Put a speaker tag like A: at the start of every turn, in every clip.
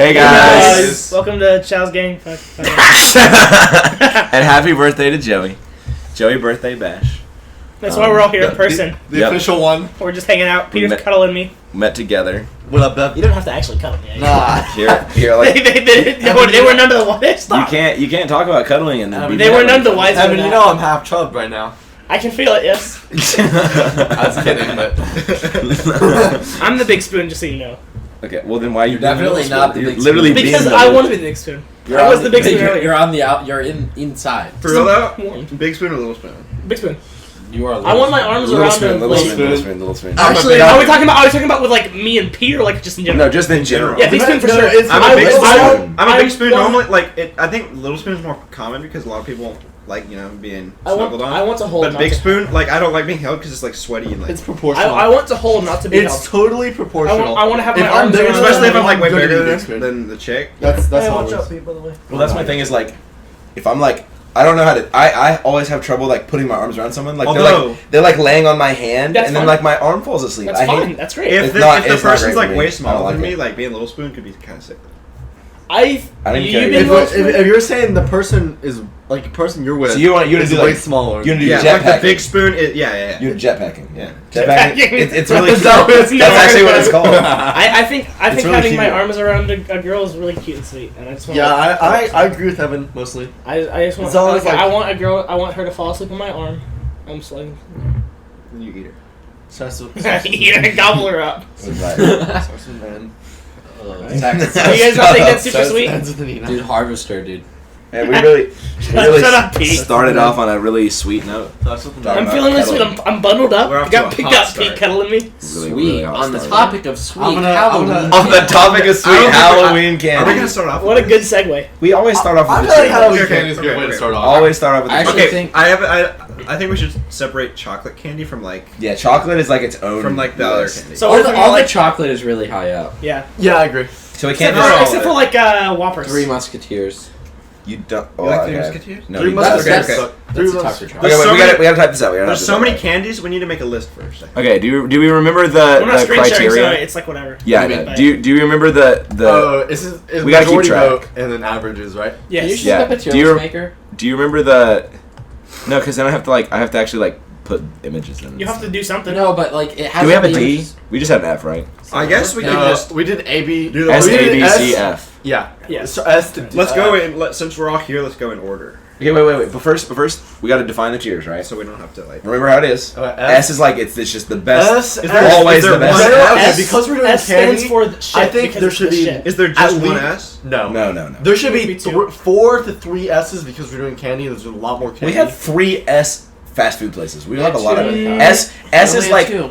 A: Hey guys!
B: Welcome to Chow's Gang.
A: And happy birthday to Joey. Joey birthday bash.
B: That's why we're all here in person.
C: The official one.
B: We're just hanging out. Peter's cuddling me.
A: Met together.
C: What up, Bev?
B: You don't have to actually cuddle me.
C: Nah.
A: Here, like
B: they were none of the wise.
A: you can't talk about cuddling and then
B: they were none of the wise.
C: Evan, you know I'm half chubbed right now.
B: I can feel it. Yes.
C: I was kidding, but
B: I'm the big spoon, just so you know.
A: Okay, well then why are you
D: definitely not the big spoon.
A: literally
B: Because
A: being
B: I want to be the big spoon. I was the big spoon earlier.
D: You're on the out. You're inside.
E: For real though?
B: Warm.
E: Big spoon or little spoon?
B: Big spoon.
D: You are.
B: I want my arms
A: little
B: around
A: spoon,
B: the
A: little spoon.
D: Actually,
B: are we talking about with like me and Peter, or like just in general?
A: No, just in general.
B: Yeah, big spoon for sure.
E: I'm a big spoon. I'm a big
B: I
E: spoon.
B: want-
E: Normally, like I think little spoon is more common because a lot of people like being snuggled on.
B: I want to hold.
E: But big spoon, like I don't like being held because it's like sweaty and like.
C: it's proportional.
B: I want to hold, not to be held.
C: It's totally proportional.
B: I want to have
C: If
B: my
C: I'm
B: arms
C: bigger
B: around.
C: than
E: Especially if I'm like
C: I'm
E: way
C: gonna
E: bigger
C: be big spoon.
E: than the chick.
C: That's
B: Hey,
C: how
B: watch
C: it
B: out,
C: is.
B: Pete, by the way.
A: Well, that's my thing is like, if I'm like, I don't know how to. I always have trouble like putting my arms around someone. Like they're like laying on my hand,
B: That's
A: and then
B: fine.
A: like my arm falls asleep.
B: That's
A: I hate
B: fine.
A: it.
B: That's great.
E: If
A: It's
E: the,
A: not-
E: if the
A: it's not
E: person's
A: great
E: like
A: for me.
E: way
A: I don't
E: smaller
A: like
E: than me,
A: it.
E: like being little spoon could be kind of sick.
A: I didn't
B: you've
A: care.
B: been little spoon?
C: If you're saying the person is like the person you're with,
A: So you want to
C: is
A: do
C: way
A: like
C: smaller.
A: you want to do
E: Yeah,
A: jetpacking.
E: like the big spoon. Yeah.
A: You're jetpacking.
E: Yeah.
A: Jetpacking.
B: Jetpacking.
A: It's really.
C: Is that what it's
A: That's
C: called?
A: actually what it's called.
B: I think
A: It's really
B: having my
A: cute.
B: arms around a girl is really cute and sweet, and I just want.
C: Yeah, I agree with Evan mostly.
B: I just want.
C: It's always
B: I
C: like-
B: want a girl. I want her to fall asleep on my arm. I'm just like,
E: Then you eat her.
B: eat her, gobble her up.
C: Man.
B: You guys don't think that's super sweet?
D: Dude, Harvester, dude.
A: And we really
B: Shut up, Pete.
A: started off on a really sweet note.
B: I'm feeling this sweet. I'm bundled up.
E: We're off
B: I got
E: to a
B: picked
E: hot
B: up. Pete
E: start.
B: cuddling me.
A: Really,
D: Sweet.
A: really hot
D: On the
A: start.
D: topic of sweet
C: I'm gonna-
D: Halloween.
A: On the topic of sweet
E: I don't think
A: Halloween
E: Are we
A: candy.
E: gonna start off?
B: What a good segue.
A: We always start off
C: I
A: with
C: feel
A: the
C: like Halloween
E: Okay,
C: candy is a good
E: okay,
C: way to
E: okay.
C: start off.
A: Always start off with the
D: Actually,
E: Okay,
D: think-
E: I think we should separate chocolate candy from like
A: Yeah, chocolate is like its own
E: from like the other
A: list.
E: candy.
B: So
D: all
B: we're
D: the,
B: talking
D: all
B: about,
D: the
B: like,
D: chocolate is really high up.
B: yeah.
C: Yeah, I agree.
A: So we can't
B: Except for,
A: just
B: except for like Whoppers.
D: Three Musketeers.
A: you don't. Oh,
E: You like
A: okay.
E: Three Musketeers?
A: No,
C: Three
A: you-
C: Musketeers.
A: that's-
E: Okay.
C: suck.
D: That's
C: Three
D: a tougher
C: Musketeers.
D: chocolate.
A: Okay, wait,
E: so
A: we
E: many-
A: gotta type this out. We gotta
E: There's
A: type
E: so
A: this
E: many
A: out.
E: candies. We need to make a list first.
A: Okay, do we remember the
B: We're not screen sharing, so
A: criteria?
B: it's like whatever.
A: Yeah, I
B: What do you
A: know.
B: mean by
A: Do you remember the
C: Oh, is
A: We gotta keep
C: majority
A: track.
C: vote and then averages, right?
D: Can you
B: Yes.
D: just
A: Yeah.
D: have a
A: Do
D: tier
A: you-
D: list maker?
A: do you remember the no? Because then I have to actually like put images in.
B: You have to do something.
D: No, but like it has.
A: Do we have a
D: to be
A: D?
D: images.
A: We just have an F, right?
E: I guess we
C: No,
E: can just
C: we did A B.
E: do the
A: S
C: we
A: A
C: did
A: B C F.
C: Yeah.
B: Yes.
C: So S to D.
E: Let's go in. Since we're all here, let's go in order,
A: Okay, wait. But first, we got to define the tiers, right?
E: so we don't have to like.
A: Remember how it is. S is like it's just the best.
C: S,
E: Is there-
A: always
E: is there
A: the best.
E: one
C: Okay,
B: S-
C: because we're doing
B: S
C: candy,
B: stands for the shit.
C: I think
B: because
C: there
B: it's
C: should
B: the
C: be-
B: shit.
E: Is there
C: At
E: just one
C: least-
E: S?
A: No.
C: There should be
B: Maybe two.
C: 4 to 3 S's because we're doing candy. There's a lot more candy.
A: We have 3 S fast food places. We have a lot of
D: two.
A: S. S is
D: Only
A: like
D: two.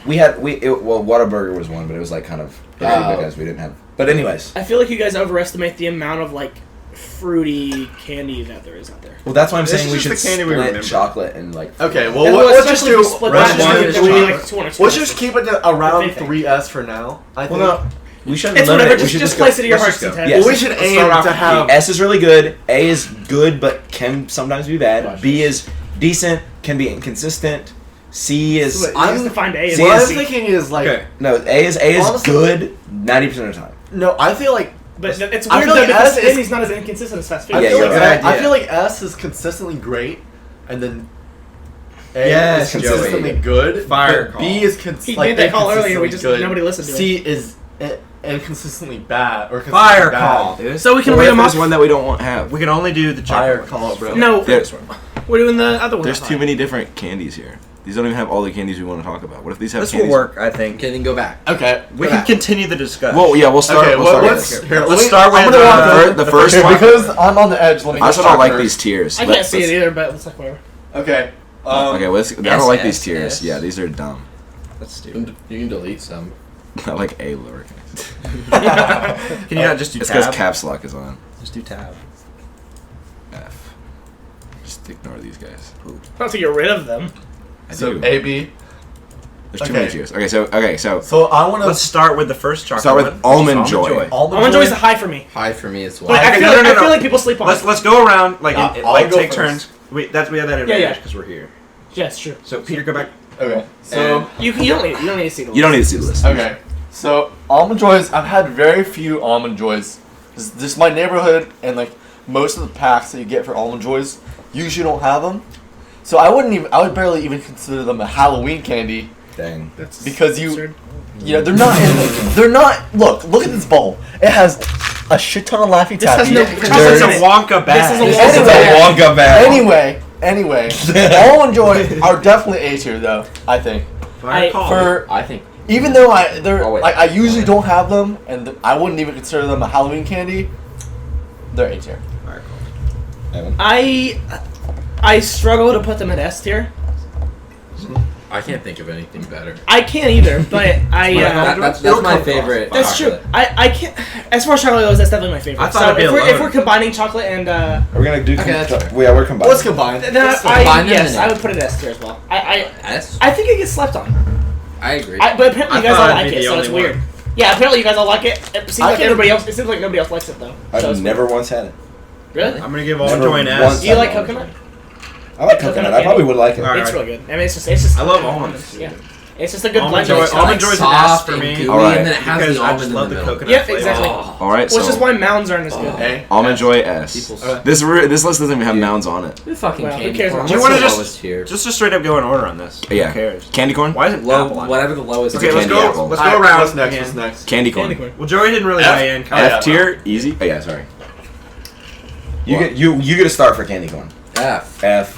A: well, Whataburger was one, but it was like kind of
D: Oh.
A: because we didn't have. But anyways,
B: I feel like you guys overestimate the amount of like fruity candy that there is out there.
A: well, that's why I'm
E: This
A: saying
E: is
A: we
E: just
A: should
E: the candy we
A: split
E: remember.
A: chocolate and like.
C: Okay,
B: And
C: well, let's just
B: especially if you
C: do.
B: split
E: round
B: that,
E: one
B: it's
E: is
B: gonna be
E: chocolate.
B: like 2 or 2.
C: Let's just keep it to
B: What
C: around
B: they think.
C: 3S for now. I think.
A: Well, no, we shouldn't
B: It's
A: limit
B: whatever.
A: it. We should
B: Just
A: go.
B: place it to your
E: let's
B: heart's
E: just go.
B: content.
A: Yes.
C: Well, we should
E: Let's
C: aim
E: start off
C: to
E: with
C: have.
A: S is really good. A is good, but can sometimes be bad. B is decent, can be inconsistent. C is
B: I'm just to find A.
A: See,
C: What I'm
A: see-
C: thinking is like.
E: Okay.
A: no. A is
C: Honestly-
A: good 90% of the time.
C: No, I feel like.
B: But it's
C: I
B: weird
C: feel
B: though
C: like
B: because
C: S is-
B: candy's not as inconsistent as fast food.
C: I
A: Yeah,
C: feel
A: you're
C: like
A: right.
C: I feel like S is consistently great, and then A
E: Yes,
C: is consistently
A: Joey.
C: good.
E: Fire
C: but
E: call.
C: B is
B: He made that call earlier. We
C: inconsistently
B: just
C: good.
B: nobody listened to
C: C
B: it.
C: is inconsistently bad or consistently
E: Fire
C: bad.
E: call, dude.
B: So we can
A: What
B: read
A: if
B: them
A: there's
B: off.
A: one that we don't want have?
E: We can only do the
C: Fire
E: chocolate.
C: call, bro.
B: No,
A: There's,
B: we're doing the other one.
A: there's too many different candies here. These don't even have all the candies we want to talk about. What if these have
E: This will
A: candies?
E: work, I think.
D: Okay, then go back.
C: Okay,
E: We
C: go
E: can
C: back.
E: continue the discussion.
A: Well, yeah, we'll start.
C: Okay,
A: we'll
C: well,
A: start
C: let's
A: with
C: here.
E: Let's start with
C: I'm gonna walk
A: the first
C: here,
A: one.
C: because I'm on the edge. Let me.
A: I also
C: just
A: don't like
C: start
A: these tiers.
B: I can't see it either, but it's like whatever.
C: first. Okay.
A: Okay, well, I don't like these tiers.
D: S.
A: Yeah, these are dumb.
E: That's stupid.
D: You can delete some.
A: I like A lowercase.
E: Can you not just do
A: It's because
E: tab?
A: caps lock is on.
E: Just do tab.
A: F. Just ignore these guys.
B: Not to get rid of them.
A: I
C: So
A: do.
C: A B.
A: There's too many
C: okay.
A: tiers. So
C: So I want
E: Let's
C: to.
E: start with the first chocolate.
A: start with
E: one, which is
A: Almond Joy.
B: Almond Joy's a high for me.
D: High for me as well.
B: But I
E: Okay,
B: feel,
E: no, no,
B: I
E: no.
B: feel like people sleep on it.
E: Let's go around like
C: Yeah, I'll
E: like
C: go
E: take
C: first.
E: turns. We have that advantage
B: yeah.
E: because we're here.
B: Yeah, it's true.
E: So Peter, go back.
C: Okay. So
B: You don't need to see the
A: You don't need to see the list.
C: okay. So almond joys, I've had very few almond joys. This my neighborhood, and like most of the packs that you get for almond joys usually don't have them. So I would barely even consider them a Halloween candy
A: Dang.
B: That's
C: because
B: absurd.
C: they're not. Look at this bowl. It has a shit ton of Laffy
B: This has
C: Taffy.
B: no
E: It's
B: chocolate
E: a
B: in it.
E: Wonka bag.
B: This is
A: This is a Wonka bag.
C: Anyway, almond joy are definitely A tier though. I think
B: I-
D: I think.
C: even though I
D: wait.
C: usually don't have them, and I wouldn't even consider them a Halloween candy. They're A tier.
A: Evan?
B: I struggle to put them at S tier.
D: I can't think of anything better.
B: I can't either, but I.
D: That's my favorite.
B: That's true.
D: chocolate.
B: I can't. As far as chocolate goes, that's definitely my favorite.
E: I thought
B: so
E: it'd be
B: if
E: a
B: we're, if
E: load.
B: we're combining chocolate and
A: Are we gonna do?
D: Okay, that's fair.
A: Yeah, we're combining.
C: Let's combine.
B: then
D: Let's combine them
B: yes,
D: in
B: I
D: it.
B: would put it S tier as well. I
D: S?
B: I think it gets slept on.
D: I agree.
B: But apparently you
E: I
B: guys
E: thought
B: all
E: I'd
B: like
E: be
B: it,
E: the
B: so it's
E: only
B: weird.
E: one.
B: Yeah, apparently you guys all like it. It seems
C: I
B: like
C: can-
B: everybody else. It seems like nobody else likes it though. So
A: I've
B: it's
A: never once had it.
B: weird. Really?
E: I'm gonna give
A: Never
E: almond joy an
A: once.
E: S.
B: Do you like
A: Almond
B: coconut?
A: I like coconut. I probably would like it.
E: Alright.
B: It's real good. I mean, it's just.
E: I love almonds.
B: Yeah, it's just a good
E: Almond
B: blend.
E: joy.
B: of stuff.
E: Almond joy's an S
D: soft
E: for
D: and
E: me.
D: gooey,
A: Alright.
D: and then it has
E: Because
D: the
E: I
D: almond
E: just
D: in
E: love
D: the
E: the
D: middle.
E: coconut
B: Yep,
E: flavor.
B: exactly.
D: Oh.
A: All right,
B: Which
A: so
B: is why mounds aren't as good.
C: A.
A: almond joy S.
D: People's-
A: This list doesn't even have mounds on it.
D: Who fucking
B: Well, who
D: candy
B: cares
D: corn?
B: about
E: Do you
D: What's
E: wanna
D: the
E: just-
D: lowest tier?
E: Just to straight up go in order on this.
A: Yeah.
E: Who cares?
A: Candy corn.
E: Why is it
D: Low,
E: apple on it?
D: whatever the lowest.
E: Okay,
D: tier.
E: let's
A: Candy
E: go.
A: apple.
E: Let's
C: Alright,
E: go around.
C: What's next?
E: again.
C: What's next?
A: Candy corn.
B: Candy corn.
E: Well, Joey didn't really
C: F.
E: weigh in.
A: F tier, easy. Oh yeah, sorry. You
D: What?
A: get you get a start for candy corn.
D: F.
A: F.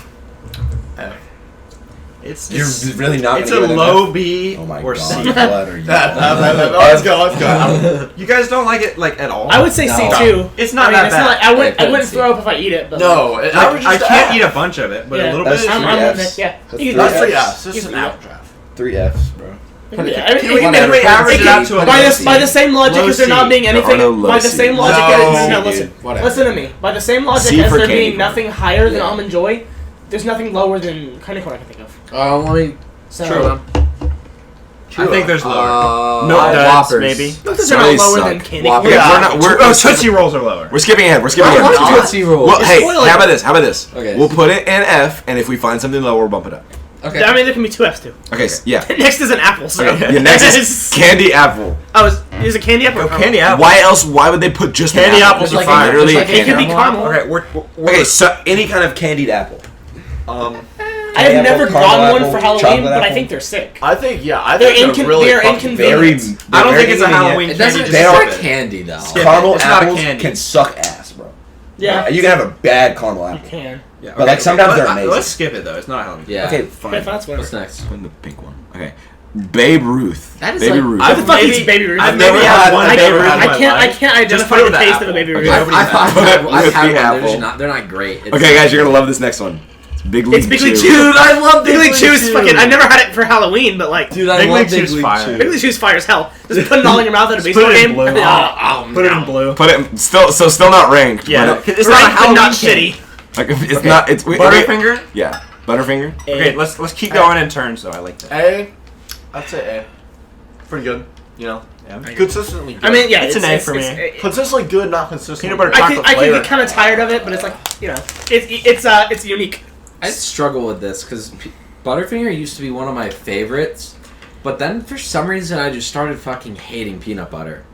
E: It's
A: You're really not.
E: It's
A: gonna
E: a
A: give it an
E: low
A: F?
E: B
A: Oh my
E: or
A: god.
E: C.
A: What are you?
C: Let's go.
E: You guys don't like it like at all?
B: I would say
A: No.
B: C too.
E: It's not
B: I mean,
E: that
B: it's
E: bad.
B: not like I wouldn't
D: I couldn't
B: throw up if I eat it. But
C: No,
B: like,
E: I can't eat a bunch of it, but
B: Yeah.
E: a little
A: That's
E: bit.
A: three
B: I'm
A: Fs.
B: with it, yeah.
A: That's
B: You
A: three
B: can
C: That's
B: do
A: Fs.
C: three Fs.
B: You
C: Just
B: can
C: an
B: do
C: out draft.
A: 3 Fs, bro.
B: Yeah, I mean,
E: Can we average it out to a
B: by
E: low
B: the
E: C?
B: same logic
E: Low
B: as there
E: C.
B: not being
A: There are
B: anything,
A: no low
B: by the
A: Cs.
B: same logic
C: No,
B: as no,
C: dude,
B: listen,
D: whatever.
B: listen to me. By the same logic
A: C
B: as
A: for
B: there
A: candy
B: being
A: corn.
B: nothing higher than
D: Yeah.
B: almond joy, there's nothing lower than candy corn I can think of.
D: Let me.
B: So
E: True. I think there's lower.
A: No,
D: Whoppers.
E: maybe.
B: they're
A: Sorry,
B: not lower
A: suck.
B: than candy
D: Whoppers.
B: corn.
A: Okay, we're not. We're
E: Oh, Tootsie Rolls are lower.
A: We're skipping ahead. We're skipping
D: I
A: ahead.
D: want
B: not.
D: Tootsie Rolls.
A: Well, hey,
B: spoiling
A: how about
B: it.
A: this? How about this?
D: Okay.
A: We'll put it in F, and if we find something lower, we'll bump it up.
D: Okay.
B: I mean, there can be two Fs too.
A: Okay, yeah.
B: Next is an apple. So
A: Okay, your next is candy apple.
B: Oh, is it candy apple?
E: Go candy apple.
A: Why else? Why would they put just
E: Candy
A: an apple?
E: apples
D: Just
E: are
D: like
E: fine.
A: Literally
D: just
A: a
D: like
B: It can be
A: candy apple.
B: caramel.
E: Okay, we're
A: Okay, so any kind of candied apple.
B: I have
A: apple,
B: never
A: caramel
B: gotten one
A: apple,
B: for Halloween,
A: chocolate
B: but I
A: apple.
B: think they're sick.
C: I think I
B: They're
C: think they're really fucking
B: inconvenient.
A: Very.
E: I don't
A: very
E: think it's a
A: convenient.
E: Halloween
D: It doesn't.
E: candy.
A: They
D: It's
A: don't-
D: not candy though.
E: Skip.
A: Caramel
E: It's not a
A: apples
E: candy.
A: can suck ass, bro.
B: Yeah,
A: You can have a bad caramel
B: you
A: apple.
B: can.
E: Yeah,
A: But, like, sometimes they're
E: Let's
A: amazing.
E: skip it though. It's not a Halloween.
D: Yeah.
A: Okay,
B: Okay,
A: fine.
B: fine, that's
D: What's
B: whatever.
D: next?
A: Put in the pink one. Okay. Babe Ruth.
D: That is
A: Baby
D: like-
A: Ruth.
B: What the fuck
E: maybe-
B: is Baby Ruth?
E: I've never
C: never
E: had
C: had
E: one
C: a
E: Baby
C: Baby
E: Ruth
C: Ruth.
E: in my
B: I
E: life.
B: can't
E: Just
B: identify
E: put it
B: the
E: with the
B: taste
E: apple.
B: of a Baby
E: Okay,
B: Ruth.
E: nobody's mad.
A: With
D: I've
A: the
D: had one.
A: apple.
D: They're not great. It's
A: Okay, guys, you're gonna love this next one. It's Big League
B: It's Big League
A: Chew.
B: Chew.
C: I love
B: Big League Chew is fucking. I've never had it for Halloween, but like,
D: Dude, I
E: Big
D: love
E: League
D: Big
E: Chew's
D: League
E: fire.
D: Chew.
B: Big League Chew's fire as hell. Just put it all in your mouth at a
E: Just
B: baseball
E: put it in
B: game.
E: blue.
B: Oh,
E: Put it in blue.
A: Put it still not ranked.
E: Yeah,
A: but
E: it's
B: Right,
E: not a
B: but
E: Halloween
B: not
E: candy.
B: shitty.
A: like it's not. It's
E: Butterfinger.
A: Yeah, Butterfinger.
E: Okay, let's keep going in turns though. I like that.
C: A. I'd say A. Pretty good. You know,
E: Yeah.
C: consistently good.
B: I mean, yeah,
E: It's an A for me.
C: consistently good, not consistently.
E: Peanut butter
C: great.
E: chocolate
B: I can
E: flavor.
B: get kind of tired of it, but it's like, you know, it's unique.
D: I struggle with this because Butterfinger used to be one of my favorites, but then for some reason I just started fucking hating peanut butter.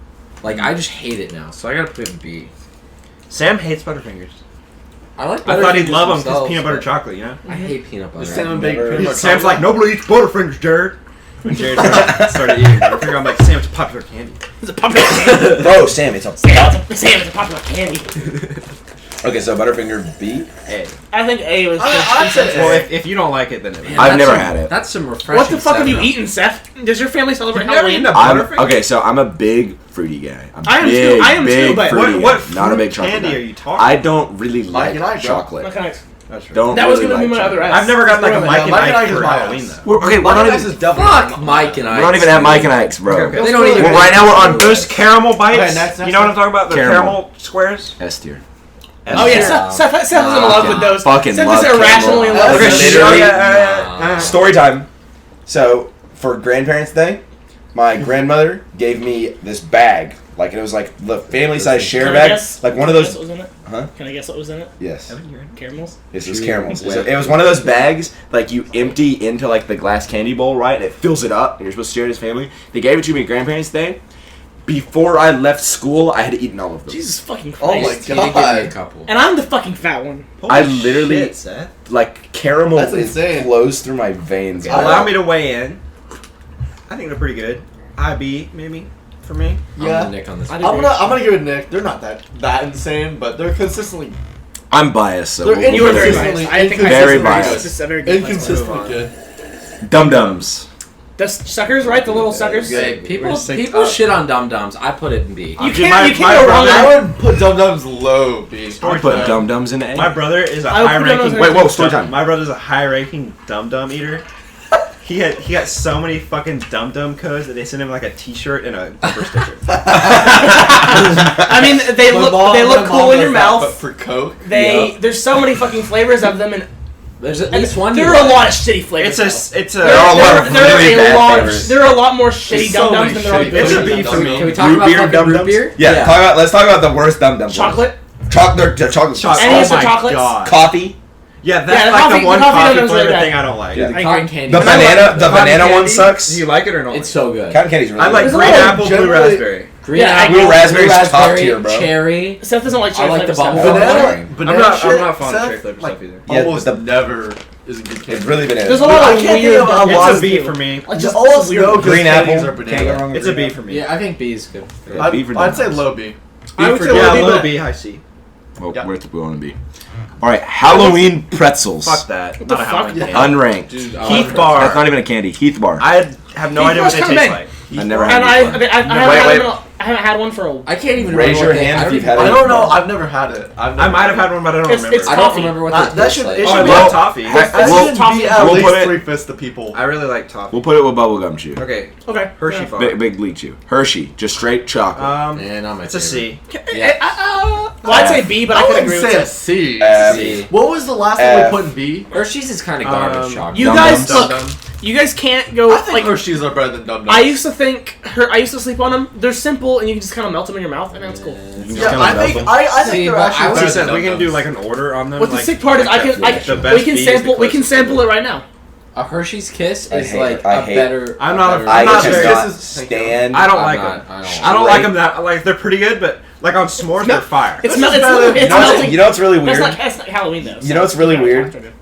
D: Like I just hate it now, so I gotta put it in B.
E: Sam hates Butterfingers.
D: I like.
E: I thought he'd
D: Butterfingers
E: love them because
D: themselves,
E: peanut butter
D: but
E: chocolate, you know.
D: I hate peanut butter.
C: The salmon baked
A: Never-
C: peanut butter
E: Sam's
C: chocolate.
E: like, nobody eats Butterfingers, Jared. When Jared started eating Butterfinger, I'm like, Sam, it's a popular candy.
B: It's a popular candy.
A: Bro, Sam, it's a.
B: Sam, it's a popular candy.
A: Okay, so Butterfinger B.
E: Hey.
B: I think A was.
C: I'd say
E: Well, if you don't like it, then it
D: Man,
A: I've
D: that's
A: never
D: some-
A: had it.
D: That's some refreshing.
B: What the fuck have you
D: 7-Up.
B: eaten, Seth? Does your family celebrate
E: You've never
B: Halloween?
E: eaten a
A: I'm
E: Butterfinger?
A: okay, so I'm a big fruity guy.
B: I am
A: big,
B: too. I am
A: big
B: too, but-
A: fruity
E: What
A: guy, not a big
E: fruit
A: chocolate
E: candy
A: guy.
E: are you talking?
A: I don't really
C: Mike
A: like
C: and I, bro.
A: chocolate.
B: Okay.
E: That's right.
A: Don't
B: That was
A: really
B: gonna be
A: like
B: my other
A: chocolate.
B: S.
E: I've never gotten like a
B: Spoiler.
E: Mike and
C: Mike and
E: Ike
C: Ike is
E: for
C: my
E: Halloween
C: ass.
E: though.
A: We're, okay, we're
C: Mike
A: not
C: and Ike's
A: even.
C: is definitely
D: Fuck Mike and I.
A: We don't even have Mike and Ike's, bro.
E: Okay, okay.
D: They don't even.
A: Well, right now we're on
E: Those caramel bites.
C: Okay, next,
E: you know what I'm talking about? The
A: Caramel.
E: caramel squares.
A: S tier.
B: Oh yeah, Seth was in love with those.
A: Fucking
B: Seth
A: love
B: is irrationally in
A: caramel.
B: love with
A: Okay,
B: those.
A: literally-
E: Yeah,
A: Story time. So for Grandparents' Day, my grandmother gave me this bag. Like it was like the family size share
B: Can I
A: bag.
B: guess-
A: Like one of
B: can I guess
A: those.
B: what was in it?
A: Huh?
B: Can I guess what was in it?
A: Yes.
B: Caramels?
A: It was caramels. It was one of those bags like you empty into like the glass candy bowl, right? And it fills it up, and you're supposed to share it as family. They gave it to me at Grandparents' Day. Before I left school, I had eaten all of them.
B: Jesus fucking
C: Oh my
B: Christ.
D: He did give me a
C: God.
D: couple.
B: And I'm the fucking fat one.
A: I literally
E: shit, Seth.
A: like caramel
C: That's insane.
A: flows through my veins.
C: Okay.
E: Allow me to weigh in. I think they're pretty good. IB maybe for me.
D: I'm
C: Yeah.
D: the Nick on this.
B: I
D: one.
B: did-
C: I'm gonna give it Nick. They're not that insane, but they're consistently
A: I'm biased, so
C: They're
B: You were very
C: Inconsistently-
B: biased. I think I
A: Very
B: said
A: biased.
B: It's a very good
C: inconsistently good.
A: Dum Dums.
B: The suckers, right? The little suckers.
D: Hey, people
E: We're synced
D: people
E: up.
D: shit on Dum Dums. I put it in B.
B: You
E: Dude,
B: can't,
E: my-
B: you can't
E: my
B: go wrong
E: brother-
B: with
C: I would put Dum Dums low, B.
A: I put Dum Dums in A.
E: My brother is a
B: I would
E: high
B: put them
E: ranking.
B: as
A: Wait, whoa, story time.
E: My brother's a high ranking dum dum eater. He got so many fucking dum dum codes that they sent him like a T-shirt and a bumper sticker.
B: I mean, they look cool in your
C: But
B: mouth.
C: for Coke,
B: There's so many fucking flavors of them, and
D: There's at least one.
B: there
D: you
B: are a
D: like.
B: lot of shitty flavors.
E: It's a.
A: There are a lot of really bad flavors.
B: There are a lot more shitty
C: There's so
B: dum dums
C: many
B: than there are
C: shitty
B: good.
E: It's a
C: flavors.
E: B for me.
D: Can we talk
A: Root
D: about
A: beer,
D: fucking
A: Dum
D: root
A: Dums?
D: beer?
A: Yeah. Let's talk about the worst Dum Dums.
B: Chocolate.
A: Chocolate. Chocolate.
E: Chocolate.
B: Any of the
E: my
B: chocolates?
E: God.
A: Coffee.
E: Yeah, that's
B: Yeah, the
E: like
B: coffee-
E: the one
B: the coffee
E: coffee
B: Dum Dums are
E: flavor
B: bad.
E: thing I don't like.
A: Yeah.
D: The
B: I
D: cotton
B: agree.
D: candy.
A: The
E: And I like
A: banana. The
E: cotton
A: banana one
E: candy.
A: sucks.
E: Do you like it or not?
D: It's so good.
A: Cotton candy's really
E: I like
A: good.
B: There's a
E: green
B: lot of
E: apple, blue
C: generally-
E: raspberry.
D: Green
B: Yeah,
D: apple,
A: blue raspberry's top
D: raspberry,
A: tier, bro.
D: Cherry.
B: Seth doesn't like cherry
D: I like the
B: flavor
D: bubble
B: stuff.
D: gum.
C: banana.
E: I'm
C: shit,
E: not fond of
C: Seth,
E: cherry flavor
C: like,
E: stuff either.
A: Yeah,
C: almost
A: the-
C: never is a good candy.
A: It's really banana.
B: There's a lot
C: I
B: of
C: can't think
B: weird
C: of a
B: Dum
C: lot
B: Dums.
E: It's a B for me.
C: Like,
B: Just
C: almost
B: weird.
C: no good
A: Green
C: candies
A: apple.
C: are
A: Can't
C: banana.
A: go wrong with
E: It's a
A: green
E: B for me.
D: Yeah, I think B is good.
A: Yeah, B for
C: I'd say
A: Dum Dums.
C: low B.
B: I would say
E: Yeah,
B: low B,
E: low
B: but
E: B, high C.
A: Well,
C: Yeah.
A: where's the we want to be? All right, Halloween pretzels.
E: Fuck that.
B: What the
E: Not a
B: fuck?
E: Halloween candy.
A: Unranked.
D: Dude, I
E: Heath
D: like
E: Bar.
A: That's not even a candy. Heath bar.
E: I have no
B: Heath
E: idea
B: Bar's
E: what they taste
B: coming.
E: like.
A: I never had
B: and
A: Heath
B: I
A: Bar.
B: haven't had one for a.
D: I can't even
A: Raise
D: remember
A: your
D: what they-
A: hand
D: I
A: if
D: don't
A: you've
D: even-
A: had
C: I
A: it.
C: don't know. I've never had it.
E: I might have had one, but I don't
B: It's-
E: remember.
B: it's
D: I don't
B: toffee.
D: remember what
C: That
D: they taste
C: should-
D: like.
C: it
E: Oh,
C: should
E: I
C: be
E: love
C: a-
E: toffee.
C: That
A: We'll-
C: should be at
A: we'll
C: least
A: put it-
C: 3/5 the people.
E: I really like toffee.
A: We'll put it with bubblegum chew.
E: Okay,
B: Okay.
E: Hershey
B: Yeah.
E: bar.
A: Big leak chew. Hershey, just straight chocolate.
D: Man, not my
E: It's a C.
D: Yeah.
B: Well, I'd say B, but I could
C: wouldn't
B: agree
C: say a
B: with
C: C.
D: C.
C: What was the last one we put in B?
D: Hershey's is kind of garbage
E: Um,
D: chocolate.
B: you
A: Dum
B: guys.
A: Dums.
B: Look, you guys can't go
C: I think
B: like.
C: Hershey's are better than Dum Dums.
B: I used to think I used to sleep on them. They're simple, and you can just kind of melt them in your mouth, and that's cool.
A: You just
C: Yeah,
A: kinda
C: I
A: melt
C: think
A: them.
C: I
D: See,
C: think they're
D: but I
C: actually
D: would
C: better
E: She
C: than
E: said we
C: Dum
E: can do
C: Dums.
E: like an order on them.
B: What the
E: like,
B: sick part is,
E: like
B: I can
E: the
B: we
E: best
B: can
E: B is
B: sample
E: the
B: we can
E: closest
B: sample it right now.
D: A Hershey's Kiss
A: I
D: is
A: hate-
D: like
A: I
D: a
A: hate-
D: better.
E: I'm not a-
D: better-
A: I
E: I'm not
A: cannot
E: very-
A: stand.
E: I don't
D: I'm
E: like
D: not-
E: them.
D: I don't
E: I don't
A: like
E: like them that like they're pretty good, but like on s'mores they're fire.
B: It's
C: This
B: not.
C: is better-
B: It's
A: You know,
B: melting.
A: you know what's really weird?
B: That's not Halloween though.
A: You know what's really weird?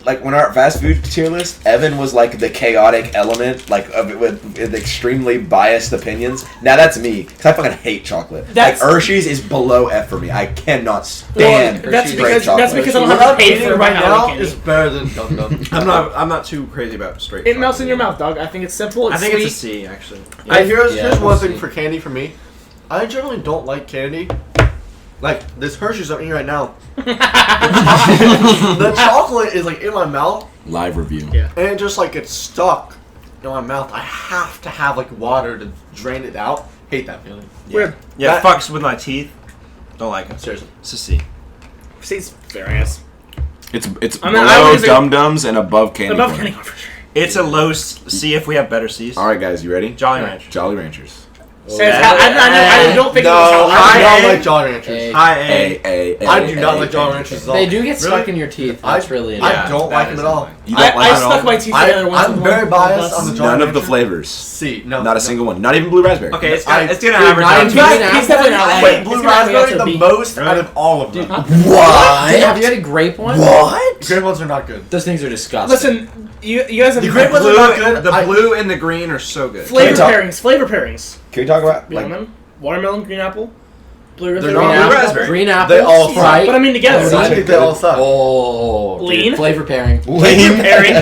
A: Like when our fast food tier list, Evan was like the chaotic element, like with extremely biased opinions. Now that's me, cause I fucking hate chocolate.
B: That's-
A: like Hershey's is below F for me. I cannot stand
B: Well, that's
A: straight
B: because
A: chocolate.
B: that's because I don't
C: What
B: have
C: I'm
B: to pay
C: eating
B: for
C: right
B: my
C: now
B: Halloween
C: is
B: candy.
C: better than Dum Dums.
E: I'm not too crazy about straight.
B: It melts
E: chocolate.
B: in your mouth, dog. I think it's simple. It's
E: I think
B: sweet.
E: it's a C actually.
C: Here's
D: Yeah,
C: one
D: we'll
C: thing
D: see.
C: for candy for me. I generally don't like candy. Like this Hershey's I'm eating right now. The chocolate is like in my mouth,
A: Live review.
B: Yeah.
C: and it just like gets stuck in my mouth. I have to have like water to drain it out. Hate that feeling.
B: Weird.
E: Yeah,
C: That-
E: it fucks with my teeth. Don't like it.
C: Seriously.
E: It's a C.
B: Seems very nice.
A: It's
B: I mean, I
A: below
B: would disagree-
A: Dum Dums and above candy.
B: Above
A: corn.
B: candy corn for sure.
E: It's a low C if we have better C's.
A: All right, guys, you ready?
E: Jolly Rancher.
A: Jolly Ranchers.
B: Says I don't think it was
C: No,
B: Halloween.
C: I do
E: High
C: not
E: A.
C: like Jolly Ranchers.
D: A.
E: High A.
C: I do not like Jolly Ranchers at all.
D: They do get stuck
E: Really?
D: in your teeth. That's really
C: I
D: annoying.
C: don't
E: that
C: like them
E: is
C: at all.
E: annoying.
A: You don't
B: I
A: like
B: stuck my teeth together once.
C: I'm
B: with
C: very
B: one
C: biased
B: bus.
C: on the Jolly
A: none of the
C: Ranchers.
A: flavors.
C: C. No.
A: Not a single one. Not even blue raspberry.
E: Okay, it's
C: I-
E: gonna
D: Dude,
E: average
D: not
E: out.
D: even-
E: to-
B: He's definitely not
C: I
B: lying.
C: like
B: He's
C: blue
B: gonna have to
C: raspberry
B: answer
C: the
B: B.
C: most
E: Really?
C: out of all of them.
A: What?
D: Have you had a grape one?
A: What?
C: Grape ones are not good.
D: Those things are disgusting.
B: Listen, you guys have
C: The grape ones
E: Blue,
C: are not good.
E: the
C: I-
E: blue and the green are so good.
B: flavor
A: talk-
B: pairings. Flavor pairings.
A: Can we talk about like?
B: Lemon, watermelon, green apple, blue
C: They're
B: raspberry.
C: not
D: green
C: blue
D: apple,
E: raspberry.
D: green apple,
C: They all suck.
D: Sprite.
B: But I mean together.
C: I think they all suck.
D: Oh, dude,
B: Lean?
D: flavor pairing.
A: Lame.
B: pairing.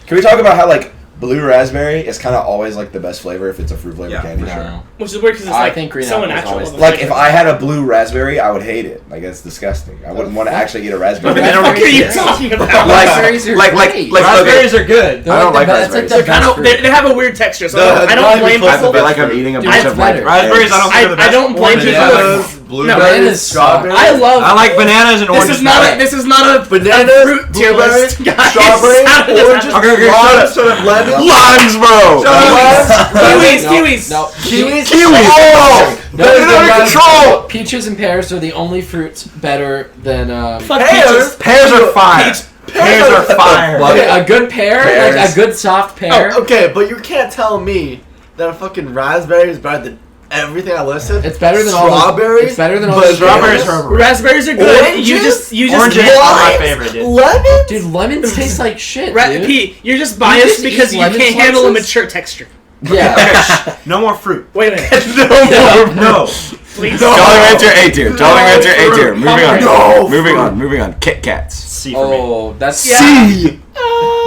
A: Can we talk about how like blue raspberry is kind of always like the best flavor if it's a fruit flavored
E: Yeah,
A: candy?
E: for sure.
D: No.
B: Which is weird because it's
D: I
B: like
D: think green
B: so
D: apple is
B: unnatural.
D: always
B: of a
A: Like
B: flavor.
A: if I had a blue raspberry, I would hate it. Like it's disgusting. I wouldn't want to actually eat a raspberry.
B: What the fuck are you talking about?
D: Raspberries are
A: like
D: great.
E: Raspberries are good.
D: They're
A: I don't
D: the
A: like
D: be- it's
A: raspberries.
D: the
B: They're kind
D: best
B: of they,
D: fruit.
B: they have a weird texture, so
C: No,
B: I
C: it's
B: don't
C: not
B: blame
C: even close
A: I
C: to
B: people.
A: feel like I'm eating a
B: Dude,
A: bunch
B: it's
A: of like
B: better.
E: Raspberries, I don't
A: eggs.
E: think are the best.
B: I don't blame
E: Or
B: people.
E: bananas.
C: Bananas, blueberries,
D: bananas
C: strawberries.
B: I love.
E: I like bananas and
B: This
E: oranges.
B: is not a. This is not a
C: Bananas,
B: a fruit tier
C: blueberries,
B: list, guys.
C: strawberries,
B: How does
C: oranges,
B: that
E: Okay,
C: limes,
E: shut up.
C: lemons,
A: Limes, bro.
B: Kiwis,
D: No,
B: kiwis.
D: No.
C: kiwis.
A: Kiwis. Oh,
D: No,
A: they're
D: no,
A: out of control.
D: Peaches and pears are the only fruits better than
B: Fuck
C: Pears.
B: peaches.
E: Pears are fire. Pears are fire.
D: well, a good pear, like
A: Pears.
D: a good soft pear.
C: Oh, okay, but you can't tell me that a fucking raspberry is better than everything I listed.
D: It's better than all those-
C: strawberries.
D: it's better than all
C: but
D: those
E: Strawberries
C: bananas,
E: are
B: Raspberries are good.
C: Oranges?
B: You just
E: Oranges
C: limes,
E: are my favorite, dude.
C: Lemons.
D: Dude, lemons taste like shit, dude.
B: Pete, you're just
D: You
B: biased
D: just
B: because
D: eat
B: you
D: lemon
B: can't handle a
D: slices?
B: mature texture.
D: Yeah.
E: No more fruit.
B: Wait a minute,
E: No.
B: please.
A: Jolly Rancher A tier. Jolly Rancher A tier. Moving on.
C: No.
A: Moving on. Kit Kats.
E: C for me.
D: Oh, that's
A: C.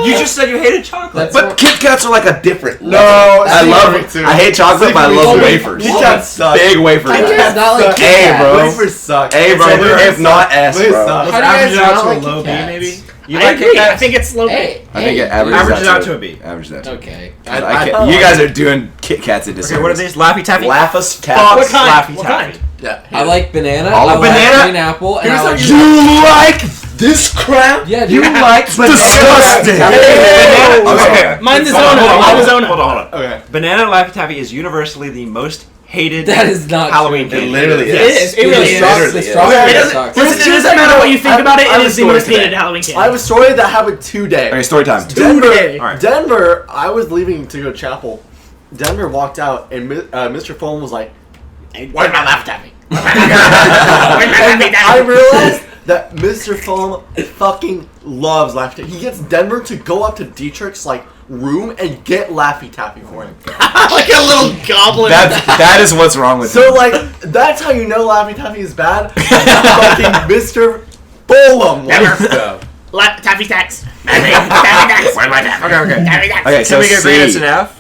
E: You just said you hated chocolate.
D: That's
A: But Kit Kats are like a different.
C: No,
A: I
C: C
A: love
C: for me
A: it.
C: too.
A: I hate chocolate, but I love
C: Oh,
A: wafers.
C: Kit Kats suck.
A: Big wafer
D: Kit
A: guy.
D: Kats not like
C: suck.
D: Kit
A: A,
D: Kats.
A: bro.
C: Wafers suck.
A: A, bro. If not S,
C: Wafers
A: bro.
C: suck.
D: How do you
E: Average
D: guys
E: it out
D: not
E: to a
D: like
E: low
D: Kit
E: B,
D: Kats?
E: maybe? You
B: I
E: like
B: agree.
E: Kit
B: I
E: Kats?
B: think it's low.
D: Hey,
A: I think it
E: Averages out to a B.
A: Averages out to a B.
D: Okay.
A: You guys are doing Kit Kats a disservice.
E: Okay, what are these? Laffy Taffy?
A: Laffus
E: Fuck
A: Taffy.
B: What kind?
E: Laffy
B: What
E: Taffy.
B: kind?
C: Yeah.
D: I like banana.
A: All
D: I
A: of
D: like
E: banana?
D: green apple, and I
C: Here's
D: like.
C: how
A: You like this crap?
D: Yeah,
A: You
D: dude.
A: like disgusting.
E: Banana-
A: Okay.
B: Mine's
E: Hold on,
B: Zona.
E: hold on,
B: Mine's
E: hold on,
B: Zona.
E: hold on.
C: Okay.
E: Banana Laffy Taffy is universally the most hated
D: That is not
E: Halloween
D: true.
E: candy.
A: literally
B: It
A: is.
B: is. It really is.
A: literally
D: The
A: is.
D: strawberry
C: Okay.
D: sucks.
B: It doesn't matter what you think about it.
C: I
B: It
C: have
B: is the
C: a
B: most
C: story
B: hated
C: today.
B: Halloween candy.
C: I have a story that happened today.
A: Okay, story time.
C: Denver,
B: Today.
E: All right.
C: Denver. I was leaving to go to chapel. Denver walked out, and Mr. Fulham was like, "Where's my Laffy Taffy?" And I realized that Mr. Fulham fucking loves Laffy Taffy. He gets Denver to go up to Dietrich's like room and get Laffy Taffy for him.
B: like a little goblin.
A: That is what's wrong with
C: So
A: him.
C: like that's how you know Laffy Taffy is bad. Fucking Mr. Fulham.
B: Taffy Stacks.
E: Okay.
A: Okay, so
E: Can we get grade
A: C.
E: an F?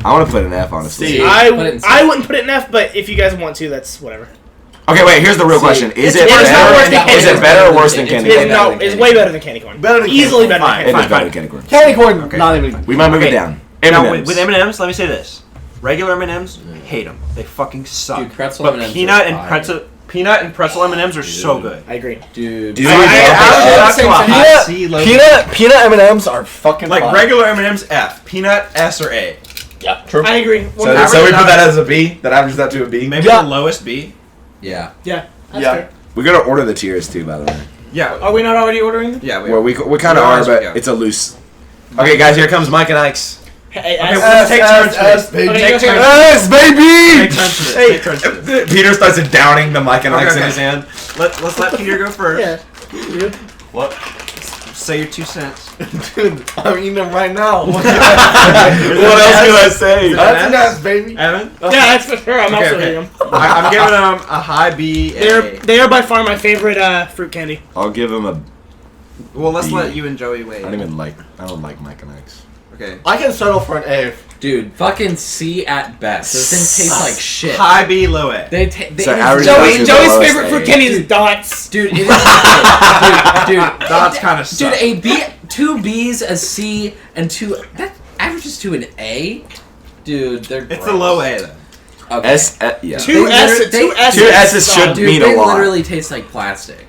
A: I want to put an F, honestly.
C: C.
D: Put it in C.
B: I wouldn't put it in F, but if you guys want to, that's whatever.
A: Okay, wait. Here's the real
D: C.
A: question: Is
B: It's
A: it
B: worse than worse than
A: better? Is
B: candy
A: it better or worse than
D: It's
A: candy
D: way
A: corn?
D: better
B: No,
D: than
B: it's
D: candy
B: way better than candy corn.
C: Better than
B: Easily
C: candy
B: better
E: Fine,
B: than
A: It
B: candy
A: is better than candy corn.
C: Candy corn,
E: Okay.
C: not even.
A: We might move it
E: Okay.
A: down.
E: Now,
A: M&Ms.
E: with M&Ms, let me say this: regular M&Ms, hate them. They fucking suck.
D: Dude, pretzel
E: but
D: M&Ms
E: peanut
D: are
E: and
D: fire.
E: pretzel M&Ms are so good.
B: I agree.
D: Dude.
A: Dude,
E: I average it out to a high C, low B.
C: Peanut M&Ms are fucking
E: Like
C: fire.
E: regular M&Ms, F. Peanut, S or A.
C: Yeah, true.
B: I agree.
A: So
B: Well,
A: we put that as a B. That averages that to a B.
E: Maybe
C: Yeah.
E: the lowest B.
D: Yeah.
B: yeah, that's
C: Yeah.
B: fair.
A: We're gonna order the tiers too, by the way.
E: Yeah.
B: Are we not already ordering them?
E: Yeah, we
A: Well, we kind of
E: Yeah,
A: are,
E: yeah.
A: but it's a loose. Okay, guys, here comes Mike and Ike's.
B: Hey,
E: Okay,
B: S.
E: we'll take turns for this.
C: baby.
B: Okay,
E: Take
B: okay.
E: turns.
A: Yes, baby!
E: Take turns for this. Take turns for this.
A: Peter starts downing the Mike and
E: Okay,
A: Ike's in
E: okay.
A: his hand.
E: Let's let Peter go first.
B: Yeah.
C: What?
E: Say your 2 cents.
C: Dude, I'm eating them right now.
A: What else can I say?
C: That's an ass, baby.
E: Evan?
B: Yeah, that's for sure. I'm
E: Okay,
B: also
E: okay.
B: eating them.
E: I'm giving them a high B.
B: They are by far my favorite fruit candy.
A: I'll give him a.
E: Well, let's
A: B.
E: let you and Joey wait.
A: I don't like Mike and Ike's.
E: Okay.
C: I can settle for an A.
D: Dude, fucking C at best. Those things taste like shit.
E: High B, low A.
D: They
A: So
D: it is
A: average
D: so-
A: out to
B: Joey's
A: the lowest
B: favorite fruit
A: A.
B: candy is Dots.
D: Dude, it is dude,
E: Dots kind of
D: dude,
E: suck.
D: a B, 2 B's, a C, and 2 that averages to an A. Dude, they're
E: It's
D: gross.
E: a low A then.
D: Okay.
A: S, yeah.
B: Two S's.
D: they-
B: Two S's.
A: Two S's should
D: Dude,
A: mean
D: they
A: a lot.
D: literally taste like plastic.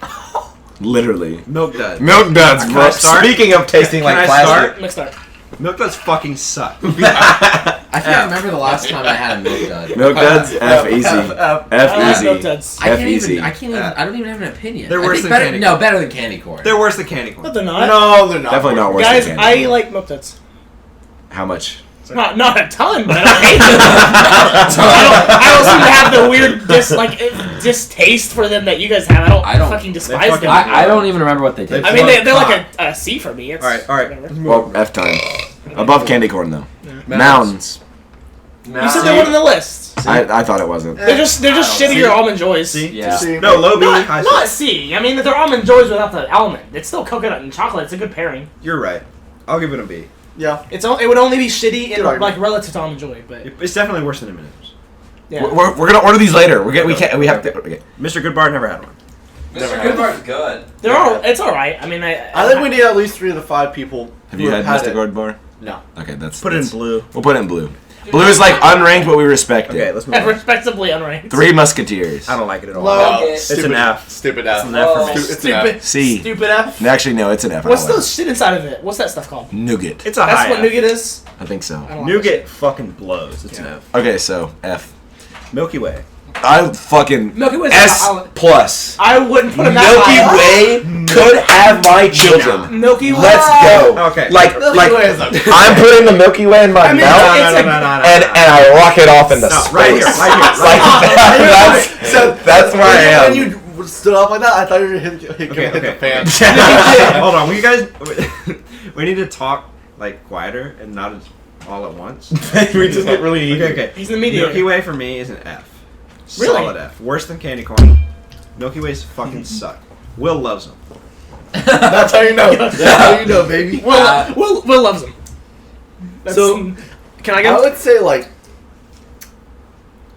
A: Literally.
E: Milk Duds.
A: Milk duds,
E: Can
A: bro.
E: I start?
A: Speaking of tasting
E: Can
A: like
E: I
A: plastic.
B: Mixed up.
E: Milk Duds fucking suck.
D: I can't remember the last time I had a milk dud.
A: Milk duds, F easy.
C: F.
A: F
B: I like Milk
A: easy.
B: Duds.
D: I can't
A: F easy.
D: even. I can't even. I don't even have an opinion.
E: They're
D: I
E: worse
D: think
E: than
D: better,
E: candy
D: No,
E: corn.
D: better than candy corn.
E: They're worse than candy
B: No,
E: corn.
B: they're not.
C: No, they're not.
A: Definitely not worse
B: Guys,
A: than candy.
B: I like Milk Duds.
A: How much?
B: Not a ton, but I don't hate them. I don't seem to have the weird distaste for them that you guys have. I don't fucking despise
E: fucking-
B: them.
D: I don't even remember what they taste.
B: I mean, they're like a C for me. It's
E: Alright, alright.
B: whatever.
A: Well, F time. Above candy corn though.
B: Yeah.
A: Mounds.
B: You said they weren't on the list.
A: I thought it wasn't.
B: They're just shittier almond joys.
E: See?
D: Yeah.
C: See?
E: No, low B, high C.
B: Not C. I mean, they're almond joys without the almond. It's still coconut and chocolate. It's a good pairing.
E: You're right. I'll give it a B.
C: Yeah.
B: It would only be shitty in
C: Good argument.
B: like relative to almond joy, but
E: It's definitely worse than M&M's.
B: yeah.
A: We're gonna order these later. We have to. Okay.
E: Mr. Goodbar never had one.
D: Mr. Goodbar's good.
B: It's all right. I mean,
C: I think we need at least 3 to 5 people.
A: Have
C: who
A: you had Mr.
C: it.
A: Gourd bar?
C: No.
A: Okay, that's
E: Put it in
A: that's-
E: blue.
A: We'll put it in blue. Blue is like unranked, but we respect
E: Okay,
A: it.
E: let's move on.
B: Respectably unranked.
A: Three Musketeers.
E: I don't like it at all.
B: Low.
E: It's an F.
C: Stupid F.
E: It's an F for me.
C: It's an F.
B: Stupid.
A: C.
B: Stupid F.
A: Actually, no, it's an F. I
B: What's
A: don't like
B: the shit inside of it? What's that stuff called?
A: it. Nougat.
E: It's a
B: That's
E: high
B: what
E: F.
B: nougat is.
A: I think so.
B: I don't like
E: Nougat fucking blows. It's an
B: Yeah.
E: F.
A: Okay, so F.
E: Milky Way.
A: I fucking
B: Milky Way's
A: S
B: not-
A: plus.
B: I wouldn't put him that high.
A: Milky Way could have my children.
B: Milky Way.
A: Let's go.
E: Okay.
A: Like,
C: Milky Way is okay.
A: I'm putting the Milky Way in my
B: I mean,
A: mouth,
B: it's a-
A: and I rock it off in the
E: No,
A: space.
E: right here, right here,
A: Like,
E: right here.
A: that's where I am.
C: When you stood up like that, I thought you were going to hit the fan.
E: Hold on, will you guys? We need to talk like quieter and not all at once.
A: We just get really
E: Okay, okay.
B: He's the mediator.
E: Milky Way for me is an F.
B: Really?
E: Solid F. Worse than candy corn. Milky Ways fucking suck. Will loves them.
C: That's how you know. That's how you know, baby.
B: Will loves him. That's,
C: So,
B: can I
C: I
B: go?
C: would say like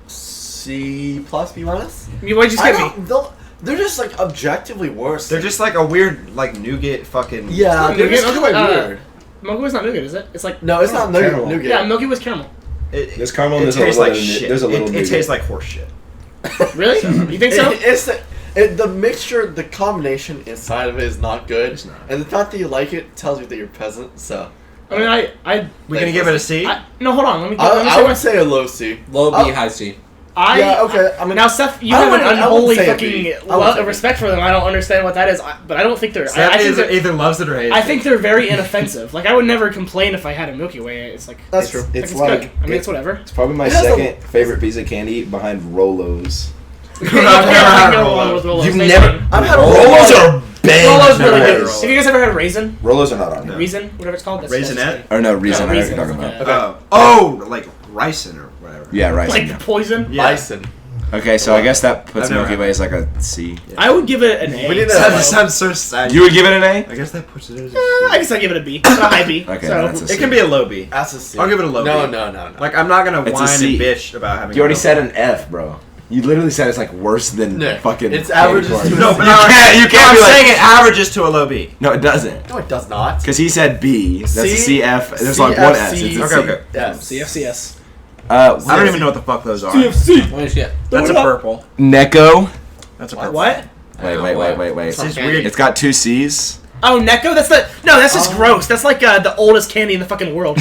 C: C plus, B minus.
B: You why'd you
C: I
B: skip me?
C: don't- they'll- They're just like objectively worse.
E: They're just like a weird like nougat fucking.
C: yeah,
B: not
C: they're just
B: nougat,
C: kind of
B: uh,
C: weird.
B: Milky Way's not nougat, is it? It's like
C: No, it's not
A: Caramel.
C: nougat.
B: yeah, Milky Way's caramel.
E: There's
A: caramel and there's a
E: tastes
A: little
E: like
A: bit of
E: shit.
A: there's a little
E: it
A: nougat.
E: tastes like horse shit.
B: Really? You think so?
C: The mixture, the combination inside of it is not good.
A: It's not.
C: And the fact that you like it tells you that you're a peasant. So
B: I mean,
E: We gonna give it a C?
B: no, hold on. Let me
C: I
B: say
C: would
B: my.
C: say a low C.
D: Low B,
C: Oh.
D: high C.
C: Yeah, okay. I mean,
B: Now, Seth, you
C: I
B: have an
C: wouldn't- I
B: unholy
C: wouldn't say a
B: fucking
C: B. I would say B.
B: respect for them. I don't understand what that is, but I don't think they're. I think they're.
E: either loves it or hates
B: I think they're very inoffensive. Like I would never complain if I had a Milky Way. It's like
C: that's true.
B: it's good. I mean, it's whatever.
A: It's probably my
C: It has a-
A: second favorite piece of candy behind Rolos.
B: I've
E: never had Rolos.
A: You've
B: They
A: never-
B: bang.
C: I've had
A: Rolos are bang.
B: Rolos
E: Never
B: really
E: had
B: good.
E: Rolos.
B: Have you guys ever had raisin?
A: Rolos are not on here.
B: Raisin, whatever it's called. That's
E: Raisinette?
A: Or no, reason
B: No,
A: I know what you're
B: Reason,
A: talking
B: okay.
A: about.
E: Oh, like ricin or whatever.
A: Yeah, right.
B: Like the poison.
E: Yeah.
C: Bison.
A: Okay, so I guess that puts
E: I've never
A: Milky
E: had
A: Way as like a C.
B: I would give it an A.
C: We need
E: That
C: that.
E: sounds so sad.
A: You would give it an A?
E: I guess that puts it as a
B: I
E: C.
B: guess I give it a B. It's a high B.
A: Okay,
B: so
A: that's a C.
E: It can be a low B.
C: That's a C.
E: I'll give it a low
C: No,
E: B.
C: no, no, no.
E: Like I'm not gonna
A: It's a
E: whine
A: C.
E: and bitch about having.
A: You already
E: a low
A: said
E: B.
A: an F, bro. You literally said it's like worse than
C: Nick,
A: fucking.
C: it's
A: candy
C: averages
A: corn.
C: to a
E: No,
C: C.
E: but
A: You can't
E: I'm
A: be like-
E: saying it averages to a low B.
A: No, it doesn't.
C: No, it does not.
A: Because he said B. That's a
C: C,
A: CF. There's like one S. It's a
E: Okay,
A: C.
E: okay.
C: Yes.
B: CFCS.
E: I don't even know what the fuck those are.
D: What shit?
E: That's a purple.
A: Necco.
E: That's a purple.
B: What?
A: Wait.
E: This is weird.
A: It's got two C's.
B: Oh, Necco? That's just gross. That's like the oldest candy in the fucking world.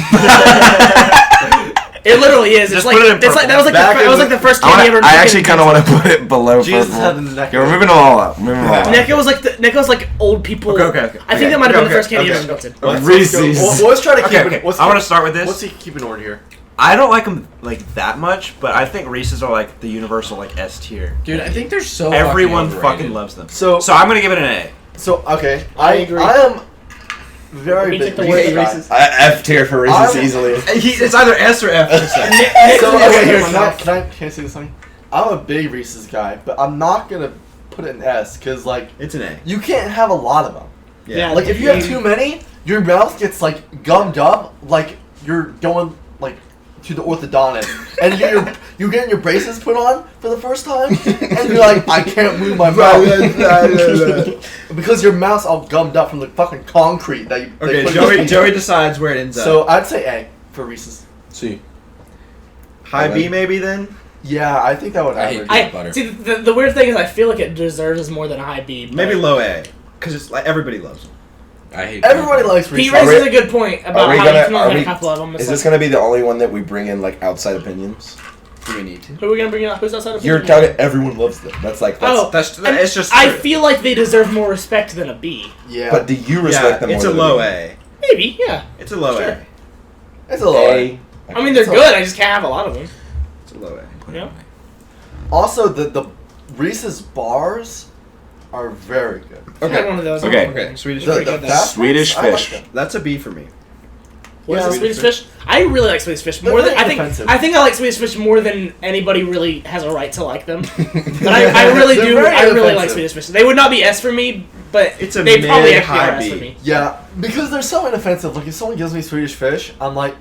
B: It literally is. It's
E: Just
B: like
E: put it in
B: it's like that was like
C: Back
B: the, that
C: in
B: was
C: the-
B: like the first
A: I,
B: candy ever.
A: I actually kind of want to put it below
C: Jesus
A: purple.
C: had the neck.
A: Okay, we're moving them all up.
B: Necco was like Necco's like old people.
E: Okay.
B: I think that might have been the
E: Okay,
B: first candy
E: okay.
B: ever invented.
A: Reese's.
C: Let's try to keep
E: Okay,
C: it. Let's
E: I want to start with
C: Let's
E: this.
C: keep in order here.
E: I don't like them like that much, but I think Reese's are like the universal like S tier.
D: Dude, I think they're so
E: Everyone
D: fucking
E: fucking
D: overrated.
E: loves them.
C: So
E: So I'm gonna give it an A.
C: okay,
B: I agree.
C: I am very
B: We
C: big
B: take the
C: Reese's
B: word
C: guy.
B: Reese's.
A: F tier for Reese's
C: I'm-
A: easily.
E: It's either S or F.
C: So okay, here,
B: Nick-
C: can I say this something? I'm a big Reese's guy, but I'm not gonna put it in S because like
E: It's an A.
C: you can't have a lot of them.
B: Yeah.
C: Like if you have too many, your mouth gets like gummed up, like you're going like to the orthodontist, and you're getting your braces put on for the first time, and you're like, I can't move my mouth because your mouth's all gummed up from the fucking concrete that you. they
E: Okay,
C: put in your teeth.
E: Joey decides where it ends up.
C: So I'd say A for Reese's.
D: C.
E: High B maybe then.
C: Yeah, I think that would
D: I hate
C: average.
D: peanut butter.
B: See, the weird thing is, I feel like it deserves more than a high B. but-
E: Maybe low A, because it's like everybody loves them.
D: I hate
C: Everybody
D: peanut
C: likes
B: Pete
C: Reese's.
B: raises a good point about
A: we
B: how
A: gonna-
B: you can
A: are
B: only
A: we-
B: have a couple of them. It's
A: Is this
B: like,
A: gonna be the only one that we bring in like outside opinions?
C: Do we need to?
B: who are we gonna bring up? Who's outside of
A: You're
B: Pete?
A: telling everyone loves them. That's like that's.
B: Oh,
E: That's
B: and
E: it's just.
B: I
E: true.
B: feel like they deserve more respect than a B.
C: Yeah,
A: But do you respect them?
E: It's
A: more
E: a
A: than
E: low
A: me?
E: A.
B: Maybe, yeah.
E: It's a low
B: Sure.
E: A.
C: it's a low.
A: A.
B: I mean, they're
C: So-
B: good. I just can't have a lot of them.
E: It's a low A.
B: Yeah.
C: Also, the Reese's bars are very good.
B: I had one of those.
A: Okay.
E: Okay. Swedish
C: The,
E: fish.
C: the fast
A: Swedish
C: ones, I like
A: fish.
C: them.
E: That's a B for me.
B: What is
C: Yeah,
B: it, Swedish fish? I really like Swedish fish
C: They're
B: more than
C: very
B: I think.
C: offensive.
B: I think I like Swedish fish more than anybody really has a right to like them. But I really
C: They're
B: do.
C: very
B: I really like
C: offensive.
B: Swedish fish. They would not be S for me, but
E: It's a
B: they probably
E: mid,
B: actually
E: high
B: are S
E: B.
B: for me.
C: Yeah, because they're so inoffensive. Like if someone gives me Swedish fish, I'm like,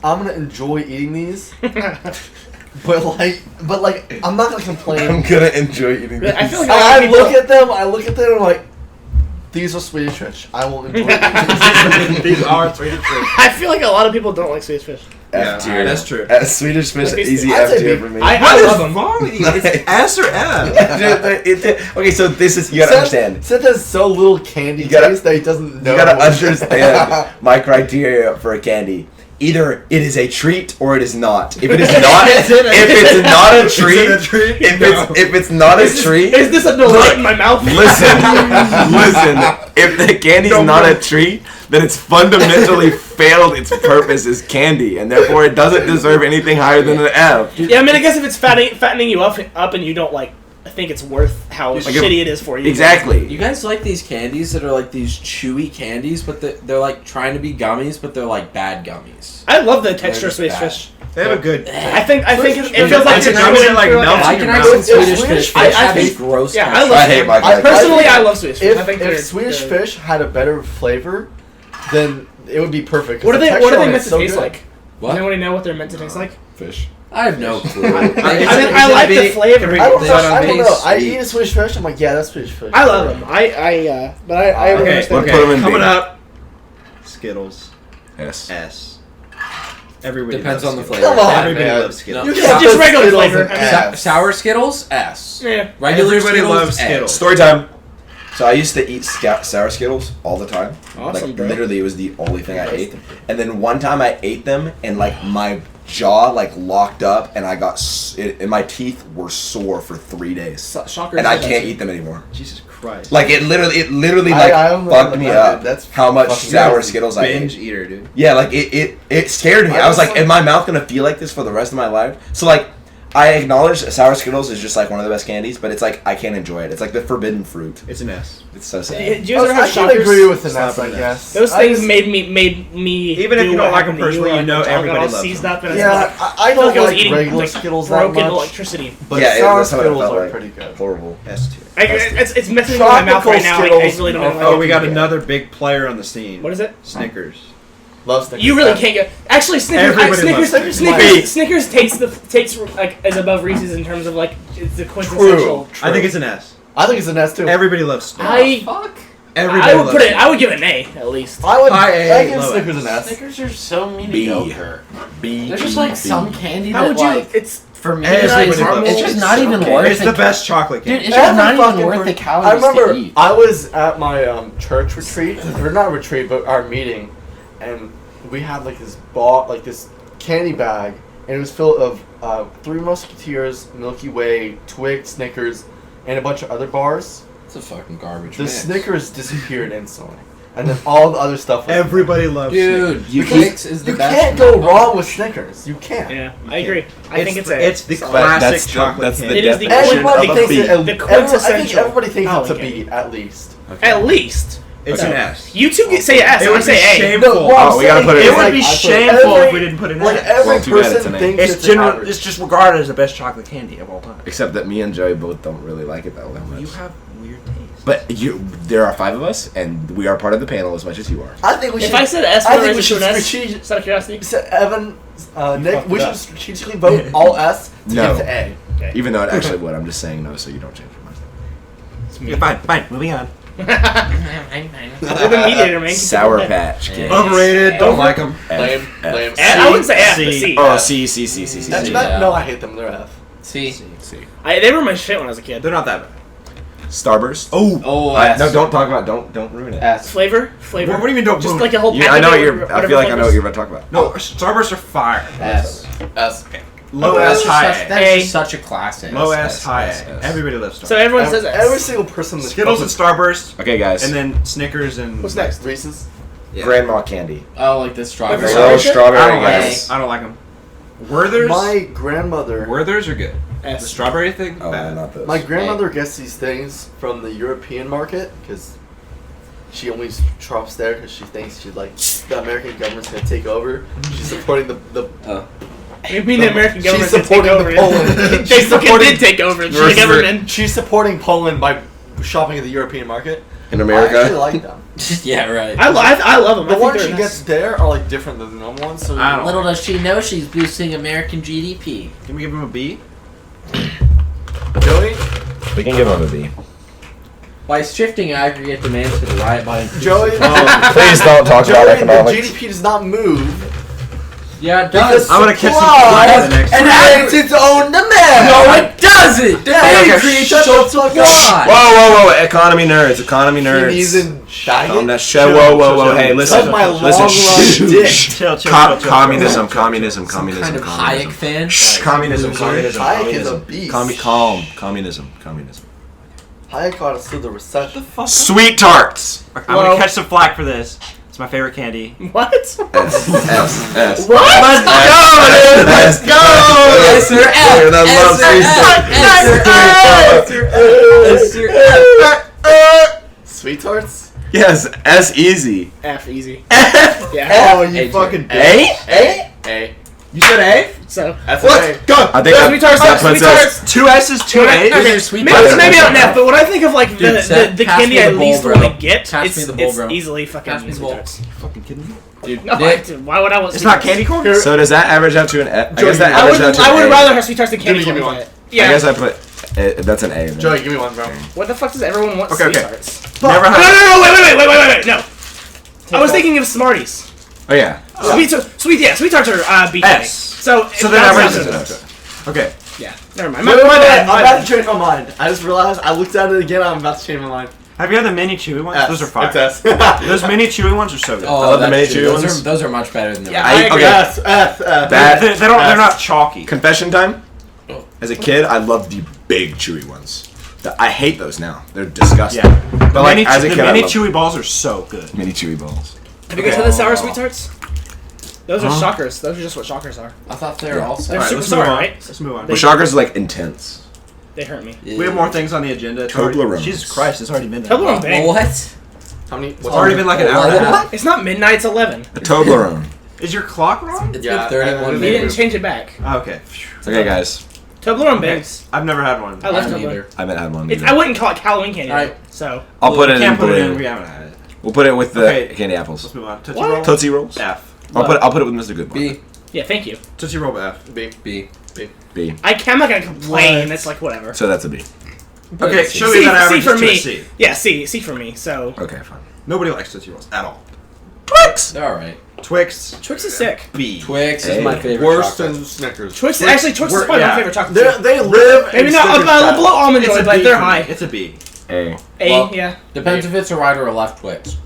C: I'm gonna enjoy eating these. But like, I'm not gonna
A: I'm
C: complain.
A: gonna enjoy eating these.
B: I feel like a lot of
C: I
B: people-
C: look at them. and I'm like, these are Swedish fish. I will enjoy eating these.
E: These are Swedish fish.
B: I feel like a lot of people don't like Swedish fish.
A: F tier.
E: that's true.
A: Swedish Fish,
B: Like,
A: easy
C: I'd
A: F
C: say
A: tier
C: B.
A: for me.
B: I
E: What is
B: love them.
E: wrong with you? It's S or F.
A: Okay, so this is you gotta understand.
C: Seth has so little candy
A: You gotta-
C: taste that he doesn't know.
A: You gotta understand my criteria for a candy. Either it is a treat or it is not. If it is not, if it's not a treat, if it's not a treat,
B: Is this a delight in my mouth?
A: listen. If the candy's not a treat, then it's fundamentally failed its purpose as candy, and therefore it doesn't deserve anything higher than an F.
B: Yeah, I mean, I guess if it's fattening you up and you don't like, I think it's worth how
A: Like
B: shitty it is for you.
A: Exactly.
D: You guys like these candies that are like these chewy candies, but they're like trying to be gummies, but they're like bad gummies.
B: I love the texture of
D: They're
B: Swedish
D: bad.
B: Fish.
E: They have a good.
B: I think it
C: Fish
B: feels like
E: It's
B: you're
E: a
B: chewing
E: like
B: through
E: melts
D: I
E: in
D: can
E: your
D: actually
E: mouth.
D: Swedish
C: Swedish
D: fish
C: fish-
D: have
B: I
D: these
B: think-
D: gross.
B: yeah, I
D: textures.
B: love
A: I hate my guys.
B: Personally, I love Swedish Fish. I think
C: If
B: they're
C: Swedish
B: they're-
C: Fish had a better flavor, then it would be perfect. 'cause
B: What are
C: the
B: they?
C: texture
B: What are
C: on
B: they meant
C: it's
B: to
C: so
B: taste
C: good.
B: like?
D: What?
B: Does anyone know what they're meant to taste like?
A: Fish.
D: I have no clue.
B: I like the flavor.
C: I don't know.
D: But
C: I don't know.
D: taste
C: I
D: sweet.
C: eat a Swedish Fish. I'm like, yeah, that's Swedish Fish.
B: I love them. But I
E: Okay,
B: understand.
A: Put 'em in
E: coming
A: B.
E: up. Skittles.
A: Yes.
E: S. Everybody
D: Depends
E: loves
D: on the
E: Skittles.
D: flavor.
C: Come on,
E: Everybody
C: man.
E: loves Skittles.
C: You
B: Yeah,
C: can't
B: just
C: put
B: regular
C: Skittles
B: flavor.
C: in
B: I mean,
C: S.
D: Sour Skittles, S.
B: Yeah.
D: Regular
E: Everybody
D: Skittles,
E: loves
D: S.
E: Skittles.
A: Story time. So I used to eat sour Skittles all the time.
B: Awesome,
A: like
B: bro.
A: literally, it was the only thing I ate. And then one time I ate them, and like my jaw like locked up, and I got and my teeth were sore for 3 days,
B: Shocker.
A: and I can't eat them anymore.
E: Jesus Christ.
A: Like it literally
C: I
A: like
C: don't
A: fucked
C: know
A: me
C: about
A: up.
C: that. That's
A: how much
C: fucking
A: sour
C: crazy.
A: Skittles I
E: binge
A: ate.
E: eater, dude.
A: Yeah, like it scared me. I was like,
C: like-
A: am my mouth gonna feel like this for the rest of my life? So like, I acknowledge that sour Skittles is just like one of the best candies, but it's like I can't enjoy it. It's like the forbidden fruit.
E: It's an S.
A: It's so sad.
B: Do you guys ever have
C: I can
B: shockers?
C: agree with the
E: Stop
C: nuts, I
E: with that.
C: guess.
B: Those
C: I
B: things
C: just-
B: made me.
E: Even if
B: do
E: you
B: what
E: don't like
B: happened
E: them
B: to
E: personally,
B: like,
E: you know
B: my tongue got
E: everybody
B: all
E: loves
B: seized
E: them.
B: up and
C: Yeah,
B: it's like,
C: I
B: I feel
C: don't
B: like I was
C: like
B: eating
C: regular
B: like
C: Skittles that
B: broken
C: much.
B: electricity.
C: But
A: Yeah,
C: sour
A: that's how it
C: Skittles
A: felt
C: are
A: like.
C: pretty good.
A: Horrible.
E: S tier.
B: It's messing with my mouth right now. I
C: Tropical
B: really don't
C: Skittles
B: know.
E: Oh, we got
C: Yeah.
E: another big player on the scene.
B: What is it?
E: Snickers.
C: Love Snickers.
B: You really can't get. Actually,
E: Everybody loves
B: Snickers takes like is above Reese's in terms of like it's the quintessential.
E: I think it's an S.
C: I think it's an S too.
E: Everybody loves Snickers.
B: I would put it. I would give it an A at least.
C: I would.
E: High A,
C: I give
E: low
C: Snickers an S.
D: Snickers are so
A: B.
D: mediocre.
A: B.
D: They're just like some candy
B: How
D: that
B: would you?
D: like
B: It's
D: for me
E: Everybody
D: it's,
E: loves
D: it's just
E: it.
D: not even
E: Okay.
D: worth
E: It's
D: it.
E: the best chocolate
D: Dude,
E: candy.
D: it's just not
C: Every
D: even
C: fucking
D: worth the
C: per-
D: calories
C: I remember
D: to eat.
C: I was at my church retreat, or not retreat, but our meeting, and we had like this candy bag, and it was filled of Three Musketeers, Milky Way, Twix, Snickers, and a bunch of other bars.
D: It's a fucking garbage
C: The
D: mix.
C: Snickers disappeared instantly, and then all the other stuff was
E: Everybody loves Snickers.
D: Dude,
C: Because
D: Twix is the
C: you
D: best.
C: can't go wrong with Snickers. You can't.
B: yeah. I agree. I think it's a.
E: It's the
B: solid.
E: classic
A: That's the-
E: chocolate
A: that's the
E: candy.
B: It is the
A: definition
C: Everybody
A: of a
C: thinks
A: B.
C: it.
B: The
C: I think
B: quintessential
C: everybody thinks it's a
B: Halloween
C: B at least.
B: At least.
E: It's
B: Okay.
E: an S.
B: You two say S.
E: It
B: I
E: would be
B: say A.
E: shameful.
C: No, what I'm
A: Oh, we gotta
C: saying
A: put it
C: is,
A: in.
E: It would be
C: I put
E: shameful if
C: every-
E: we didn't put an
C: Like
E: S.
C: every
A: Well, too bad it's
C: person
A: an A.
C: thinks
E: It's general.
C: average.
E: It's just regarded as the best chocolate candy of all time.
A: Except that me and Joey both don't really like it that much.
E: You have weird taste.
A: But there are 5 of us, and we are part of the panel as much as you are.
C: I think we should.
B: If I said S,
C: I
B: would
C: think
B: I
C: we
B: raise it
C: should
B: to an S?
C: strategic-
B: Just out of curiosity.
C: So Evan, Nick,
E: fucked
C: we
E: it
C: should
E: up.
C: strategically vote all S to
A: No.
C: get to A.
B: Okay.
A: Even though it actually would. I'm just saying no so you don't change your mind.
E: Yeah, fine. Moving on.
B: We're the mediator, man. Keep
A: Sour
B: it going.
A: Patch Kids.
E: Overrated. Don't
B: Over-
E: like them.
C: Lame,
A: F.
C: lame.
B: And I wouldn't say F,
E: C.
B: but C.
A: Oh, C.
C: That's
D: C.
C: not,
D: Yeah.
C: no, I hate them. They're F.
D: See?
B: They were my shit when I was a kid.
E: They're not that bad.
A: Starburst.
E: Oh.
D: Oh,
A: No, don't talk about. Don't ruin it.
C: S.
B: Flavor.
E: What do you mean don't
B: Just
E: move?
B: like a whole.
A: I know what
B: packet
A: you're.
B: of
A: I feel like I know what you're about to talk about.
E: No, Starbursts are fire.
C: S. S.
E: Low
D: That's
E: S, high
D: such,
E: A.
D: that's
B: A.
D: just such a classic.
E: Low
A: S,
E: S, high
A: S,
E: A.
A: S.
E: Everybody loves Starburst.
B: So everyone says S.
C: Every single person. that's
E: Skittles and Starburst,
A: Okay, guys.
E: and then Snickers and.
B: What's next?
C: Reese's.
E: Yeah.
A: Grandma candy.
D: Oh, like the strawberry.
B: Like the
A: Hello,
B: strawberry?
E: I
A: strawberry.
E: don't like
A: yes.
E: them. I don't like them. Werther's.
C: My grandmother.
E: Werther's are good. The
B: S.
E: strawberry thing.
A: Oh,
E: bad.
A: not those.
C: My grandmother gets these things from the European market because she only shops there because she thinks the American government's gonna take over. She's supporting the
B: You mean the American government
C: She's
B: did take
C: supporting
B: over?
C: the Poland.
B: They
C: She's
B: fucking
C: supporting-
B: did take over. The government.
C: She's supporting Poland by shopping at the European market.
A: In
C: I actually
A: America.
C: like them.
D: Yeah, right.
B: I love them.
C: The
B: I
C: ones
B: think
C: she
B: they're
C: gets there are like different than the normal ones. So
E: I don't
D: Little does she know she's boosting American GDP.
E: Can we give him a B?
C: Joey,
A: We can give them a B.
D: By shifting aggregate demand to the riot by
C: Joey,
A: Please don't talk about
C: Joey, the
A: economics.
C: GDP does not move
D: Yeah, it
C: Because
D: does.
E: I'm gonna catch some
C: supply
E: flies the next
C: and
E: time.
C: adds its own demand.
D: No, it doesn't. The
C: Yeah,
D: demand
C: okay,
D: creates
C: shut
D: the
C: the fuck
D: supply.
A: Whoa! Economy nerds. Economy nerds.
C: He's in
A: Calm down.
E: Chill,
A: Whoa!
E: chill,
A: Hey,
E: chill.
A: listen.
C: Suck my
A: Listen.
C: long
A: Shh.
C: run dick.
E: Chill.
A: Communism.
D: Kind of Hayek fan.
A: Shh. Communism.
C: Hayek is a beast.
A: Calm. Communism.
C: Hayek got us through the recession.
A: Sweet tarts.
E: I'm gonna catch some flack for this. It's my favorite candy.
B: What?
A: S.
B: What?
A: Let's go, dude. Let's go.
D: Yes, sir. F.
A: That
D: Yes, sir. F. Yes, sir.
C: Sweet tarts?
A: Yes, S easy.
B: F easy.
A: F.
B: Yeah.
E: Oh, you
D: A,
E: fucking
A: A?
C: A? A.
E: You said A?
B: So.
C: That's
A: What?
C: A.
A: Go. I think
B: Sweet tarts,
A: that
B: sweet
A: puts us.
B: tarts.
E: 2 S's, 2 A's.
B: Okay,
D: Sweet
B: maybe,
D: tarts.
B: maybe not F, but when I think of like
D: Dude,
B: the
D: Seth, pass
B: candy
D: me
B: I
D: the
B: least
D: bowl,
B: want
D: bro.
B: to get,
D: Pass
B: it's,
D: me the bowl,
B: it's
D: bro.
B: easily fucking
D: Pass me the
B: sweet
D: bowl.
B: tarts.
E: Fucking kidding me?
D: Dude,
B: No,
D: Nick,
B: why would I want
E: It's
B: sweet
E: not
B: tarts?
E: candy corn?
A: So does that average out to an F? I
C: Joey,
A: guess that
B: I
A: averages
B: would,
A: out to
B: I
A: an
B: would
A: A.
B: rather have sweet tarts than candy
C: Give me
B: corn.
C: one.
B: Yeah.
A: I guess I put. That's an A. Then.
C: Joey, give me one, bro.
B: What the fuck does everyone want
E: Okay,
B: sweet
E: okay.
B: tarts?
E: Never
B: No,
E: had.
B: wait, no. I was thinking of Smarties.
A: Oh yeah.
B: Sweet tarts are B candy.
E: S.
B: So
E: So then
B: that's
E: I
B: not
E: raised
B: good.
E: it. Okay.
B: Yeah, never mind.
C: Wait, wait, wait,
B: bad,
C: I'm
B: my
C: about
B: bad.
C: to change my mind. I just realized I looked at it again. I'm about to change my mind.
E: Have you had the mini chewy ones?
C: S.
E: Those are fire.
C: It's S.
E: Those mini chewy ones are so good.
D: Oh,
A: love the
D: that's
A: mini
D: true.
A: chewy ones.
D: Those are much better than the
B: Yeah,
D: rest.
B: I agree.
C: S. S.
A: That-
E: They're not chalky.
A: Confession time. As a kid, I loved the big chewy ones. I hate those now. They're disgusting.
E: Yeah.
A: But like as a
E: the
A: kid, I
E: mini
A: loved
E: chewy balls are so good.
A: mini chewy balls.
B: Have you guys had the sour sweet tarts? Those are
A: Huh?
B: shockers. Those are just what shockers are.
D: I thought they were all
B: They're
E: Alright,
B: super
E: let's
B: sour,
E: move on.
B: right?
E: Let's move on.
A: But Shockers is like intense.
B: They hurt me.
E: We have more things on the agenda. It's already-
A: Toblerones.
E: Jesus Christ, it's already midnight.
B: Toblerone bang.
D: What?
C: How many?
E: It's already been like an hour and a half.
B: It's not midnight. It's 11.
A: A Toblerone.
E: Is your clock wrong?
D: It's
C: Yeah,
D: been 31
B: You
D: minutes.
B: didn't change it back.
E: Oh, okay.
A: Okay, guys.
B: Toblerone bangs.
E: I've never had one.
B: I love
D: I don't
B: Toblerone.
D: either.
A: I haven't had one.
B: It's,
A: either.
B: I wouldn't call it Halloween candy.
C: Alright.
B: So
A: I'll put it in
E: Can't put it in.
A: blue.
E: We haven't had it.
A: We'll put it with the
E: Okay.
A: candy
E: Let's
A: apples.
E: move on. Tootsie
B: What?
E: Roll.
A: Tootsie rolls.
E: F.
A: I'll put it with Mr. Goodbar.
D: B.
B: yeah, thank you.
E: Tootsie Roll F.
C: B.
D: B.
A: B.
B: I'm not gonna complain.
C: What?
B: It's like whatever.
A: So that's a B.
E: Okay,
D: C.
E: show me that average
B: for
E: to a
B: me.
E: C.
B: Yeah, C for me. So
A: Okay, fine.
E: Nobody likes Tootsie Rolls at all.
A: Twix.
D: They're alright.
E: Twix
B: Twix is sick.
E: B.
D: Twix
A: Hey.
D: is my favorite
C: Worse
D: chocolate.
C: than Snickers.
B: Twix
E: Twix-
B: actually is probably
E: yeah.
B: my favorite chocolate.
C: They live.
B: Maybe
C: in
B: not
C: Snickers style.
B: below almond
E: It's
B: joy,
E: a
B: but
E: B
B: they're
E: for me.
B: high.
E: It's a B.
A: A.
B: A,
D: Well,
B: yeah.
D: Depends if it's a right or a left Twix.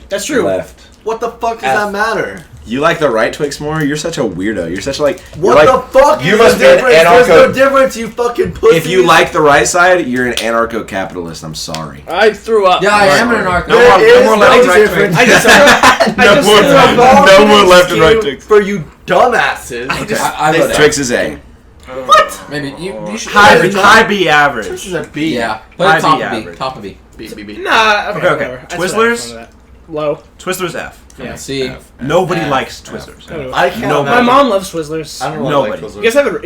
B: That's true.
A: Left.
C: What the fuck does
D: F.
C: that matter?
A: You like the right Twix more? You're such a weirdo. You're such like.
C: What
A: you're
C: the
A: like,
C: fuck
A: you
C: is
A: must
C: the
A: be an
C: difference? There's no
A: anarcho.
C: difference, you fucking pussy.
A: If you like the right side, you're an anarcho-capitalist. I'm sorry.
B: I threw up.
D: Yeah, I am an
E: No
D: anarcho.
E: more-
C: There is
E: more
C: no
E: left and right
C: difference.
B: I just
A: No
B: I just
A: more-
B: threw up.
A: no more left and right
C: Scheme
A: Twix.
C: for you dumbasses.
D: I vote
A: Twix is A.
C: What?
D: Maybe you should.
E: High B
C: This
E: average.
C: is a B.
D: Yeah, put
E: High
D: it top
E: B
D: of B.
E: average.
D: Top of B.
C: B.
B: Nah, okay,
E: Okay, okay.
B: whatever. That's
E: Twizzlers?
B: what I have fun with that. Low.
E: Twizzlers F.
B: Yeah.
D: C.
E: Nobody
D: F.
E: likes Twizzlers.
C: I can't.
E: No,
B: My
C: imagine.
B: mom loves Twizzlers.
C: I don't know.
E: Nobody.
C: Like
B: You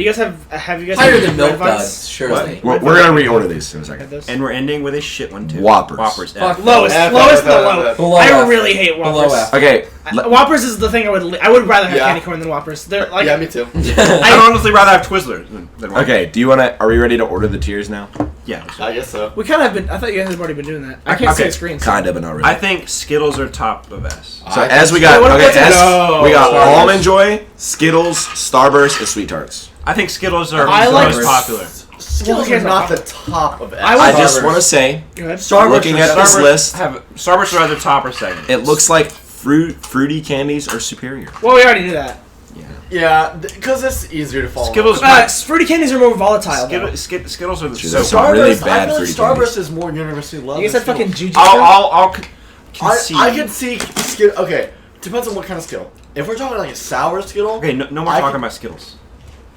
B: guys have you guys
D: Higher
B: had
D: than Milk
B: Red Vines?
D: Duds, surely.
A: We're gonna reorder these in a
B: Had
A: second.
B: those?
E: And we're ending with a shit one too.
A: Whoppers.
E: Whoppers F.
D: Fuck.
B: Lowest,
C: F,
B: lowest,
C: F, F,
B: below.
C: F.
D: Below
B: I
D: F.
B: really hate Whoppers.
D: Below F.
A: Okay.
B: Whoppers is the thing I would rather have
C: Yeah.
B: candy corn than Whoppers. They're like
C: Yeah, me too.
E: I'd honestly rather have Twizzlers than Whoppers.
A: Okay. Do you wanna? Are we ready to order the tiers now?
E: Yeah.
C: I guess so.
B: we kind of have been. I thought you guys had already been doing that. I can't see
E: Okay.
B: the screen.
A: Kinda, but not really.
E: I think Skittles are top of S.
A: So
D: I
A: as we
D: think
A: got,
B: Wait,
A: okay,
B: what's it?
A: as
B: No.
A: we got
D: Starburst.
A: Almond Joy, Skittles, Starburst, and Sweet Tarts.
E: I think Skittles are
B: I
E: the
B: like
E: most popular.
C: Skittles
B: Well,
C: are not the top of it.
B: I
A: I
B: would-
A: just
D: Starburst.
A: want to say,
B: Go ahead.
C: Starburst
A: looking
C: or
A: at this
E: Starburst
A: list,
E: Starburst are either top or second.
A: it looks like fruity candies are superior.
B: Well, we already knew that.
C: Yeah, because it's easier to follow.
E: Skittles.
B: Fruity candies are more volatile. though.
E: Skittles are the
A: Dude,
E: so.
A: that's some really
C: Starburst,
A: bad
C: I feel like
A: fruity
C: Starburst
A: candies.
C: is more universally loved.
B: You guys
C: than
B: had fucking
C: Skittles.
B: Juju.
E: I'll concede.
C: I can see Skittle. Okay, depends on what kind of Skittle. If we're talking like a sour Skittle,
E: Okay, no more
C: I
E: talking
C: can-
E: about Skittles.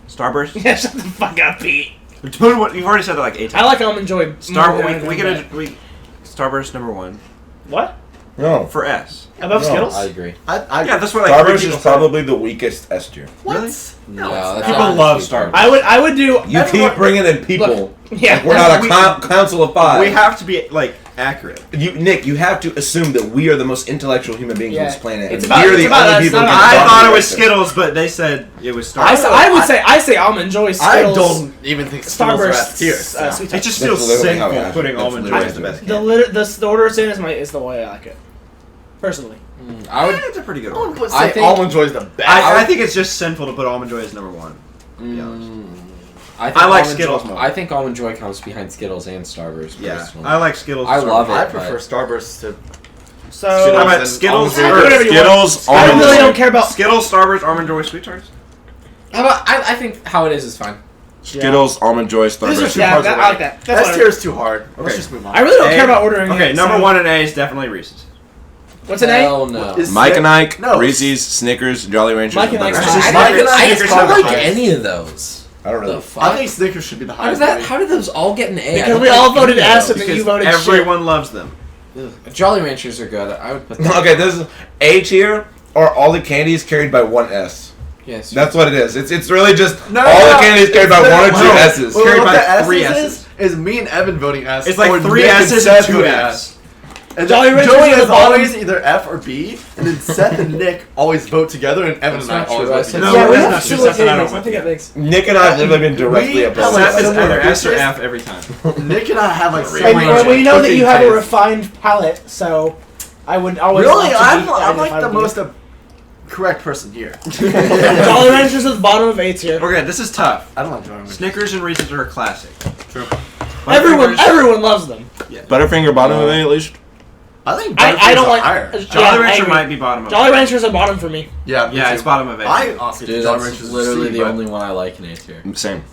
E: Starburst.
B: Yeah, shut the fuck up, Pete.
E: You've already said that like 8 times.
B: I like Almond Joy. more than that.
E: Starburst number 1
B: What?
A: No,
E: for S.
B: Above
A: No.
B: Skittles?
D: I agree.
C: I
E: Yeah, that's what like three
A: Starburst
E: people
A: is probably the weakest S tier.
C: what?
E: Really?
D: No,
C: it's
D: that's
E: People
D: not
E: love
D: stupid.
E: Starburst.
B: I would do.
A: You
B: everyone-
A: keep bringing in people.
B: Yeah.
A: We're not a
E: We-
A: council of five.
E: We have to be like accurate.
A: Nick, you have to assume that we are the most intellectual human beings
B: Yeah.
A: on this planet.
B: It's
A: and
B: about-
A: we're
B: it's
A: the
B: about
A: only
B: us,
A: people
B: not
A: who
B: about-
A: can
E: I
A: talk
E: thought it
A: like
E: was
A: this.
E: Skittles, but they said it was
B: I
E: Starburst.
B: say Almond Joy.
C: I
B: Skittles.
C: don't even think Skittles are S tier.
B: Starburst. Sweet
E: It
B: Tarts.
E: just
A: That's
E: feels
A: literally how
E: sinful
A: it is.
E: putting
A: That's
E: Almond Joy
A: literally
E: as the
A: how it
E: best.
A: is.
B: The order it's in is the way I like it. Personally.
D: I would.
E: It's a pretty good
C: I
E: one.
C: wouldn't
D: I
C: say
D: think-
C: Almond Joy is the best.
E: I think it's just sinful to put Almond Joy as number one. be honest.
D: I
E: I like
D: Almond
E: Skittles
D: Joy,
E: more.
D: I think Almond Joy comes behind Skittles and Starburst.
E: Yeah,
D: personally.
E: I like Skittles.
D: I love it.
C: I
D: but-
C: prefer Starburst to
B: So
E: How about
C: and
E: Skittles?
C: Almond
B: Joy.
E: Or
B: Whatever you want.
A: Skittles,
B: I
A: Almond
B: really
A: Joy.
B: don't care about.
E: Skittles, Starburst, Almond Joy, Sweet Tarts.
D: How about I think how it is fine.
A: Skittles, Almond Joy,
C: These are
A: Starburst.
C: two
B: Yeah,
C: parts
B: that,
C: of
B: I like that. That's
C: S
B: what
C: tier is too hard. Let's
E: Okay.
C: just move on.
B: I really don't
E: A-
B: care about ordering.
E: Okay,
B: it,
E: number
B: so-
E: 1 and A is definitely Reese's.
B: What's an A?
D: Hell no.
C: Is-
A: Mike and Ike,
C: No.
A: Reese's, Snickers, Jolly Ranchers.
B: Mike and Ike's
A: Butterfinger.
B: fine.
C: Mike and Ike
D: I
C: is
D: don't
C: probably
D: like
C: the highest.
D: any of those.
A: I don't
D: The
A: really.
D: fuck?
C: I think Snickers should be the
D: How did
C: highest.
D: that? How did those all get an A? I
B: Because
D: don't
B: we
D: like
B: all voted
D: any of
B: S and
D: those.
B: then you
E: Because
B: voted shit.
E: everyone loves them.
D: Jolly Ranchers are good. I would put that.
A: Okay, this is A tier are all the candies carried by one S.
D: Yes.
A: That's what it is. It's really just
C: No,
A: all
C: no,
A: the candies carried by
C: it's
A: one or
C: the-
A: two
C: no.
A: S's.
C: Well,
E: Carried
C: what
E: by
C: the
E: 3
C: S's is me and Evan voting S.
E: It's like
C: or
E: 3
C: Nick
E: S's and
C: Seth
E: 2
C: voting
E: F's.
C: And
B: Jolly
C: then
B: Ranchers
C: Joey
B: are the
C: is
B: bottom.
C: always either F or B, and then Seth and Nick always vote together, and Evan
D: That's
C: and I
D: not
C: always
D: true. I
C: vote
D: said-
C: together.
E: No,
B: Yeah, we
E: that's
B: have
E: not
B: to
E: true.
B: look
E: That's what I
B: at
E: don't
B: it. I think it
E: want.
B: makes.
A: Nick and I have literally been directly
C: We
A: opposed.
C: have, like,
E: Seth is
C: similar
E: either S or
C: interests.
E: F every time.
C: Nick and I have like
A: And-
C: similar
B: And we know that
C: cooking
B: you have a
C: tastes.
B: refined palate, so I would always.
C: Really,
B: love to
C: I'm
B: be
C: like
B: identified
C: the
B: with you.
C: most correct person here.
B: Jolly Ranchers is the bottom of A tier.
E: Okay, this is tough.
C: I don't like Jolly Ranchers.
E: Snickers and Reese's are a classic.
C: True.
B: Everyone loves them.
A: Butterfinger bottom of A at least.
C: I think
B: I don't
C: Butterfingers
B: like.
C: are higher.
E: Jolly
B: Yeah, I
E: Rancher
B: agree.
E: might be bottom of
B: Jolly Ranchers are bottom for me.
C: Yeah, me
E: Yeah,
C: too.
E: it's bottom of A.
C: I honestly
D: Dude,
C: Jolly
D: that's
C: Ranchers is
D: literally
C: C,
D: the
C: but-
D: only one I like in A tier.
A: Same.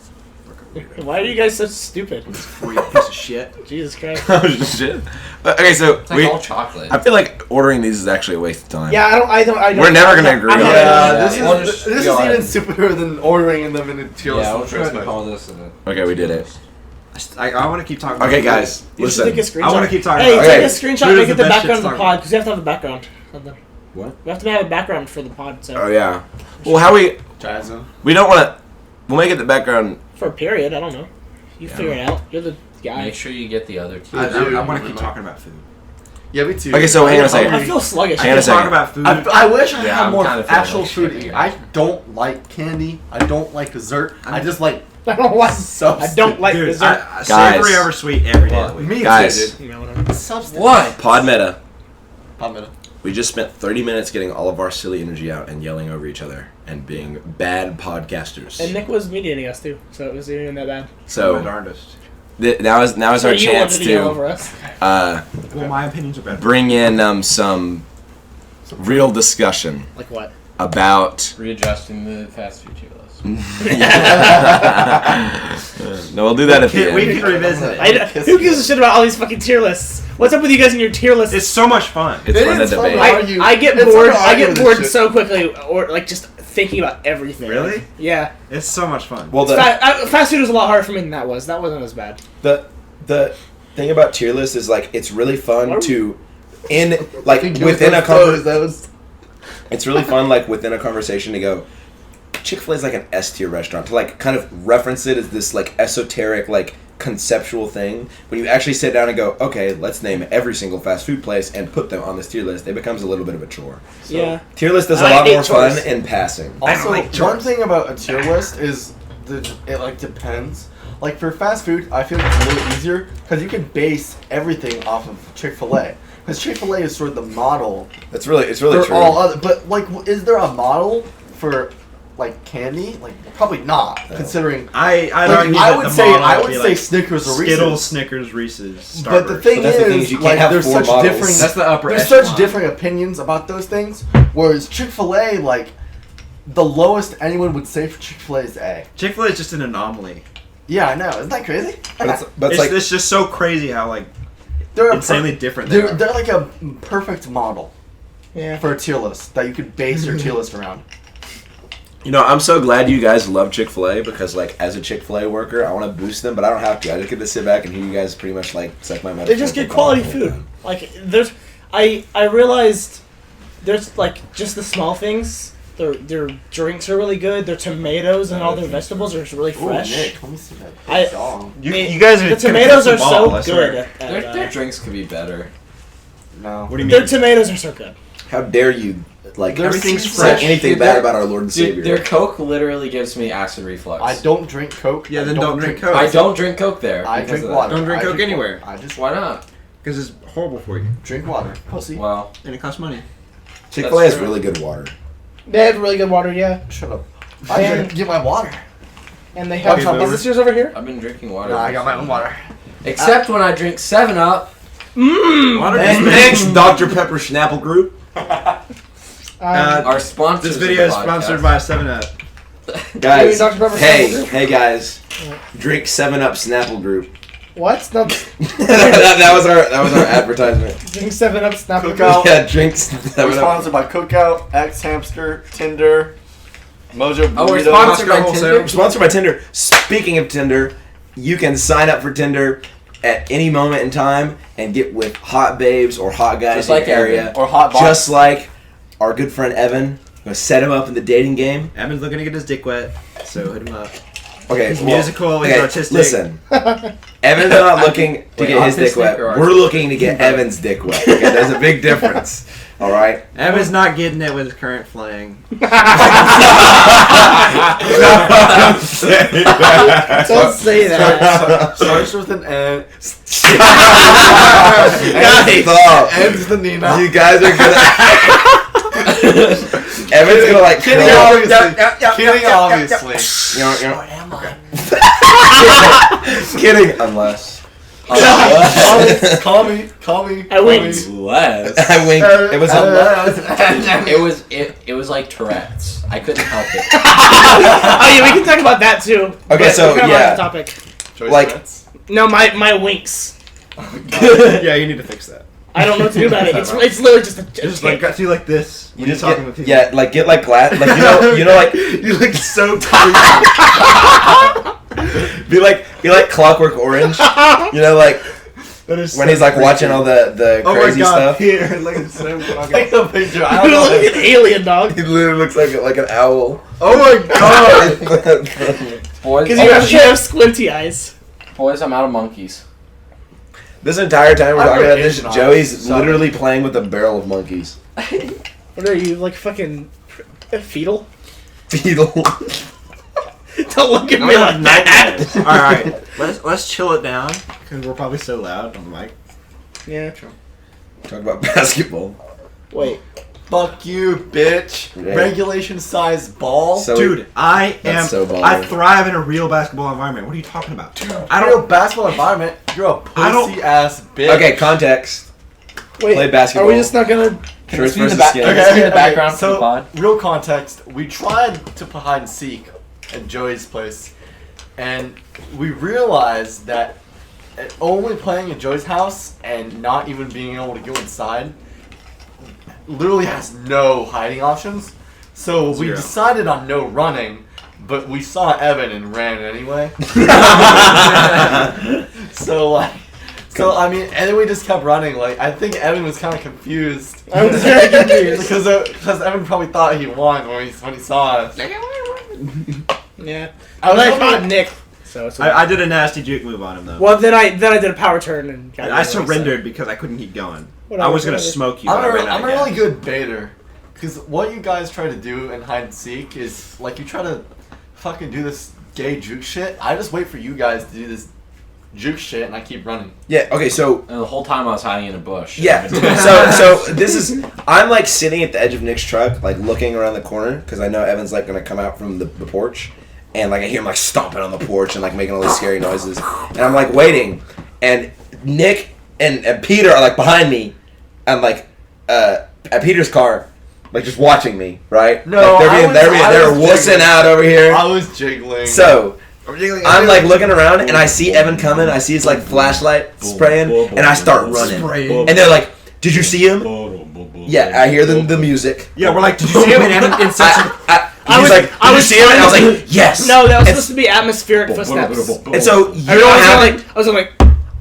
B: Why are you guys so stupid?
E: Free piece of shit.
B: Jesus Christ.
A: Shit. Okay, so
D: It's like
A: we.
D: all chocolate.
A: I feel like ordering these is actually a waste of time.
B: Yeah, I don't.
A: We're never gonna agree
B: I'm
A: on
B: not-
A: that.
C: Yeah, this
D: We'll
C: is
D: just
C: this is
D: go
C: even
D: ahead.
C: superior than ordering them in a tier list.
D: Yeah, we'll
C: in the
D: try
C: first
D: to
C: place.
D: call this.
A: Okay, we did it.
E: I want to keep talking about
A: Okay,
E: food.
A: guys,
B: You should
A: listen.
B: take a screenshot.
E: I want to keep talking
B: Hey,
E: about
A: Okay.
B: take a screenshot.
E: Food
B: Make
E: is
B: it
E: the
B: the
E: best shit
B: background of
E: to
B: the
E: talk
B: pod because you have to have a background.
A: What?
B: We have to have a background for the pod. So
A: Oh yeah. Well, how
C: Jazzo.
A: we don't want to. We'll make it the background.
B: for a period, I don't know. You figure it out. You're the guy.
D: Make sure you get the other two.
E: I
C: do.
E: want to keep talking about food.
C: Yeah, me too.
A: Okay, so hang on a second.
B: I feel sluggish.
A: Hang on a
E: Talk
A: second.
E: about food.
C: I wish I
D: Yeah,
C: had
D: I'm
C: more
D: kinda feeling
C: actual
D: like
C: food
D: shit
C: to eat.
D: here.
C: I don't like candy. I don't like dessert. I just like
B: I don't like.
C: substance.
B: I don't like
E: Dude,
B: dessert.
E: savory
A: Guys.
E: over sweet every day of the week.
C: Me
A: Guys.
C: too,
B: You know what I mean?
C: dude. Substance.
D: What?
A: Pod meta.
C: I'm gonna.
A: We just spent 30 minutes getting all of our silly energy out and yelling over each other and being bad podcasters.
B: And Nick was mediating us too, so it was even that bad.
E: My
A: So
E: darndest.
A: now is
B: So
A: our
B: you
A: chance
B: wanted to yell
A: to
B: over us.
E: Well, my opinions are better.
A: bring in some real discussion
B: Like what?
A: about.
D: Readjusting the fast food tier list.
A: No, we'll do that at the
E: We
A: end.
E: can revisit
B: I,
E: it.
B: who gives a shit about all these fucking tier lists? What's up with you guys and your tier lists?
E: It's so much fun.
A: It's
C: It
A: fun to
C: is fun
A: debate.
C: to argue.
B: I get
C: It's
B: bored.
C: fun to
B: I
C: argue
B: get
C: with
B: bored
C: this shit.
B: so quickly, or like just thinking about everything.
E: Really?
B: Yeah.
E: It's so much fun.
A: Well,
B: Fast food was a lot harder for me than that was. That wasn't as bad.
A: the thing about tier lists is like it's really fun
B: What are
A: to within a conversation. It's really fun like within a conversation to go. Chick-fil-A is like an S tier restaurant to like kind of reference it as this like esoteric like conceptual thing. When you actually sit down and go, okay, let's name every single fast food place and put them on this tier list, it becomes a little bit of a chore.
B: Yeah.
A: Tier list is a
B: I
A: lot
B: hate
A: more fun
B: chores.
A: in passing.
E: I don't
C: Also,
E: like
C: one
E: chores.
C: thing about a tier list is it like depends. Like for fast food, I feel like it's a little easier because you can base everything off of Chick-fil-A. Because Chick-fil-A is sort of the model
A: It's really
C: for
A: true.
C: all other. But like, is there a model for like candy? Like probably not. Considering
E: I'd
C: like,
E: argue
C: I
E: that
C: would
E: the
C: say
E: model
C: I
E: would
C: would
E: be
C: say
E: like
C: Snickers or Reese's.
E: Skittles, Snickers, Reese's, Starburst.
C: But the thing
A: But that's the thing
C: is,
A: is you can't
C: like,
A: have
C: there's
A: 4
C: such
A: models.
C: different.
D: That's the upper
C: There's
D: echelon.
C: such different opinions about those things. Whereas Chick-fil-A, like, the lowest anyone would say for Chick-fil-A is A.
E: Chick-fil-A is just an anomaly.
C: Yeah, I know. Isn't that crazy?
A: But
E: It's just so crazy how like
C: They're a
E: insanely different they
C: They're,
E: are.
C: they're like a perfect model
B: Yeah.
C: for a tier list that you could base your tier list around.
A: You know, I'm so glad you guys love Chick-fil-A because, like, as a Chick-fil-A worker, I want to boost them, but I don't have to. I just get to sit back and hear you guys pretty much, like, suck my mouth.
B: They just get quality food. Like there's, I realized there's like just the small things. Their drinks are really good. Their tomatoes and all their vegetables are really fresh.
C: Ooh, Nick, let me see that.
B: I-
C: song.
E: You guys are
B: The
E: gonna
B: tomatoes
E: kiss
B: are
E: the ball,
B: so
E: I swear.
B: good.
D: Their drinks could be better.
C: No.
E: What do you
B: Their
E: mean?
B: tomatoes are so good.
A: How dare you, like,
E: Everything's
A: say
E: fresh.
A: anything
D: Dude,
A: bad
D: their-
A: about our Lord and Savior.
D: Their Coke literally gives me acid reflux.
C: I don't drink Coke.
E: Yeah,
C: I
E: then don't drink Coke.
D: I don't drink Coke there.
C: I
D: because
C: drink
D: of that.
C: water.
E: Don't drink
C: I
E: Coke anywhere.
C: I just
D: Why not?
E: Because it's horrible for you
C: drink water. Pussy.
D: Well,
E: and it costs money.
A: Chick-fil-A has
D: true.
A: really good water.
B: They have really good water, yeah.
C: Shut up. I didn't get my water.
B: And they have.
C: Okay,
B: Is this yours over here?
D: I've been drinking water.
C: No, I got my own water.
D: Except when I drink 7-Up.
E: Water
A: Thanks, Dr. Pepper Snapple Group.
D: Our sponsor.
E: This video is sponsored by 7-Up.
A: Guys,
B: Dr. Pepper Snapple
A: hey,
B: Group?
A: hey guys, drink 7-Up Snapple Group.
B: What? No,
A: that was our advertisement.
B: drink 7-Up Snapple.
C: Cookout.
A: Yeah, drink
C: We're
A: 7-Up.
C: sponsored by Cookout, X Hamster, Tinder, Mojo Burrito.
D: Oh, we're sponsored by
E: Wholesale.
D: Tinder.
A: Sponsored by Tinder. Speaking of Tinder, you can sign up for Tinder at any moment in time and get with hot babes or hot guys
D: Just
A: in
D: like
A: your area.
D: Evan.
C: Or Hot Box.
A: Just like our good friend Evan. I'm gonna set him up in the dating game.
E: Evan's looking to get his dick wet, so hit him up.
A: Okay,
E: He's
A: well,
E: musical, he's
A: okay,
E: artistic.
A: Listen, Evan's not looking to
D: Wait,
A: get his dick
D: autistic
A: wet.
D: or
A: We're looking to get Evan's dick wet. Okay, there's a big difference. All right.
E: Evan's not getting it with his current fling.
B: Don't say that.
C: Starts with an N.
A: Guys, stop.
C: Ends the Nina.
A: You guys are gonna. Evan's gonna like.
C: Kidding,
A: curl-
C: obviously. Kidding, obviously.
A: You know, kidding, unless.
C: Call me.
B: I winked.
D: Less.
A: I wink. It was
D: It was like Tourette's. I couldn't help it.
B: Oh yeah, we can talk about that too.
A: Okay,
B: But
A: so,
B: we're kind of
A: yeah.
B: off the topic.
A: Like-
B: No, my winks.
E: Yeah, you need to fix that.
B: I don't know what to do about it. It's literally just a
E: Just like got you like this.
A: You
E: when
A: just
E: you're talking
A: get,
E: with people.
A: yeah, like get like glass, like you know, like
E: You look so
A: be like Clockwork Orange, you know, like when he's like watching all the
E: Oh my
A: crazy
E: god,
A: stuff.
E: Peter, look at so
C: Take the picture. I
B: You
C: don't
B: look
C: know.
B: like an alien dog.
A: He literally looks like an owl.
E: Oh my god!
D: Boys,
B: Because you have squinty eyes.
D: boys, I'm out of monkeys.
A: This entire time we're
C: I'm
A: talking about
C: really
A: this,
C: Asian,
A: Joey's
C: sorry.
A: literally playing with a barrel of monkeys.
B: What are you, like fucking fetal?
A: Beetle.
B: Don't look at
E: I'm
B: me
E: gonna
B: like
E: have
B: that.
E: nightmares. Alright, let's chill it down, because we're probably so loud on the mic.
B: Yeah.
A: Talk about basketball.
B: Wait.
C: Fuck you, bitch.
A: Yeah.
C: Regulation size ball.
A: So
E: Dude, I
A: That's so baller.
E: I thrive in a real basketball environment. What are you talking about? I
C: Real
E: don't.
C: basketball environment. You're a
E: I don't-
C: pussy ass bitch.
A: okay, context.
B: Wait.
A: Play basketball.
B: Are we just not gonna?
A: Shirts
D: see the
A: versus
D: back-
A: skins.
D: okay. Just give the background for the
C: so,
D: pod.
C: real context, we tried to play hide and seek at Joey's place, and we realized that only playing at Joey's house and not even being able to go inside literally has no hiding options. So we
E: Zero.
C: decided on no running, but we saw Evan and ran anyway. So I mean, and then we just kept running. Like, I think Evan was kind of confused.
B: I was very confused.
C: Because Evan probably thought he won when he saw us.
B: Yeah.
C: I
B: And
C: was
B: I
C: hoping-
B: caught Nick. So it's
E: I did a nasty juke move on him though.
B: well, then I did a power turn and got
E: I
B: the other way,
E: surrendered because I couldn't keep going.
B: Whatever,
E: I was gonna
B: whatever.
E: smoke you. But I ran out
C: I'm
E: of
C: a really
E: gas.
C: good baiter. Because what you guys try to do in hide and seek is, like, you try to fucking do this gay juke shit. I just wait for you guys to do this juke shit and I keep running.
A: Yeah. Okay. So
D: And the whole time I was hiding in a bush.
A: yeah. So this is. I'm like sitting at the edge of Nick's truck, like looking around the corner because I know Evan's like gonna come out from the porch, and like I hear him like stomping on the porch and like making all these scary noises, and I'm like waiting, and Nick and Peter are like behind me, and like at Peter's car, like just watching me, right?
C: No,
A: like,
C: I
A: they're
C: was
A: wussing
C: jiggling.
A: out over here.
C: I was jiggling.
A: So I'm like looking around and I see Evan coming. I see his like flashlight spraying, and I start running.
C: Spraying.
A: And they're like, "Did you see him?" Yeah, I hear the music.
E: Yeah, we're like, did you see him in such a...
A: He's like, "Did you see him?" And I was like, "Yes."
B: No, that was
A: And
B: supposed to be atmospheric footsteps.
A: And so you know
B: Everyone
A: what
B: was
A: happened?
B: I was like,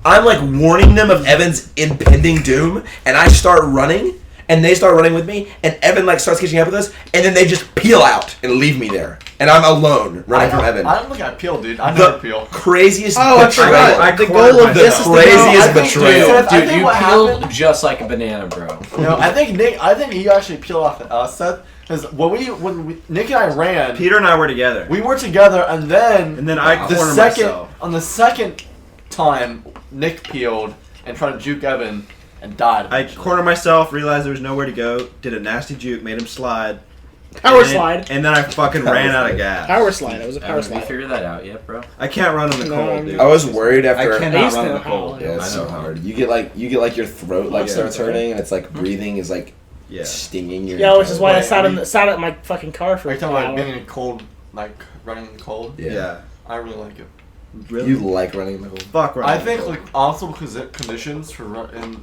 A: I'm like warning them of Evan's impending doom, and I start running, and they start running with me, and Evan like starts catching up with us, and then they just peel out and leave me there, and I'm alone running from Evan.
C: I don't think I peel, dude. I never
A: The
C: peel.
A: craziest
B: oh, I
A: betrayal.
B: forgot.
E: I
B: The
E: cornered
B: goal of
E: myself.
B: this is to
A: Craziest
B: go.
A: betrayal.
C: I
D: Dude,
C: think
D: you
C: what
D: peeled
C: happened-
D: just like a banana, bro.
C: No, I think he actually peeled off at us, Seth. Because when Nick and I ran,
E: Peter and I were together.
C: we were together, and then
E: I
C: the
E: cornered myself.
C: second time Nick peeled and tried to juke Evan, and died.
E: I
C: eventually.
E: cornered myself, realized there was nowhere to go, did a nasty juke, made him slide.
B: Power
E: and then-
B: slide.
E: And then I fucking
A: Power
E: ran out
A: slide.
E: of gas.
B: Power slide. It was a
D: Evan,
B: power
D: have you
B: slide.
D: figured that out yet, bro?
E: I can't run in the
B: No,
E: cold,
B: I'm-
E: dude.
A: I was worried
F: I
A: after.
B: I
F: cannot
B: used
F: run
B: to
F: in the
B: know
F: cold.
B: how.
A: Yeah, it's
D: I
A: so
D: know.
A: hard. You get like your throat like
B: Yeah.
A: starts hurting and it's like breathing is like
E: Yeah.
A: stinging your.
B: Yeah, which is why I
C: Wait,
B: sat at my fucking car for
C: Are
B: an
C: you talking about
B: hour.
C: being in cold, like running in the cold?
A: Yeah.
E: Yeah.
C: I really like it.
E: Really?
A: You like running in the cold?
E: Fuck running
C: I
E: in the
C: think
E: cold.
C: like also because the conditions for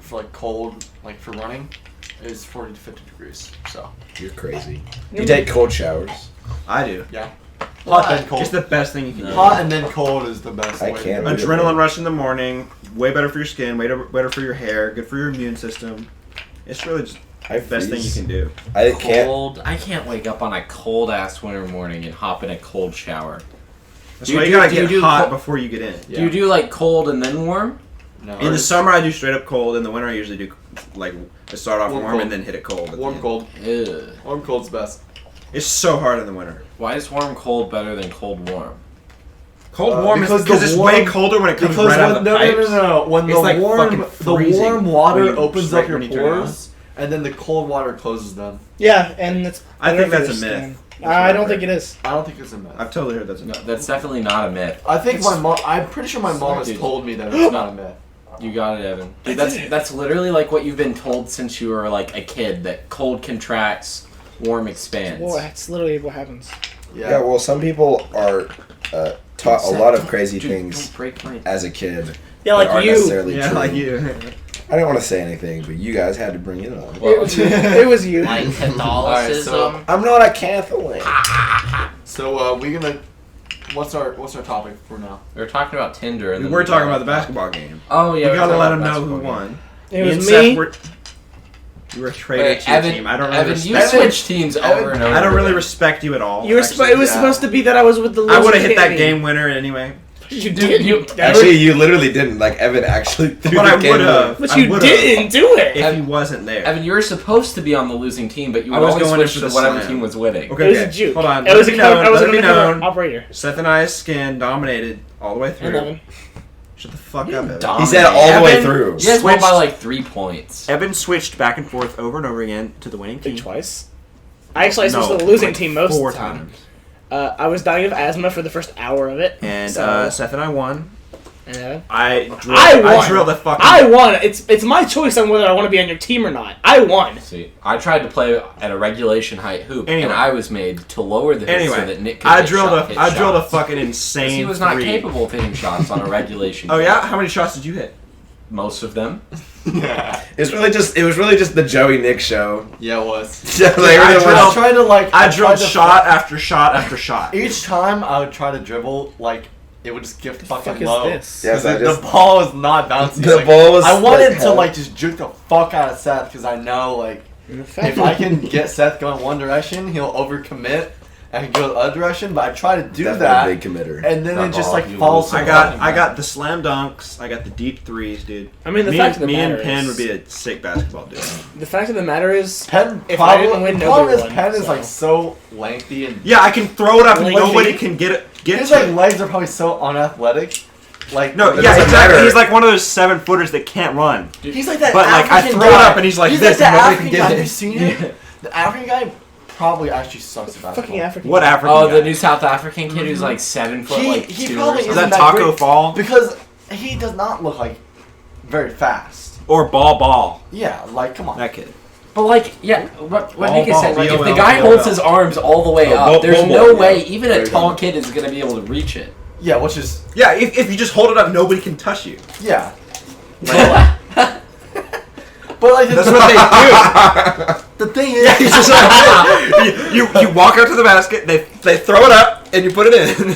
C: for like cold, like for running, is 40 to 50 degrees. So
A: You're crazy. You take cold showers.
E: I do.
C: hot then cold.
E: It's the best thing you can do.
C: Hot and then cold is the best.
A: I
C: way to
A: can't.
C: do it.
E: Adrenaline rush in the morning, way better for your skin, way better for your hair, good for your immune system. It's really just
A: I
E: the best thing you
A: freeze.
E: can do.
A: I can't.
D: Cold. I can't wake up on a cold ass winter morning and hop in a cold shower.
E: That's
D: Do
E: why
D: you
E: you gotta
D: do- do
E: get
D: you do
E: hot
D: cold-
E: before you get in.
D: Do you do like cold and then warm?
C: No.
E: In the summer, I do straight up cold. In the winter, I usually do like I start off
C: Warm,
E: warm
C: cold.
E: and then hit it cold. at the
C: warm
E: end.
C: cold.
D: Ugh.
C: Warm cold's best.
E: It's so hard in the winter.
D: Why is warm cold better than cold warm?
E: Cold warm is
C: because
E: because
C: the
E: it's
C: warm-
E: way colder when it comes
C: Because
E: right out
C: when,
E: of the
C: no,
E: pipes.
C: no. When
E: It's
C: the
E: like
C: warm,
E: fucking
C: the
E: freezing
C: warm
E: when
C: water
E: you-
C: opens
E: right
C: up your
E: when you turn it on.
C: pores, and then the cold water closes them.
B: Yeah, and it's.
E: I
B: better
E: think
B: for
E: that's
B: your
E: a myth.
B: skin. I don't think it is.
C: I don't think it's a myth.
E: I've totally heard that's a
D: No,
E: myth.
D: that's definitely not a myth.
C: I think
B: It's-
C: my mom. I'm pretty sure my mom has
D: Dude.
C: told me that it's not a myth.
D: You got it, Evan. Dude, that's literally like what you've been told since you were like a kid. That cold contracts, warm expands.
B: Well, that's literally what happens.
A: Yeah. Well, some people are taught a lot of crazy
D: Dude,
A: things
D: Don't break my.
A: as a kid.
B: Yeah,
A: that
B: like
A: aren't
B: you.
A: necessarily
E: Yeah,
A: true.
E: like you.
A: I didn't want to say anything, but you guys had to bring it up.
B: It was you. It was you.
G: Like Catholicism.
A: I'm not a Catholic.
C: So we gonna. What's our topic for now?
D: We were talking about Tinder. And
E: We
D: then
E: were talking
D: got
E: about the basketball game.
D: Oh yeah,
E: You
D: we
E: gotta
D: were
E: let
D: talking
E: them
D: about
E: know who
D: basketball game.
E: won.
B: It
E: Me
B: was
E: and
B: me.
E: Seth were. You were traded
D: Wait,
E: to a
D: Evan,
E: team. I don't really
D: Evan, you
E: respect.
D: switch teams over and over.
E: I don't really
D: again.
E: respect you at all.
B: You were.
E: actually.
B: It was
C: yeah.
B: supposed to be that I was with the.
E: I would have
B: losing
E: hit that
B: team.
E: game winner anyway.
B: You did. You.
A: Actually, you literally didn't. Like Evan actually threw
E: But
A: the
E: I
A: game
E: would
A: winner.
E: have.
B: But you didn't do it.
E: If he wasn't there.
D: Evan, you were supposed to be on the losing team, but you
E: I
D: would
E: was
D: always
E: going in
D: switch
E: for
D: to
E: the
D: whatever
E: slam.
D: team was winning.
E: Okay,
B: It was
E: okay.
B: a juke.
E: Hold on.
B: It was a
E: let
B: I was
E: it
B: an
E: be
B: undercover
E: known.
B: operator.
E: Seth and I's skin dominated all the way
B: And
E: through.
B: Evan.
E: Shut the fuck up, Evan.
D: dumb.
A: He said all the way
E: Evan-
A: through.
D: You guys won by
E: Switched.
D: like 3 points.
E: Evan switched back and forth over and over again to the winning
B: Big
E: team.
B: twice. I actually switched
E: No,
B: to the losing
E: like
B: team most
E: 4
B: of the time.
E: times.
B: I was dying of asthma for the first hour of it.
E: And
B: So-
E: Seth and I won.
B: And Evan.
E: I
B: I won.
E: drilled the fucking.
B: I won. It's my choice on whether I want to be on your team or not. I won.
D: See, I tried to play at a regulation height hoop,
E: Anyway.
D: and I was made to lower the hoop
E: Anyway,
D: so that Nick could
E: I
D: hit
E: drilled
D: shot- hit
E: a
D: shots.
E: fucking
D: 'Cause
E: insane.
D: he was not
E: three.
D: capable of hitting shots on a regulation.
E: Oh
D: court.
E: yeah, how many shots did you hit?
D: Most of them.
C: Yeah.
A: It was really just the Joey Nick show.
C: Yeah, it was.
A: Like,
E: I
A: everyone
E: drilled-
A: was-
C: tried to like.
E: I
C: tried
E: drilled
C: to
E: shot after shot after shot.
C: Each time I would try to dribble, like it would just get fucking
B: Fuck is
C: low.
B: this?
A: Yes, I
C: the
A: just.
C: ball was not bouncing.
A: The
C: Like,
A: ball was.
C: I wanted
A: like,
C: to like just juke the fuck out of Seth because I know like if I can get Seth going one direction, he'll overcommit and go the other direction. But I try to do
A: Definitely
C: that,
A: a big committer.
C: and then
D: That
C: it just
D: ball,
C: like
D: you
C: falls.
D: lose.
C: so
E: I
C: fucking
E: got the slam dunks. I got the deep threes, dude.
B: I mean, the
E: me
B: fact
E: and,
B: of the
E: me
B: matter
E: and Penn
B: is,
E: would be a sick basketball dude.
B: the fact of the matter is,
C: Penn.
B: If I didn't win,
C: the problem
B: nobody
C: is
B: won,
C: Penn is
B: so.
C: like so lengthy and
E: Yeah, I can throw it up and
B: Like,
E: nobody
B: me?
E: can get
C: his
E: to
C: like
E: it.
C: legs are probably so unathletic. Like
E: No,
A: It
E: yeah,
A: doesn't
E: exactly.
A: matter.
E: He's like one of those 7-footers that can't run.
C: he's like that.
E: But, like, I
C: African
E: throw it
C: guy.
E: up and he's like
C: he's
E: this
C: like
E: and
C: that
E: nobody
C: African
E: can get
C: guy.
E: it.
C: Have you seen it? The African guy probably actually sucks at basketball.
B: fucking African.
E: What African
D: Oh,
E: guy?
D: the new South African kid who's like 7 foot,
C: He-
D: like
C: he
D: 2
C: probably
D: or
E: Is
C: isn't
D: something.
E: that
C: that
E: Taco
C: great.
E: Fall?
C: Because he does not look like very fast.
E: Or Ball?
C: Yeah, like come on.
E: That kid.
D: But like, yeah, what
E: Ball,
D: Nick is
E: ball,
D: saying, like, if the
E: BOL,
D: guy
E: BOL.
D: holds his arms all the way
A: Oh,
D: up,
A: ball,
D: there's
A: ball,
D: no
A: ball,
D: way
A: yeah.
D: even a
A: Very
D: tall
A: good.
D: kid is gonna be able to reach it.
C: Yeah, which is
E: Yeah, if you just hold it up, nobody can touch you.
C: yeah.
E: Like,
C: But like
E: that's what they do.
C: the thing is,
E: He's just like, you walk out to the basket, they throw it up, and you put it in.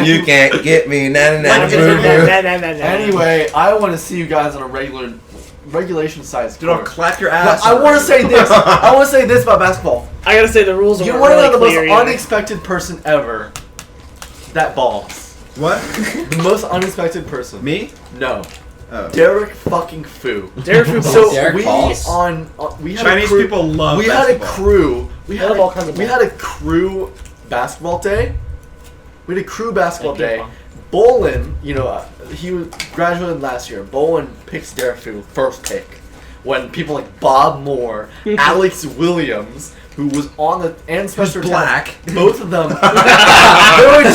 A: You can't get me. Na na na.
B: Nah,
A: boo,
B: nah,
A: boo.
B: nah, nah, nah, nah.
C: anyway, I want to see you guys on a regulation size
E: Dude, I'll
C: court.
E: clap your
C: But
E: ass.
C: I want to say this. I want to say this about basketball.
B: I gotta say the rules
C: You
B: are
C: want to
B: really
C: know the most
B: clear. yeah.
C: unexpected person ever? That balls.
E: What?
C: The most unexpected person.
E: Me?
C: No.
E: Oh.
C: Derek fucking Fu.
B: Derek Fu
C: So
B: balls.
D: Derek
C: we
D: balls?
C: we had
E: Chinese
C: a crew,
E: people love
C: we had a
E: basketball.
C: crew. We
B: They
C: had
B: love all kinds of
C: we
B: balls.
C: had a crew basketball day. We had a crew basketball
B: Like ping
C: day.
B: pong.
C: Bolin, he was graduated last year. Bolin picks Derek Fu first pick. When people like Bob Moore, Alex Williams, who was on the and Spencer
E: black.
C: Towns, both of them, there were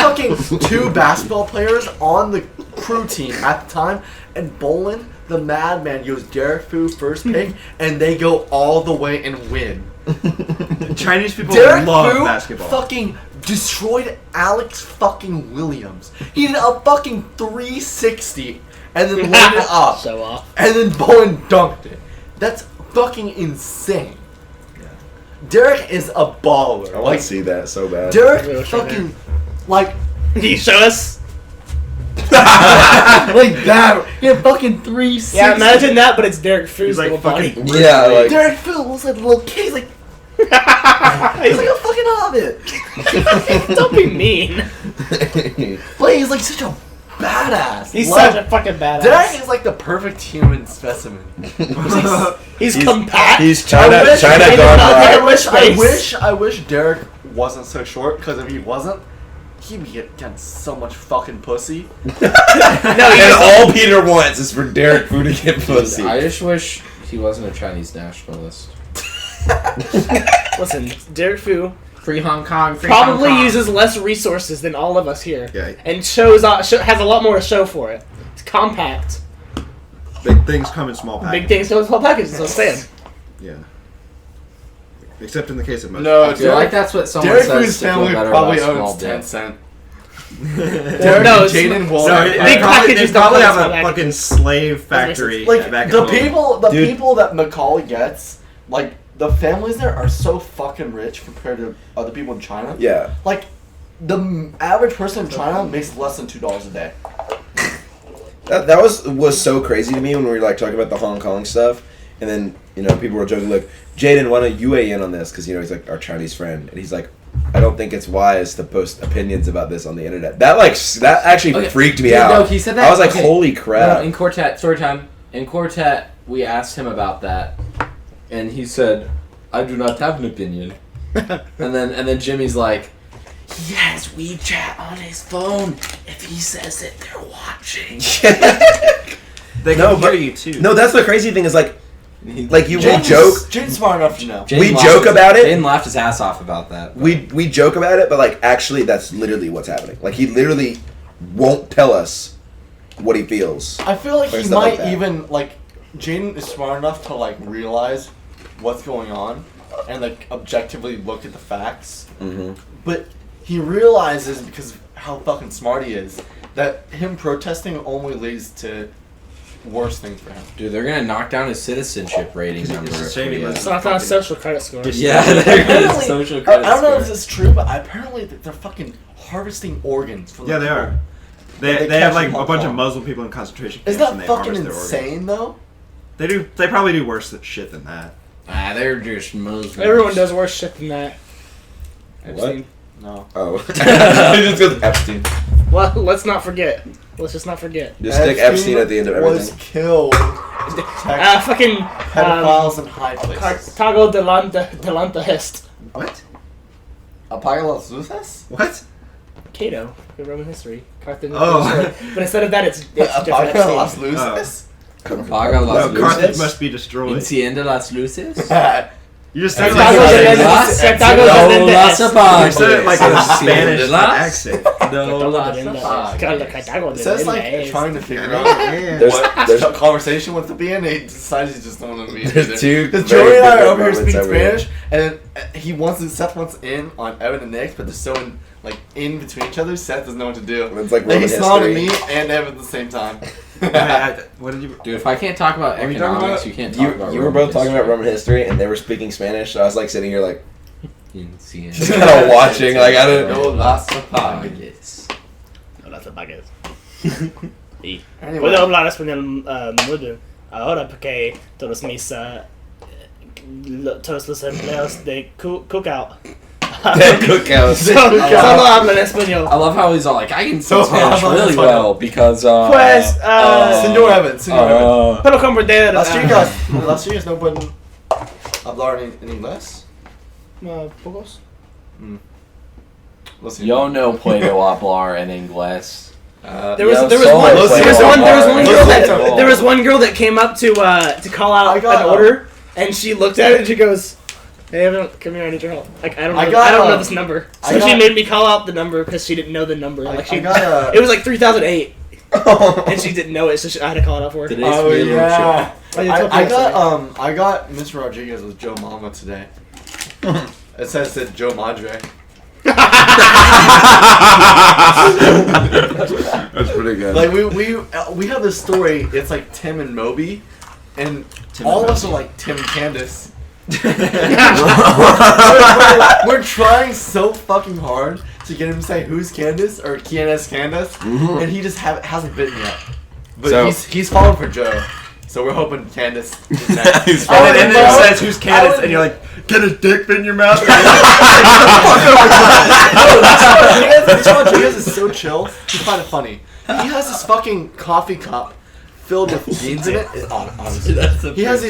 C: fucking two basketball players on the crew team at the time, and Bolin, the madman, goes Derek Fu first pick, and they go all the way and win.
E: Chinese people
C: Derek
E: love
C: Fu
E: basketball.
C: fucking destroyed Alex fucking Williams. He did a fucking 360 and then laid it up.
B: Show off.
C: And then Bowen dunked it. That's fucking insane.
E: Yeah.
C: Derek is a baller.
A: I want to see that so bad.
C: Derek fucking like
B: Can you show us?
C: like that. He had fucking 360.
B: Yeah, imagine that, but it's Derek Fu's
E: He's like
B: little body.
E: fucking.
A: Yeah, like
C: Derek Phil looks like a little kid. He's like he's like a fucking hobbit.
B: Don't be mean.
C: But he's like such a badass.
B: He's
C: Like,
B: such a fucking badass.
C: Derek is like the perfect human specimen.
B: He's compact.
A: he's China
C: I wish-
A: China
B: I
A: gone
B: did not
A: wild.
B: think
C: I wish Derek wasn't so short, because if he wasn't, he'd be getting so much fucking pussy.
B: No,
A: And all Peter wants is for Derek Fu to get pussy.
D: I just wish he wasn't a Chinese nationalist.
B: Listen, Derek Fu
D: Free Hong Kong. Free
B: probably
D: Hong Kong.
B: uses less resources than all of us here,
E: Yeah.
B: and has a lot more to show for it. It's compact.
E: Big things come in small packages.
B: Big things go in small packages. That's what I'm saying.
E: Yeah. Except in the case of most.
C: No,
D: I feel like that's what someone
C: Derek
D: says
C: Fu's
D: to feel
C: family
D: better
C: probably
D: about
C: owns
D: small dick.
C: Tencent.
B: Well, no, it's-
C: Jaden will.
E: No,
B: Big
E: they
B: packages
E: probably
B: don't
E: have
B: come in
E: a
B: small
E: fucking slave factory
C: like
E: back
C: the
E: at home.
A: Dude.
C: people that Macaulay gets, like the families there are so fucking rich compared to other people in China.
A: Yeah.
C: Like the average person in China makes less than $2 a day.
A: That was so crazy to me when we were like talking about the Hong Kong stuff, and then people were joking like, Jaden, why don't you weigh in on this? Because he's like our Chinese friend, and he's like, I don't think it's wise to post opinions about this on the internet. That actually
D: Okay.
A: freaked me
D: Dude,
A: out.
D: no, he said that-
A: I was like,
D: okay.
A: holy
D: No,
A: crap.
D: in Quartet, story time. In Quartet, we asked him about that, and he said, "I do not have an opinion." and then Jimmy's like, "He has WeChat on his phone. If he says it, they're watching."
E: They can
A: No,
E: hear
A: but-
E: you too.
A: No, that's the crazy thing is like you will
C: Jaden's-
A: joke.
C: Jaden's smart enough to know.
A: We joke about it.
F: Jaden laughed his ass off about that. but-
A: We joke about it, but like actually, that's literally what's happening. Like he literally won't tell us what he feels.
C: I feel like
A: Or
C: he
A: stuff like
C: might
A: that.
C: even like Jaden is smart enough to like realize what's going on and like objectively look at the facts.
A: Mm-hmm.
C: But he realizes, because of how fucking smart he is, that him protesting only leads to worse things for him.
D: Dude, they're gonna knock down his citizenship rating
E: It's a
D: number. if
E: shame he
D: we,
E: wasn't-
B: It's not on social credit score.
D: Yeah, they're gonna
C: Apparently-
D: social
C: I
D: credit
C: don't know if
D: score.
C: this is true, but apparently they're fucking harvesting organs from
E: Yeah,
C: the
E: they
C: people.
E: are. They
C: They
E: have
C: catch
E: like
C: them
E: a
C: all
E: bunch of
C: on.
E: Muslim people in concentration camps,
C: Isn't
E: and
C: that
E: they
C: fucking
E: harvest their organs.
C: insane though?
E: They do. They probably do worse shit than that.
D: Ah, they're just Muslims.
B: Everyone does worse shit than that.
A: What?
C: No.
A: Oh, just goes Epstein.
B: Well, let's not forget. Let's just not forget.
A: Just stick Epstein at the end of
C: was
A: everything.
C: killed.
B: Fucking
C: Pedophiles in high places.
B: Cartago delante hist.
E: What?
C: Apaga las luces?
E: What?
B: Cato, the Roman history. Carthage.
E: Oh.
B: But instead of that, it's different.
C: Apaga las
B: Epstein.
C: luces?
D: Apaga las
E: No, Carthage
D: luces.
E: must be destroyed.
D: Enciende las luces.
E: You just said
B: Cartago
E: like
B: delante
D: Las-
B: Cartago
D: No
B: delante
D: las
B: hist.
D: apagas.
E: you said it like in a
D: Enciende
E: Spanish
D: las-
E: accent.
D: No
B: Cartago
D: las
B: delante
D: apagas.
B: hist. Cartago
C: It says like
B: delante
C: trying to
B: hist.
C: figure out
A: There's-
C: what
A: there's-
C: the conversation wants to be in. He decides he just don't want to be in.
A: There's two
C: Because
A: very
C: Joey and I are
A: different
C: over here
A: moments
C: speaking
A: over here.
C: Spanish, and then he wants to, Seth wants in on Evan and Nick, but they're so in between each other. Seth doesn't know what to do.
A: It's like
C: And
A: Roman
C: he's smiling at
A: history.
C: me and Evan at the same time.
E: What did you?
D: Dude, if I can't talk about
E: What are you talking
D: economics,
E: about?
D: you can't talk
A: You
D: about
A: were
D: Roman
A: both talking about
D: history.
A: Roman history, and they were speaking Spanish. So I was like sitting here like
D: Enciende.
A: just kind of watching. Like I don't.
C: No las
D: apagas.
B: No las apagues. Y
C: Anyway.
B: puedo hablar español muy bien ahora porque todos mis todos los empleados de Cookout
A: Cookhouse.
B: solo hablan español.
D: I love how he's all like, I can
C: So,
D: speak Spanish
C: I'm
D: really
C: on
D: well because
B: Pues,
C: Señor Evan, Señor Evan.
B: Pero comprender.
C: Las chicas no pueden hablar en inglés.
B: Pocos.
C: Listen.
D: Yo no puedo hablar en inglés.
B: There was one girl that came up to call out an order, and she looked at it and she goes, "Hey, come here, I need your help. Like I don't know this number." So she made me call out the number because she didn't know the number. Like it was like 3008, and she didn't know it, so I had to call it out for her.
C: Oh yeah. I
B: I
C: got Mr. Rodriguez with Joe Mama today. It says Joe Madre.
A: That's pretty good.
C: Like we have this story. It's like Tim and Moby, and all of us are like Tim and Candace. we're trying so fucking hard to get him to say who's Candace or Candace, and he just hasn't bitten yet. But
A: So-
C: he's falling for Joe. So we're hoping Candace is next.
A: He's
E: And then
A: falling
E: it
A: for
E: says who's Candace, and you're like, get his dick fit in your mouth.
C: Mr. Rodriguez is so chill. You find it funny. He has this fucking coffee cup filled with beans in it. Honestly, he has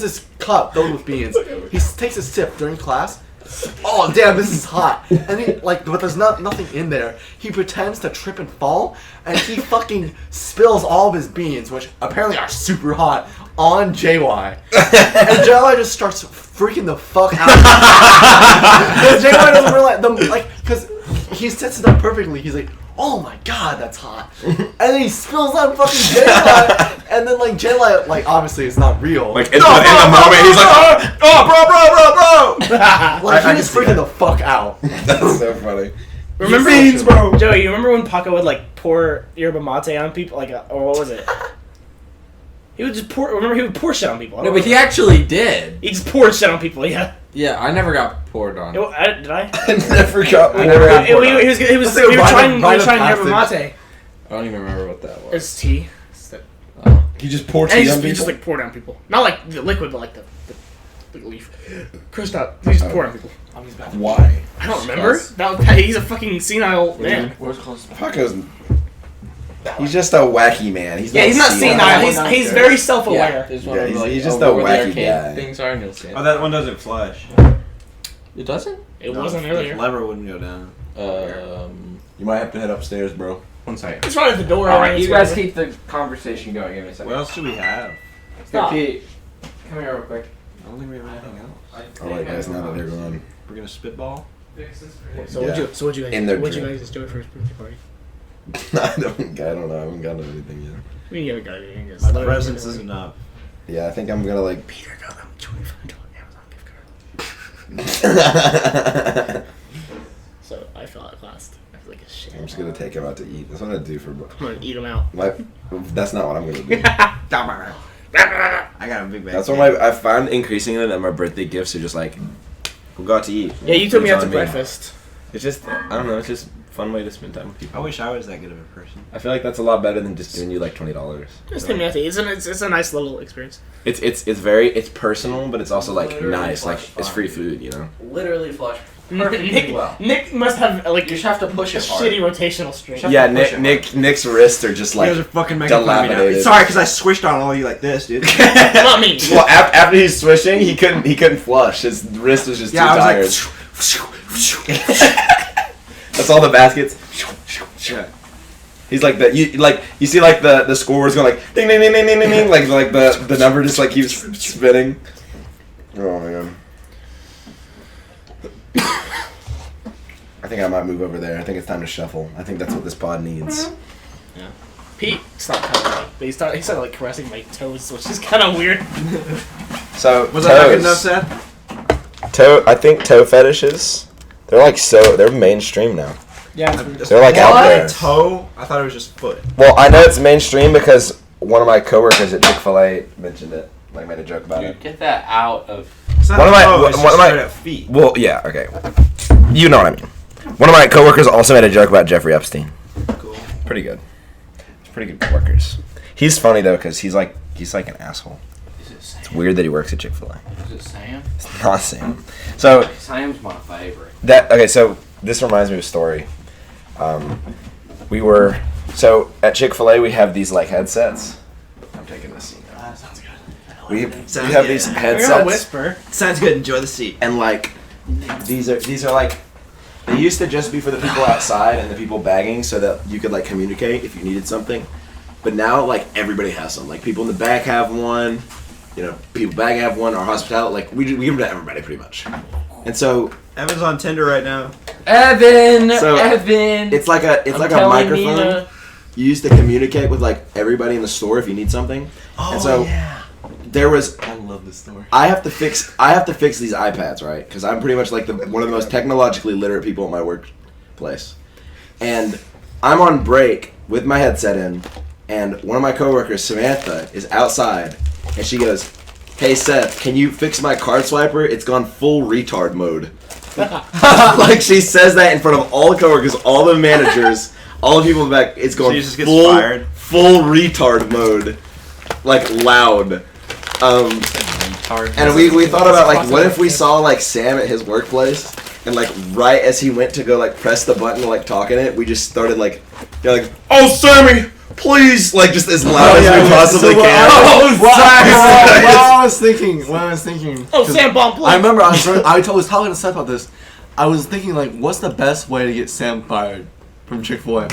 C: this cup filled with beans. He takes a sip during class. Oh damn, this is hot. And he but there's nothing in there. He pretends to trip and fall, and he fucking spills all of his beans, which apparently are super hot, on JY. And JY just starts freaking the fuck out. Because JY doesn't realize because he sets it up perfectly. He's like, oh my god, that's hot. And then he spills on fucking JY, and then JY, obviously it's not real.
A: Like in the moment, he's like, oh, bro.
C: He was freaking the fuck out.
A: That's so funny.
B: Remember,
A: Beans, bro.
B: Joey, you remember when Paco would pour yerba mate on people, or what was it? He would just pour. Remember, he would pour shit on people.
D: No, but he actually did.
B: He just poured shit on people. Yeah.
D: Yeah, I never got poured on.
B: Did I?
A: I never got.
D: I never got poured on.
B: He was trying yerba mate.
D: I don't even remember what that was.
B: It's tea.
A: He just poured
B: And
A: tea
B: he
A: on
B: just
A: people.
B: pour down people. Not like the liquid, but the leaf. Chris, stop. He just pour down people.
A: Why?
B: I don't remember. He's a fucking senile man.
C: Where's close?
A: Paco's. He's just a wacky man. He's
B: He's not senile. He's very self-aware.
D: There's
A: Yeah,
D: of,
A: he's just
D: oh,
A: a
D: where the
A: wacky
D: arcade
A: guy.
D: Things are, and you'll see it.
E: Oh, that one doesn't flush.
D: It doesn't?
B: It
E: No,
B: wasn't
E: the
B: earlier.
E: lever wouldn't go down.
A: You might have to head upstairs, bro.
D: One second.
B: It's right at the door.
D: Alright, you guys
B: Whatever.
D: keep the conversation going. Give me a second.
E: What else do we have?
B: Stop.
D: Pete, come here real quick.
E: I don't think we have anything else.
A: Alright, guys, now that they're gone.
E: We're gonna spitball.
B: So
A: Yeah.
B: what'd you guys?
A: In their
B: What'd you
A: drink.
B: guys do for his birthday party?
A: I don't know. I haven't gotten anything yet.
B: I mean, you haven't got anything. Just
E: My
B: let it-
E: presence is enough.
A: Yeah, I think I'm gonna like.
B: Peter got them $25 Amazon gift card. So I fell out last. I feel like a shit.
A: I'm just gonna take him out to eat. That's what I do for.
B: I'm gonna eat them out.
A: That's not what I'm gonna do.
E: I got a big bag.
A: That's what I find increasingly that my birthday gifts are just like, we'll go out to eat.
B: Yeah, you took me out
A: It's
B: to
A: on me.
B: breakfast.
A: It's just, I don't know, it's just a fun way to spend time with people.
E: I wish I was that good of a person.
A: I feel like that's a lot better than just giving you like $20.
B: Just take me out to eat. It's a nice little experience.
A: It's personal, but it's also like
D: Literally
A: nice. Like
D: flush
A: it's free
D: fine.
A: food, you know.
D: Literally flush perfectly
B: Nick,
D: well.
B: Nick must have
D: You
B: like
D: just have to push
B: a
D: it hard.
B: shitty rotational strength.
D: Shut
A: Yeah,
D: the push
A: Nick's wrists are just
E: You guys are
A: like.
E: fucking making fun of me now.
A: dilapidated.
E: Sorry, because I swished on all you like this, dude.
B: Not me.
A: Well, after he's swishing, he couldn't flush. His wrist was just
E: Yeah,
A: too
E: I
A: tired.
E: was like.
A: That's all the baskets.
E: Yeah.
A: He's like you see like the scoreboard's going like ding ding ding ding ding ding ding like the number just like keeps spinning. Oh man. I think I might move over there. I think it's time to shuffle. I think that's what this pod needs.
B: Pete stopped touching me, but he started like caressing my toes, which is kind of weird.
A: So
E: Was that not good enough, Seth?
A: I think toe fetishes. They're mainstream now.
B: Yeah.
A: They're like out there.
E: Toe? I thought it was just foot.
A: Well, I know it's mainstream because one of my coworkers at Chick-fil-A mentioned it. Like made a joke about it.
D: Get that out of.
E: It's not
A: One of my-
E: toe, it's
A: one
E: just
A: of my-
E: straight up feet.
A: Well, yeah, okay. You know what I mean. One of my coworkers also made a joke about Jeffrey Epstein.
E: Cool.
A: Pretty good. It's pretty good coworkers. He's funny though because he's like an asshole.
D: Is it Sam?
A: It's weird that he works at Chick-fil-A.
D: Is it Sam?
A: It's not Sam. So
D: Sam's my favorite.
A: so this reminds me of a story. So at Chick-fil-A we have these like headsets. I'm taking this seat now.
B: That sounds good.
A: We
E: Sounds
A: have
E: good.
A: these
B: You're gonna
A: headsets
B: whisper.
E: Sounds good. Enjoy the seat.
A: and like these are like They used to just be for the people outside and the people bagging, so that you could like communicate if you needed something. But now, like everybody has some. Like people in the back have one. You know, people bagging have one. Our hospitality, like we give them to everybody pretty much. And so
E: Evan's on Tinder right now.
G: Evan.
A: it's like a microphone. You used to communicate with like everybody in the store if you need something.
C: Oh,
A: and so there was.
C: I love this story.
A: I have to fix these iPads, right? Because I'm pretty much like one of the most technologically literate people at my workplace, and I'm on break with my headset in, and one of my coworkers, Samantha, is outside, and she goes, "Hey Seth, can you fix my card swiper? It's gone full retard mode." Like she says that in front of all the coworkers, all the managers, all the people in the back. It's going full retard mode, like loud. And we thought about like, what if we saw like Sam at his workplace, and like right as he went to go like press the button to like talk in it, we just started like, "Oh Sammy, please!" Like just as loud as we possibly can.
C: What I was thinking.
B: Oh, Sam Bomb, please.
C: I remember I was talking to Seth about this. I was thinking like, what's the best way to get Sam fired from Chick-fil-A?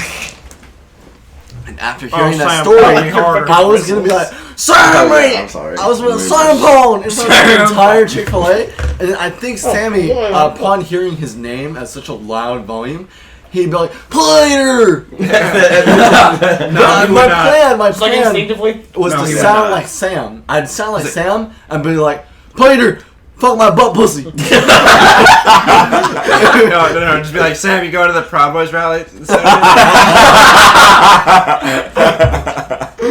C: And after hearing that story, I was gonna be like, "Sammy!"
A: I'm sorry.
C: I was gonna Sam Bone in front of the entire Chick-fil-A, and then I think Sammy, upon hearing his name at such a loud volume, he'd be like, "Plater!" My plan
B: like instinctively
C: was to sound like Sam. I'd sound like Sam and be like, "Plater, fuck my butt pussy."
E: No, just be like, "Sam, you going to the Proud Boys rally?"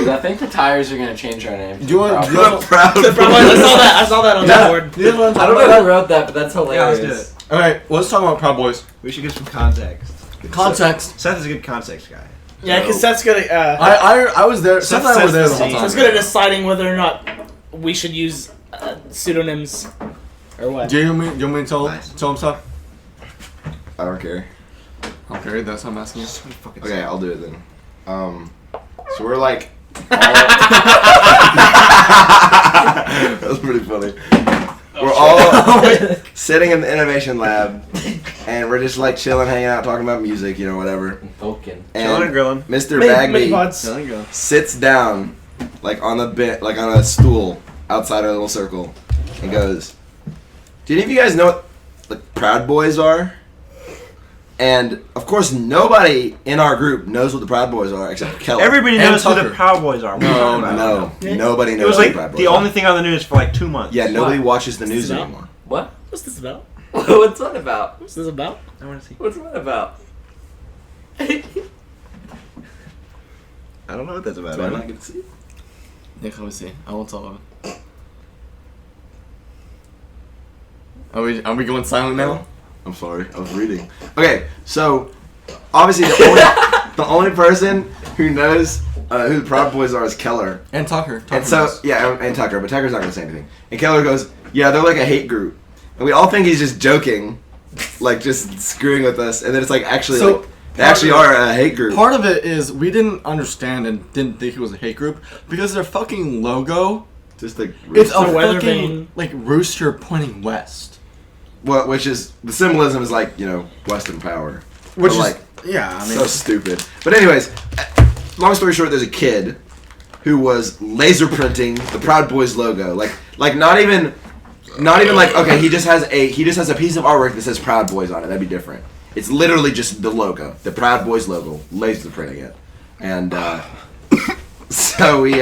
G: I think the tires are gonna change our name.
C: Do you want
A: The Proud
B: I saw that on the board.
C: I don't
G: I don't know who wrote that, but that's hilarious.
E: Yeah, let's do it.
C: Alright, let's talk about Proud Boys.
E: We should give some context.
C: Context.
E: Seth is a good context guy.
B: Yeah, because Seth's good at
C: I was there. Seth and I were there the whole time.
B: Seth's good at deciding whether or not we should use pseudonyms or what.
C: Do you want me to tell him stuff?
A: I don't care.
C: Okay, that's what I'm asking you.
A: Okay, I'll do it then. So we're like. That was pretty funny. We're all sitting in the innovation lab, and we're just like chilling, hanging out, talking about music, you know, whatever.
G: Vulcan.
E: Chilling and
A: And
E: grilling.
A: Mr. Bagby sits down, like on on a stool outside our little circle, and goes, "Do any of you guys know what like Proud Boys are?" And of course, nobody in our group knows what the Proud Boys are except Kelly.
E: Everybody knows who
C: Tucker.
E: the Proud Boys are. What are you talking about?
A: Nobody
E: It
A: knows
E: was
A: what
E: like
A: the Proud Boys
E: the
A: are.
E: only thing on the news for like 2 months.
A: Yeah, nobody watches the
B: What's
A: news
B: this about?
A: anymore.
G: What?
B: What's this about?
G: What's that about?
B: What's this about?
E: I want to see.
G: What's that about?
E: I don't know what that's about.
A: Do I not get to see it?
C: Nick, let me see. I won't tell him. Are we going silent now?
A: I'm sorry, I was reading. Okay, so obviously the only person who knows who the Proud Boys are is Keller.
C: And Tucker.
A: And so, yeah, and Tucker, but Tucker's not going to say anything. And Keller goes, "Yeah, they're like a hate group." And we all think he's just joking, like just screwing with us. And then it's like, actually,
C: So,
A: like, they actually are a hate group.
C: Part of it is we didn't understand and didn't think it was a hate group because their fucking logo,
A: Just like,
C: it's a
B: weather
C: fucking
B: vane.
C: like rooster pointing west.
A: well, which is, the symbolism is like, you know, Western power.
C: Which
A: But,
C: is
A: like,
C: yeah, I mean
A: so stupid. But anyways, long story short, there's a kid who was laser printing the Proud Boys logo. Like not even like, okay, he just has a piece of artwork that says Proud Boys on it. That'd be different. It's literally just the logo, the Proud Boys logo, laser printing it. And so we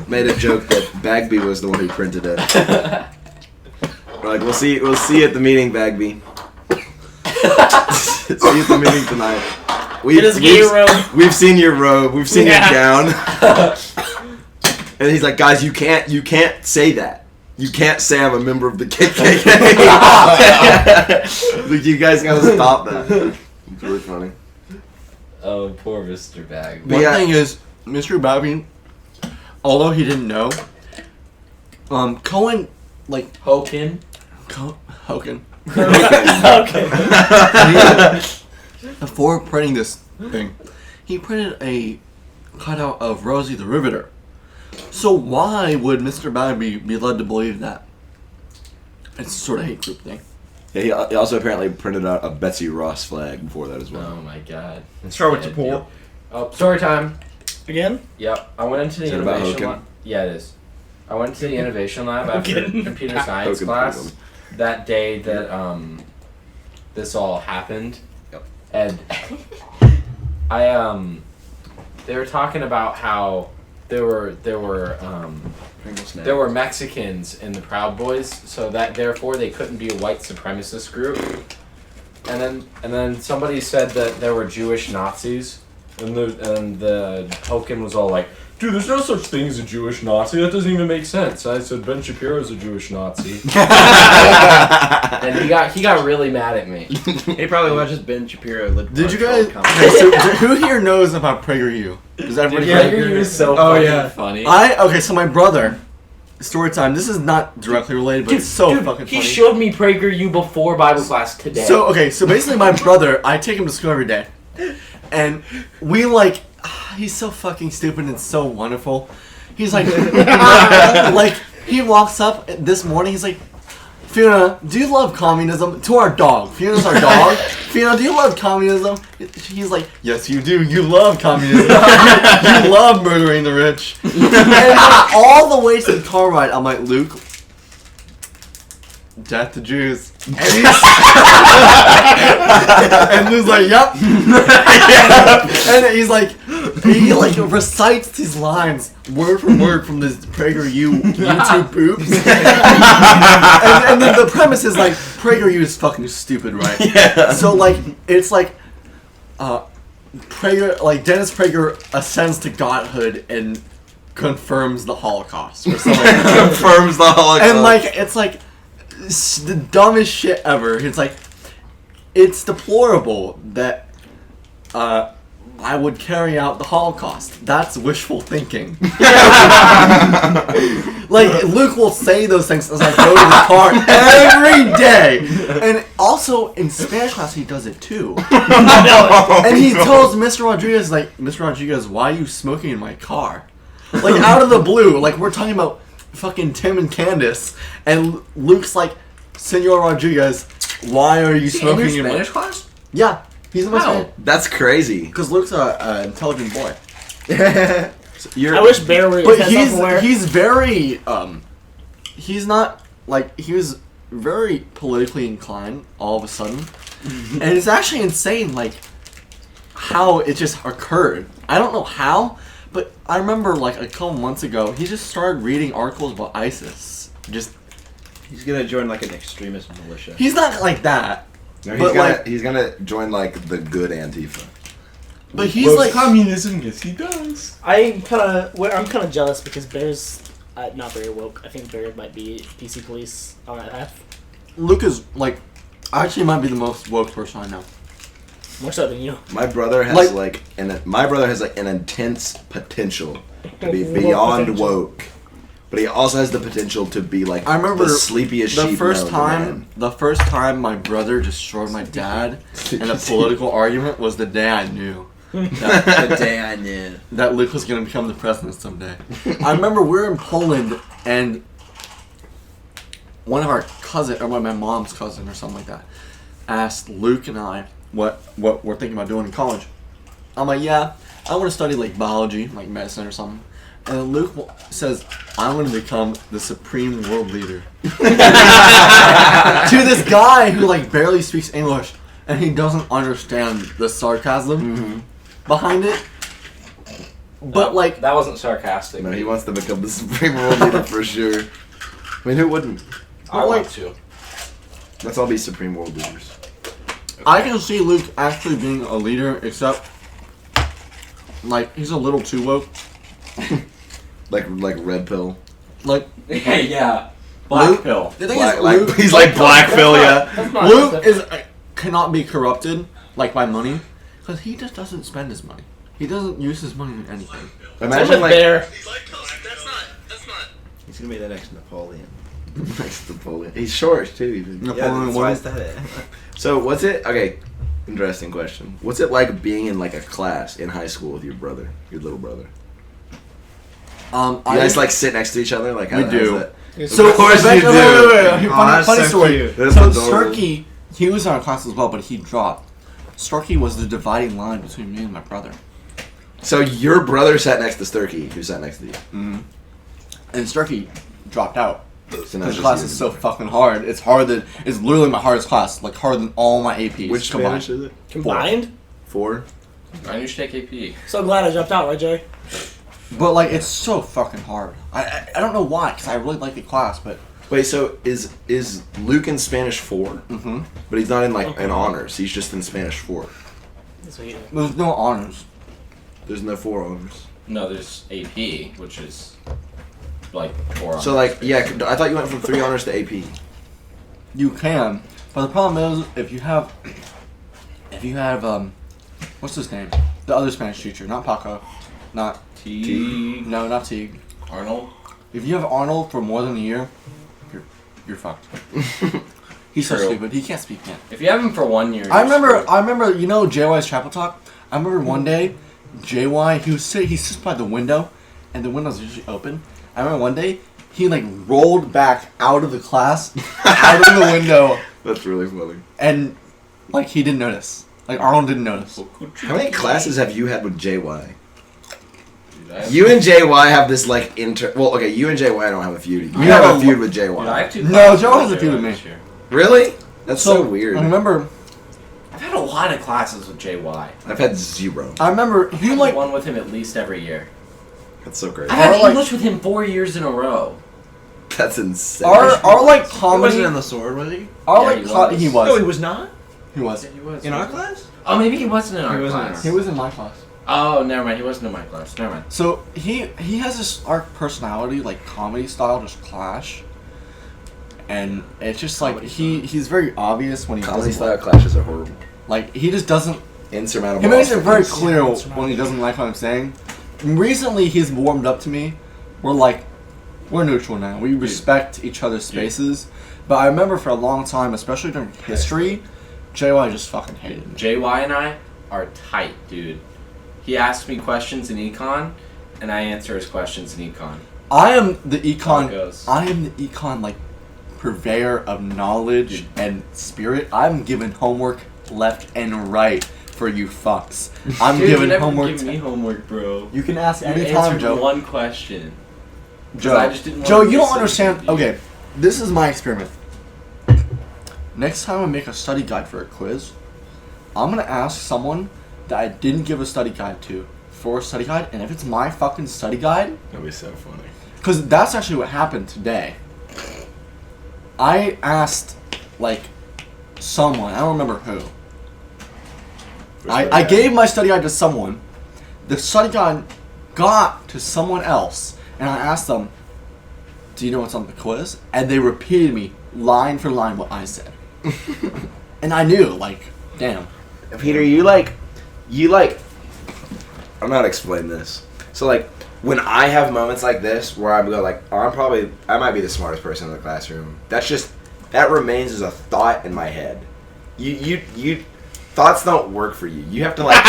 A: made a joke that Bagby was the one who printed it. We're like, we'll see at the meeting, Bagby. See you at the meeting tonight. We've seen your robe. We've seen your gown. And he's like, "Guys, you can't say that. You can't say I'm a member of the KKK." Like, you guys gotta stop that. It's really funny.
G: Oh, poor Mr. Bag.
A: But
C: one
A: yeah.
C: thing is Mr. Babby, although he didn't know, Cohen like
G: Hokin.
C: Hogan.
B: Okay.
C: Before printing this thing, he printed a cutout of Rosie the Riveter. So why would Mr. Bagby be led to believe that? It's a sort of hate group thing.
A: Yeah, he also apparently printed out a Betsy Ross flag before that as well.
D: Oh my god.
E: Start with
D: Bad
E: support.
D: deal. Oh, story time.
B: Again?
D: Yep. I went into the
A: Is it about
D: innovation
A: Hogan?
D: lab. Yeah, it is. I went to the innovation lab after
B: Hogan.
D: computer science
A: Hogan
D: class
A: problem.
D: that day that this all happened.
A: Yep.
D: And they were talking about how there were Mexicans in the Proud Boys, so that therefore they couldn't be a white supremacist group. And then somebody said that there were Jewish Nazis, and the Hogan was all like, "Dude, there's no such thing as a Jewish Nazi. That doesn't even make sense." I said Ben Shapiro's a Jewish Nazi, and he got really mad at me.
E: He probably watches Ben Shapiro.
C: Did you guys? Okay, so who here knows about PragerU? Does everybody?
D: PragerU is so fucking funny.
C: So my brother. Story time. This is not directly related, but it's so fucking funny.
D: He showed me PragerU before Bible class today.
C: So basically my brother, I take him to school every day, and we like, he's so fucking stupid and so wonderful. He's like, like he walks up this morning. He's like, Fiona, do you love communism? To our dog. Fiona's our dog. Fiona, do you love communism? He's like, yes, you do. You love communism. You love murdering the rich. And like, all the way to the car ride, I'm like, Luke, death to Jews. And, and Luke's like, yep. And he's like, he like recites these lines word for word from this PragerU YouTube poops. and then the premise is like, PragerU is fucking stupid, right?
A: Yeah.
C: So like, it's like, Dennis Prager ascends to godhood and confirms the Holocaust or something.
A: Confirms the Holocaust.
C: And like, it's like the dumbest shit ever. It's like, it's deplorable that I would carry out the Holocaust. That's wishful thinking. Like, Luke will say those things as I go to the car every day. And also, in Spanish class, he does it too. And he tells Mr. Rodriguez, like, Mr. Rodriguez, why are you smoking in my car? Like, out of the blue. Like, we're talking about fucking Tim and Candace. And Luke's like, Senor Rodriguez, why are you smoking in my
D: Spanish class?
C: Yeah. He's in my Spanish.
A: That's crazy.
C: Because Luke's an intelligent boy.
B: I wish Bear were
C: But he's very he's not like, he was very politically inclined all of a sudden. And it's actually insane like how it just occurred. I don't know how, but I remember like a couple months ago he just started reading articles about ISIS.
E: He's gonna join like an extremist militia.
C: He's not like that.
A: No,
C: But,
A: he's gonna join like the good Antifa.
C: But he's like
D: communism. Yes, he does.
B: I'm kind of jealous because Bear's not very woke. I think Bear might be PC police on that path.
C: Luke is like actually might be the most woke person I know.
B: More so than you.
A: My brother has an intense potential to be
B: Woke
A: beyond
B: potential.
A: woke, but he also has the potential to be like
C: I remember
A: the sleepiest sheep.
C: The first
A: known
C: time my brother destroyed my dad in a political argument was the day I knew
E: The day I knew.
C: that Luke was going to become the president someday. I remember we were in Poland and one of our cousin, or my mom's cousin or something like that, asked Luke and I what we're thinking about doing in college. I'm like, yeah, I want to study like biology, like medicine or something. And then Luke says, I want to become the supreme world leader. To this guy who like barely speaks English and he doesn't understand the sarcasm behind it. But like,
D: that wasn't sarcastic.
A: No, he wants to become the supreme world leader for sure. I mean, who wouldn't?
D: I want to.
A: Let's all be supreme world leaders.
C: I can see Luke actually being a leader, except like he's a little too woke.
A: Like red pill.
C: Like
D: Yeah. Black
C: Luke-
D: pill.
C: the thing
A: Black,
C: is,
A: like,
C: Luke,
A: he's like black pill, yeah.
B: That's not
C: Luke is cannot be corrupted like by money because he just doesn't spend his money. He doesn't use his money on anything.
A: Imagine like
B: Bear.
E: He's gonna be the next Napoleon.
A: next Napoleon. He's short too. Even.
C: Napoleon
E: that's
C: won.
E: why I said it.
A: So what's it? Okay, interesting question. What's it like being in like a class in high school with your brother, your little brother? You guys like sit next to each other? Like how,
C: We
A: how's
C: do.
A: that?
C: So,
A: Of course
C: wait,
A: you
C: wait,
A: do.
C: wait,
E: Oh,
C: funny,
E: that's
C: funny
E: so
C: story.
E: cute.
A: That's
C: So
A: adorable.
C: Sturkey, he was in our class as well, but he dropped. Sturkey was the dividing line between me and my brother.
A: So your brother sat next to Sturkey, who sat next to you.
C: Mm-hmm. And Sturkey dropped out.
A: So now
C: His
A: it's just
C: class
A: you
C: is
A: and
C: so
A: your brother.
C: fucking hard. It's harder than it's literally my hardest class. Like harder than all my APs.
A: Which
C: combined.
A: Spanish is it?
B: Combined?
A: 4.
G: Why don't you take AP?
B: So glad I dropped out, right, Jay?
C: But like it's so fucking hard. I don't know why, because I really like the class, but
A: Wait, so is Luke in Spanish 4?
C: mm-hmm.
A: But he's not in like in honors. He's just in Spanish 4.
B: That's what you do.
C: There's no honors.
A: There's no 4 honors.
G: No, there's AP, which is like 4
A: So like, yeah, I thought you went from 3 honors to AP.
C: You can, but the problem is if you have what's his name? The other Spanish teacher, not Paco, not no, not Teague.
G: Arnold.
C: If you have Arnold for more than a year, you're fucked. He's so
G: True.
C: stupid. He can't speak yet.
G: If you have him for 1 year,
C: I
G: you're screwed.
C: remember. You know JY's Chapel Talk. I remember one day, JY he sits by the window, and the window's usually open. I remember one day he like rolled back out of the class, out of the window,
A: That's really funny.
C: and like he didn't notice. Like Arnold didn't notice.
A: How many classes have you had with JY?
G: Dude, I have-
A: You and JY have this like Well, okay, you and JY don't have a feud. You
C: I
A: have
C: have
A: a
C: a-
A: feud with
G: Dude, I
A: JY.
G: have 2
C: No,
G: classes
C: Joe has
G: with
C: a feud with
G: JY
C: me.
G: this year.
A: Really? That's so weird.
C: I remember.
G: I've had a lot of classes with JY.
A: I've had 0.
C: I remember he
G: I
C: like.
G: one with him at least every year.
A: That's so crazy.
G: I had
C: Or, like-
G: English with him 4 years in a row.
A: That's insane.
C: Our like
E: He
C: comedy.
E: wasn't in the sword, was he?
C: Our
G: Yeah,
C: like
G: he
C: co-
G: was.
C: he was.
E: No, he was not.
C: He was.
G: Yeah, he was.
E: In our class?
G: Oh, maybe he wasn't in our
E: He wasn't in
G: class.
C: He was in my class.
G: Oh, never mind. He wasn't in my class. Never mind.
C: So he has this our personality like comedy style just clash, and it's just like he's very obvious when he
A: Comedy
C: doesn't
A: style
C: like,
A: clashes are horrible.
C: like he just doesn't.
A: Insurmountable.
C: He makes it very
A: obstacles.
C: clear
B: It's
C: when he doesn't like what I'm saying. Recently, he's warmed up to me. We're neutral now. We respect each other's spaces. But I remember for a long time, especially during history, JY just fucking hated me.
G: JY and I are tight, dude. He asks me questions in econ, and I answer his questions in econ.
C: I am the
G: How it
C: econ.
G: goes.
C: I am the econ like purveyor of knowledge and spirit. I'm giving homework left and right for you fucks. I'm
G: Dude, you
C: giving
G: never
C: homework.
G: give me homework, bro.
C: You can ask
G: You
C: anytime,
G: answered
C: Joe.
G: one question.
C: Joe,
G: I just didn't
C: Joe,
G: wanna
C: you don't
G: listen
C: understand.
G: to you.
C: Okay, this is my experiment. Next time I make a study guide for a quiz, I'm gonna ask someone that I didn't give a study guide to for a study guide, and if it's my fucking study guide,
A: That'd be so funny.
C: because that's actually what happened today. I asked, like, someone, I don't remember who. I gave my study guide to someone. The study guide got to someone else, and I asked them, "Do you know what's on the quiz?" And they repeated me line for line what I said. And I knew, like, damn.
A: Peter, you like, I don't know how to explain this. So like, when I have moments like this where I go like, oh, I might be the smartest person in the classroom. That remains as a thought in my head. You thoughts don't work for you. You have to like,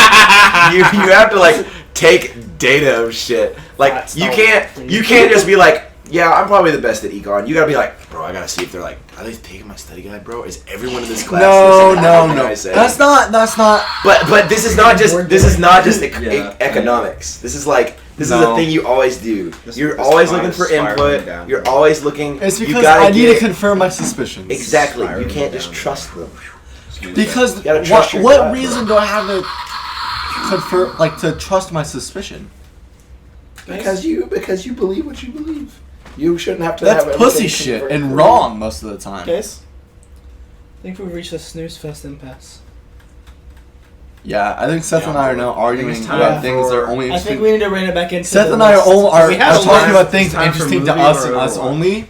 A: you have to like take data of shit. Like
B: Thoughts
A: you
B: don't
A: can't
B: work for you.
A: just be like, yeah, I'm probably the best at econ. You gotta be like, bro, I gotta see if they're like, are they taking my study guide, bro? Is everyone in this class?
C: No,
A: listening to
C: no,
A: everything
C: no.
A: I say?
C: That's not.
A: But this is not just
E: Yeah.
A: economics. This is a
C: No.
A: thing you always do.
E: This-
A: You're
E: this
A: always
E: line
A: looking
E: is
A: for
E: spiraling
A: input.
E: down.
A: You're always looking.
C: It's
A: you
C: because
A: gotta
C: I need to
A: get-
C: confirm my suspicions.
A: Exactly. You
E: Spiraling
A: can't just
E: down.
A: trust them.
C: Because
A: You gotta trust your
C: what
A: gut,
C: reason
A: bro.
C: do I have to confirm, like, to trust my suspicion?
A: Because you believe what you believe. You shouldn't have to.
C: That's
A: have
C: pussy
A: everything
C: shit
A: confirmed
C: and
A: for
C: wrong most of the time.
B: Guys, I think we've reached a snooze fest impasse.
C: Yeah, I think Seth and I are now arguing
E: it's time
C: about things that are
E: for-
C: only
B: I
C: interesting.
B: think we need to rein it back into
C: Seth
B: the
C: and I
B: list.
C: are
B: We have a
C: talking
B: list.
C: about things
E: It's time for
C: interesting to
E: movie
C: us and
E: or
C: us
E: what?
C: only.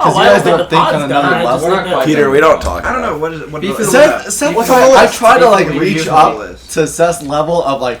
B: Oh,
C: Because
B: I
C: you guys
B: don't
C: don't
B: think
C: think
B: the
C: on
B: pod's
C: another
B: done.
C: level.
G: We're not quite
A: Peter,
G: done.
A: we don't talk.
E: I don't
A: about
E: know what is what.
B: Beef
E: the-
B: is
C: Seth,
E: What's
C: I
E: on the list?
C: try to like
E: What do you
C: reach
E: do on the
C: up
E: list?
C: to Seth's level of like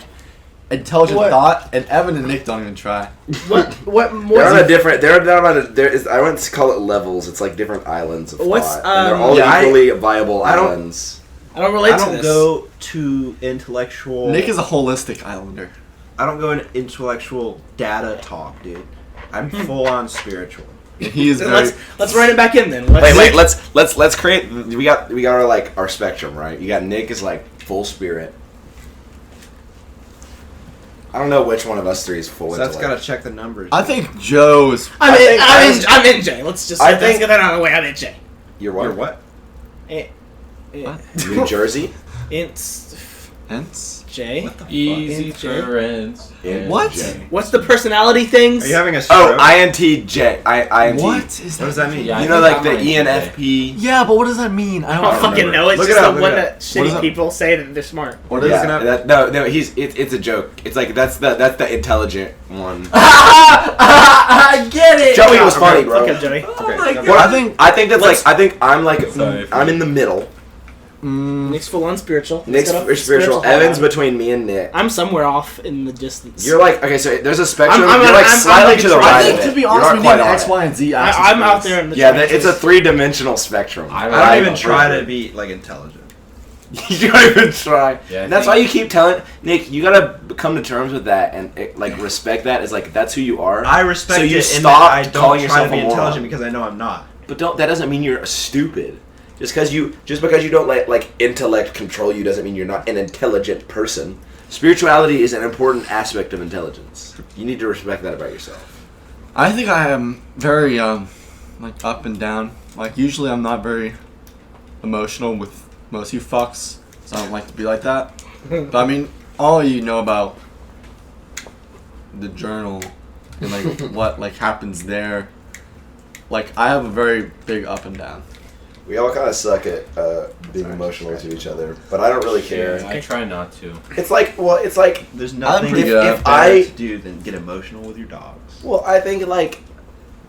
C: intelligent
B: What?
C: thought, and Evan and Nick don't even try.
B: What more?
A: They're on a different. I wouldn't call it levels. It's like different islands of
B: What's,
A: thought, and they're all
E: yeah,
A: equally viable
E: I don't-
A: islands.
B: I don't relate
E: I
B: to
E: don't
B: this.
E: go to intellectual.
C: Nick is a holistic islander.
E: I don't go into intellectual data talk, dude. I'm full on spiritual.
C: He is very.
B: Let's write it back in then.
A: Wait. Let's create. We got our our spectrum, right? You got Nick is like full spirit. I don't know which one of us three is full.
E: So that's gotta check the numbers.
C: I think Joe is.
B: I'm in J. Let's just let's get that out of the way. I'm in J.
A: You're what?
E: You're what?
A: New Jersey.
C: Hence.
B: J.
E: What the fuck?
G: Easy
B: J.
G: friends.
C: What?
A: J.
B: What's the personality things?
E: Are you having a stroke?
A: Oh, INTJ. INT.
C: What is that?
E: What does that mean?
G: Yeah,
A: You
G: I
A: know,
G: think
A: like the
G: I'm INTJ.
A: ENFP.
C: Yeah, but what does that mean?
B: I don't fucking
A: remember.
B: know. It's
E: Look
B: just
E: it up,
B: the
E: look
B: one
E: it
B: that
E: up.
C: What is
B: shitty
C: it?
B: people say that they're smart.
C: What is
A: Yeah,
C: it?
A: no. It's a joke. It's like that's the intelligent one.
G: I get it.
A: Joey was funny, bro.
B: Fuck up, Joey.
G: Oh my god.
A: Well,
C: I
A: I think that's like I'm like
G: Sorry.
A: I'm in the middle.
B: Nick's full on spiritual.
A: Nick's
B: He's got a
A: spiritual.
B: hat
A: Evan's
B: on.
A: between me and Nick.
B: I'm somewhere off in the distance.
A: You're like okay, so there's a spectrum.
B: I'm
A: You're like
B: I'm
A: slightly
B: like
A: to the
B: trying-
A: right
C: I
A: of
C: think,
A: it.
C: to be
A: You're
C: honest,
A: not
C: we
A: quite
C: need
A: on
C: X,
A: it.
C: Y, and Z axis.
B: I'm out there in the
A: Yeah,
B: trenches.
A: it's a 3-dimensional spectrum.
G: I
E: I don't even
G: Right.
E: try to be like intelligent.
A: You don't even try.
G: Yeah, I
A: and that's
G: think-
A: why you keep telling Nick. You gotta come to terms with that and like respect that. Is like that's who you are.
E: I respect
A: So you
E: it in
A: stop
E: that I don't
A: calling
E: try to
A: yourself
E: be
A: a moron.
E: intelligent because I know I'm not.
A: But that doesn't mean you're stupid. Just because you don't let like intellect control you doesn't mean you're not an intelligent person. Spirituality is an important aspect of intelligence. You need to respect that about yourself.
C: I think I am very like up and down. Like usually I'm not very emotional with most of you fucks, so I don't like to be like that. But I mean, all you know about the journal and like what like happens there. Like I have a very big up and down.
A: We all kind of suck at being emotional to each other, but I don't really care.
G: I try not to.
A: It's like
E: There's nothing
C: pretty good at
E: better to do than get emotional with your dogs.
A: well, I think like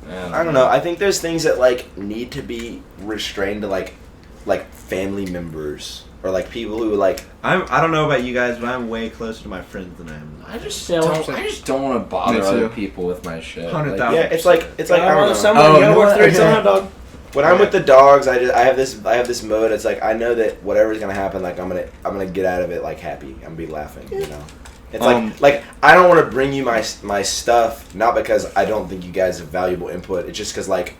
G: Man,
A: I don't know. I think there's things that like need to be restrained to like family members or like people who like.
E: I don't know about you guys, but I'm way closer to my friends than I am.
G: I just
B: Yeah,
G: don't.
B: 100%.
G: I just don't want to bother
C: Me
G: other
C: too.
G: people with my shit.
E: 100,000.
A: Yeah, it's like I don't know.
B: Someone,
C: Oh,
B: you
C: you
B: gotta
C: know
B: work
C: what?
B: through it.
C: Okay.
B: Hot dog.
A: When I'm with the dogs, I have this mode. It's like I know that whatever's gonna happen, like I'm gonna get out of it like happy. I'm gonna be laughing, you know. It's like I don't want to bring you my stuff, not because I don't think you guys have valuable input. It's just because like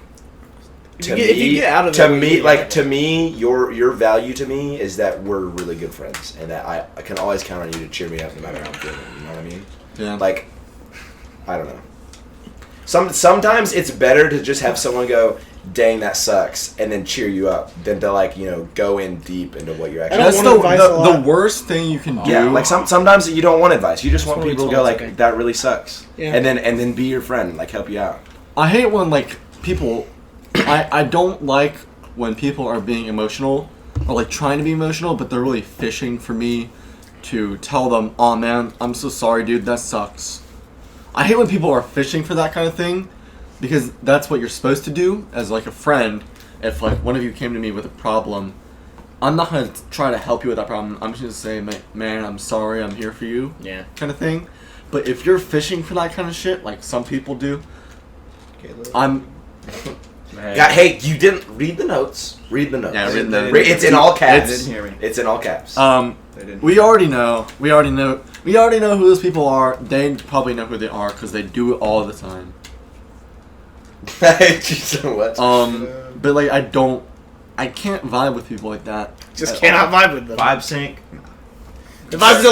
A: to
B: If you get out of
A: to
B: it, you
A: me,
B: get
A: like
B: out of
A: to
B: it.
A: me, your value to me is that we're really good friends, and that I can always count on you to cheer me up no matter how I'm feeling. You know what I mean?
C: Yeah.
A: Like I don't know. Sometimes it's better to just have someone go, "Dang, that sucks," and then cheer you up, than to like go in deep into what you're
B: I
A: actually.
B: don't
C: That's
B: want advice a
C: the
B: lot.
C: worst thing you can do.
A: Yeah, like sometimes you don't want advice. You just want
B: Just want
A: people to
B: to
A: go
B: be
A: like,
B: told it's
A: "That really sucks,"
B: Yeah.
A: and then be your friend, like help you out.
C: I hate when like people. I don't like when people are being emotional or like trying to be emotional, but they're really fishing for me to tell them, "Oh man, I'm so sorry, dude. That sucks." I hate when people are fishing for that kind of thing, because that's what you're supposed to do as like a friend. If like one of you came to me with a problem, I'm not gonna try to help you with that problem. I'm just gonna say, "Man, I'm sorry. I'm here for you."
B: Yeah.
C: Kind of thing. But if you're fishing for that kind of shit, like some people do,
E: Caleb.
C: I'm.
A: Yeah, hey, you didn't read the notes. Read the notes.
C: Yeah, read the-
A: It's in all caps.
E: They didn't hear me.
A: It's in all caps.
E: They didn't.
C: We already know who those people are. They probably know who they are because they do it all the time.
A: Jeez, what?
C: But like I can't vibe with people like that.
B: Just
C: at
B: cannot
C: all.
B: vibe with them.
E: Vibe sync.
B: The vibes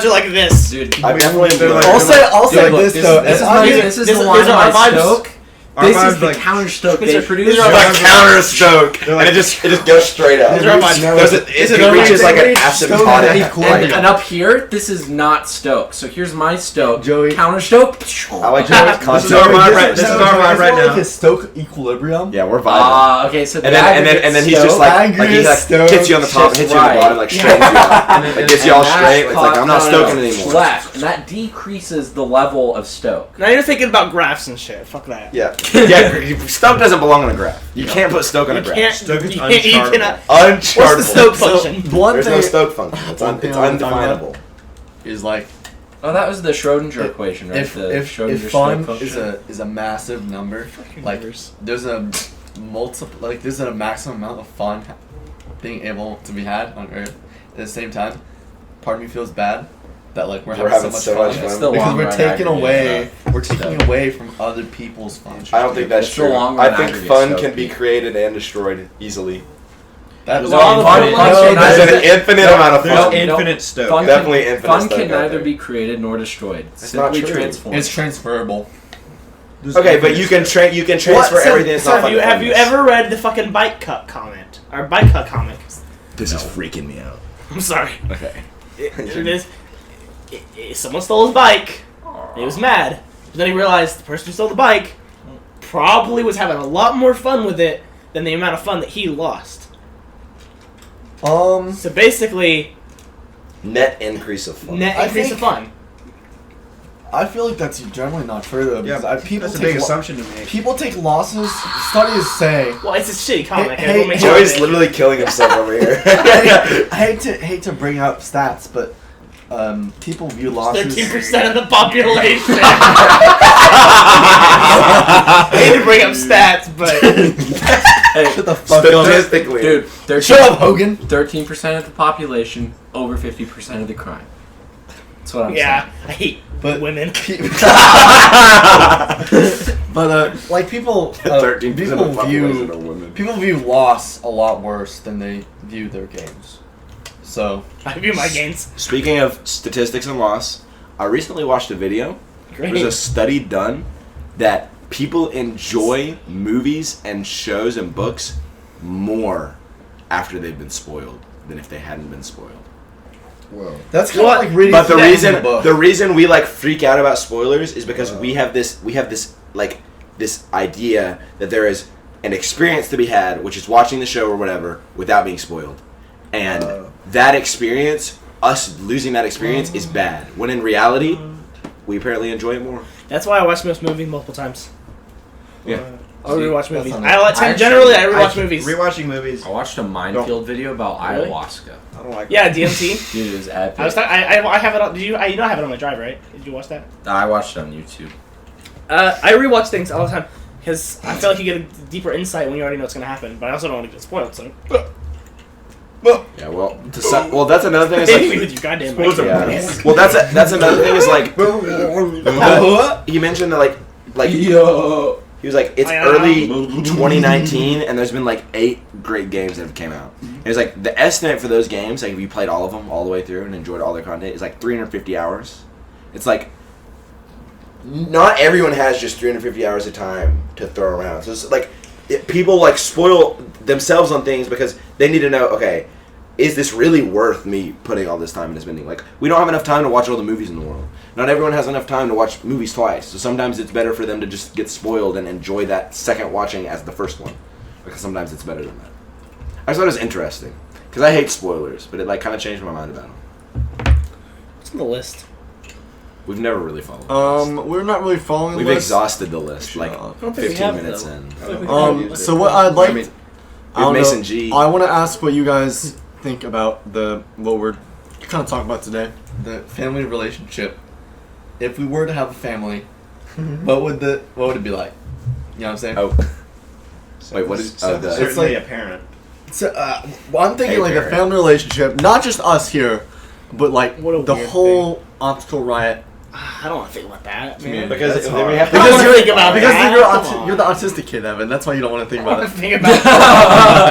B: are like this.
G: Dude,
A: I definitely
E: they're like-
C: I'll say
G: look,
C: this
G: this,
C: though.
G: This is,
C: If
G: my,
C: I-
G: this is
B: this-
G: the one
B: these are our
G: I
B: vibes.
G: stoke.
E: Our
G: This
E: vibes
G: is the
E: like-
G: counter stoke
B: These
G: they
B: are-
G: produce.
B: these are
A: like
B: vibes.
A: counter stoke,
E: They're like-
A: and it just goes straight up.
B: These are vibes.
A: It reaches like an asymptotic.
G: And up here, this is not stoke. So here's my stoke.
C: Joey.
G: Counter stoke.
A: I like Joey's
E: This is
A: concept.
E: our vibe right. This is our vibe right
C: Like
E: now.
C: his Stoke equilibrium.
A: Yeah, we're vibing.
G: Okay, so
A: And then he's just like he like hits you on the top, and hits you on the bottom, like straightens you out, like gets you all straight. It's like I'm not stoking anymore.
G: Left, and that decreases the level of stoke.
B: Now you're thinking about graphs and shit. Fuck that.
A: Yeah, Stoke doesn't belong on a graph. You can't put Stoke on a
B: You
A: graph.
B: can't.
E: Stoke is
B: you cannot.
E: unchartable.
B: What's the
A: Unchartable.
B: Stoke
C: So,
B: function?
C: one
A: There's
C: thing
A: no Stoke function. It's
C: one thing
A: it's
C: I wanna talk about
A: undefinable.
C: is like
G: Oh, that was the Schrodinger equation, right?
C: if
G: Schrodinger
C: fun
G: stoke
C: is a massive number, like
B: numbers.
C: there's a there's a maximum amount of fun being able to be had on Earth at the same time. Part of me feels bad that like we're
A: We're
C: having
A: having
C: so
A: so
C: much
A: much
C: fun.
A: fun.
D: It's the
C: Because
D: long
C: we're
D: run
C: taking
D: aggregate stuff.
C: away from other people's fun.
A: I don't think that's
D: It's the
A: true.
D: long
A: I
D: run
A: think
D: aggregate
A: fun
D: stuff,
A: can be
D: dude.
A: created and destroyed easily.
C: That's
D: No,
C: all
D: fun-
C: the
D: fun can
A: There's
D: neither-
A: an infinite amount of
E: There's
A: fun.
E: infinite stuff.
D: Fun
A: Definitely
D: can,
A: infinite
D: fun
A: stuff
D: can
A: out
D: neither
A: there.
D: be created nor destroyed.
A: That's not
D: Simply
A: true.
D: transformed.
C: It's transferable.
A: Okay, but you can transfer
C: What? So-
A: everything. That's
C: so
A: not
B: Have you
A: funness.
B: ever read the fucking Bike Cut comment? Or Bike Cut comic?
A: This is freaking me out.
B: I'm sorry.
A: Okay.
B: Someone stole his bike. He was mad. But then he realized the person who stole the bike probably was having a lot more fun with it than the amount of fun that he lost. So basically,
A: Net increase of fun.
B: net
C: I
B: increase
C: think-
B: of fun.
C: I feel like that's generally not true though.
E: Yeah,
C: Because people
E: that's a
C: take
E: big assumption to make.
C: people take losses. Studies say.
B: Well, it's a shitty comic.
C: Hey,
B: Everyone makes
A: Joey's
B: fun of it.
A: literally killing himself over here.
C: I hate to bring up stats, but people view losses.
B: 13% of the population. I hate to bring up stats, but
D: Hey,
C: Shut the fuck up,
A: Statistically.
D: dude, 13,
C: Shut up, Hogan.
D: 13% of the population, over 50% of the crime. That's what I'm
B: yeah, I hate
C: But
B: women.
C: But like people,
A: 13%
C: people
A: of the population
C: view
A: are women.
C: people view loss a lot worse than they view their games. So
B: I view my gains.
A: Speaking of statistics and loss, I recently watched a video.
B: Great.
A: There's a study done that people enjoy movies and shows and books more after they've been spoiled than if they hadn't been spoiled.
C: that's kind of
B: What?
C: like reading.
A: But the
C: through
A: reason
C: book.
A: the reason we like freak out about spoilers is because we have this like this idea that there is an experience to be had, which is watching the show or whatever without being spoiled, and that experience, us losing that experience, is bad. When in reality, we apparently enjoy it more.
B: That's why I watch most movies multiple times.
A: Yeah.
B: I rewatch
C: That's
B: movies.
C: not-
B: Generally, I rewatch movies.
E: Rewatching movies.
G: I watched a minefield video about
B: Really?
G: ayahuasca.
E: I don't like.
B: Yeah, DMT.
D: Dude, it was epic.
B: I was I have it on. Did you? You know I have it on my drive, right? Did you watch that?
G: I watched it on YouTube.
B: I rewatch things all the time because I feel like you get a deeper insight when you already know what's gonna happen. But I also don't want to get spoiled. So
A: Yeah, well, that's another thing. Is
B: hit me
A: like,
B: with your goddamn
E: Spoilers
B: mic.
E: are
A: yeah. Well, that's another thing. Is like, he mentioned that like
D: Yo.
A: he was like, it's early 2019, and there's been like 8 great games that have came out. And it's like the estimate for those games, like if you played all of them all the way through and enjoyed all their content, is like 350 hours. It's like not everyone has just 350 hours of time to throw around. So it's like people like spoil themselves on things because they need to know, okay, is this really worth me putting all this time into spending? Like, we don't have enough time to watch all the movies in the world. Not everyone has enough time to watch movies twice. So sometimes it's better for them to just get spoiled and enjoy that second watching as the first one. Because sometimes it's better than that. I just thought it was interesting. Because I hate spoilers, but it like kind of changed my mind about them.
B: What's on the list?
A: We've never really followed the list.
C: we're not really following
A: We've
C: the list.
A: exhausted the list like
B: I don't think we
A: 15
B: have,
A: minutes
B: though.
A: in.
C: So what I'd like,
A: I mean,
C: I don't
A: Mason
C: know,
A: G.
C: I want to ask what you guys think about what we're kind of talking about today, the family relationship. If we were to have a family, what would it be like? You know what I'm saying?
A: Oh. Wait, what is...
E: So,
A: the,
E: certainly
C: like-
E: a parent.
C: So, well, I'm thinking
A: Hey,
C: like a
A: Barrett.
C: family relationship, not just us here, but like
B: What a
C: the
B: weird
C: whole optical riot.
B: I don't want to think about that, man.
C: Yeah.
A: because
E: That's
A: then we
E: hard.
A: have to...
B: I don't wanna
C: you're,
B: think about
C: because
B: that. Come on.
C: you're the autistic kid, Evan. That's why you don't want to think
B: I don't
C: about
B: want
C: it.
B: to think about.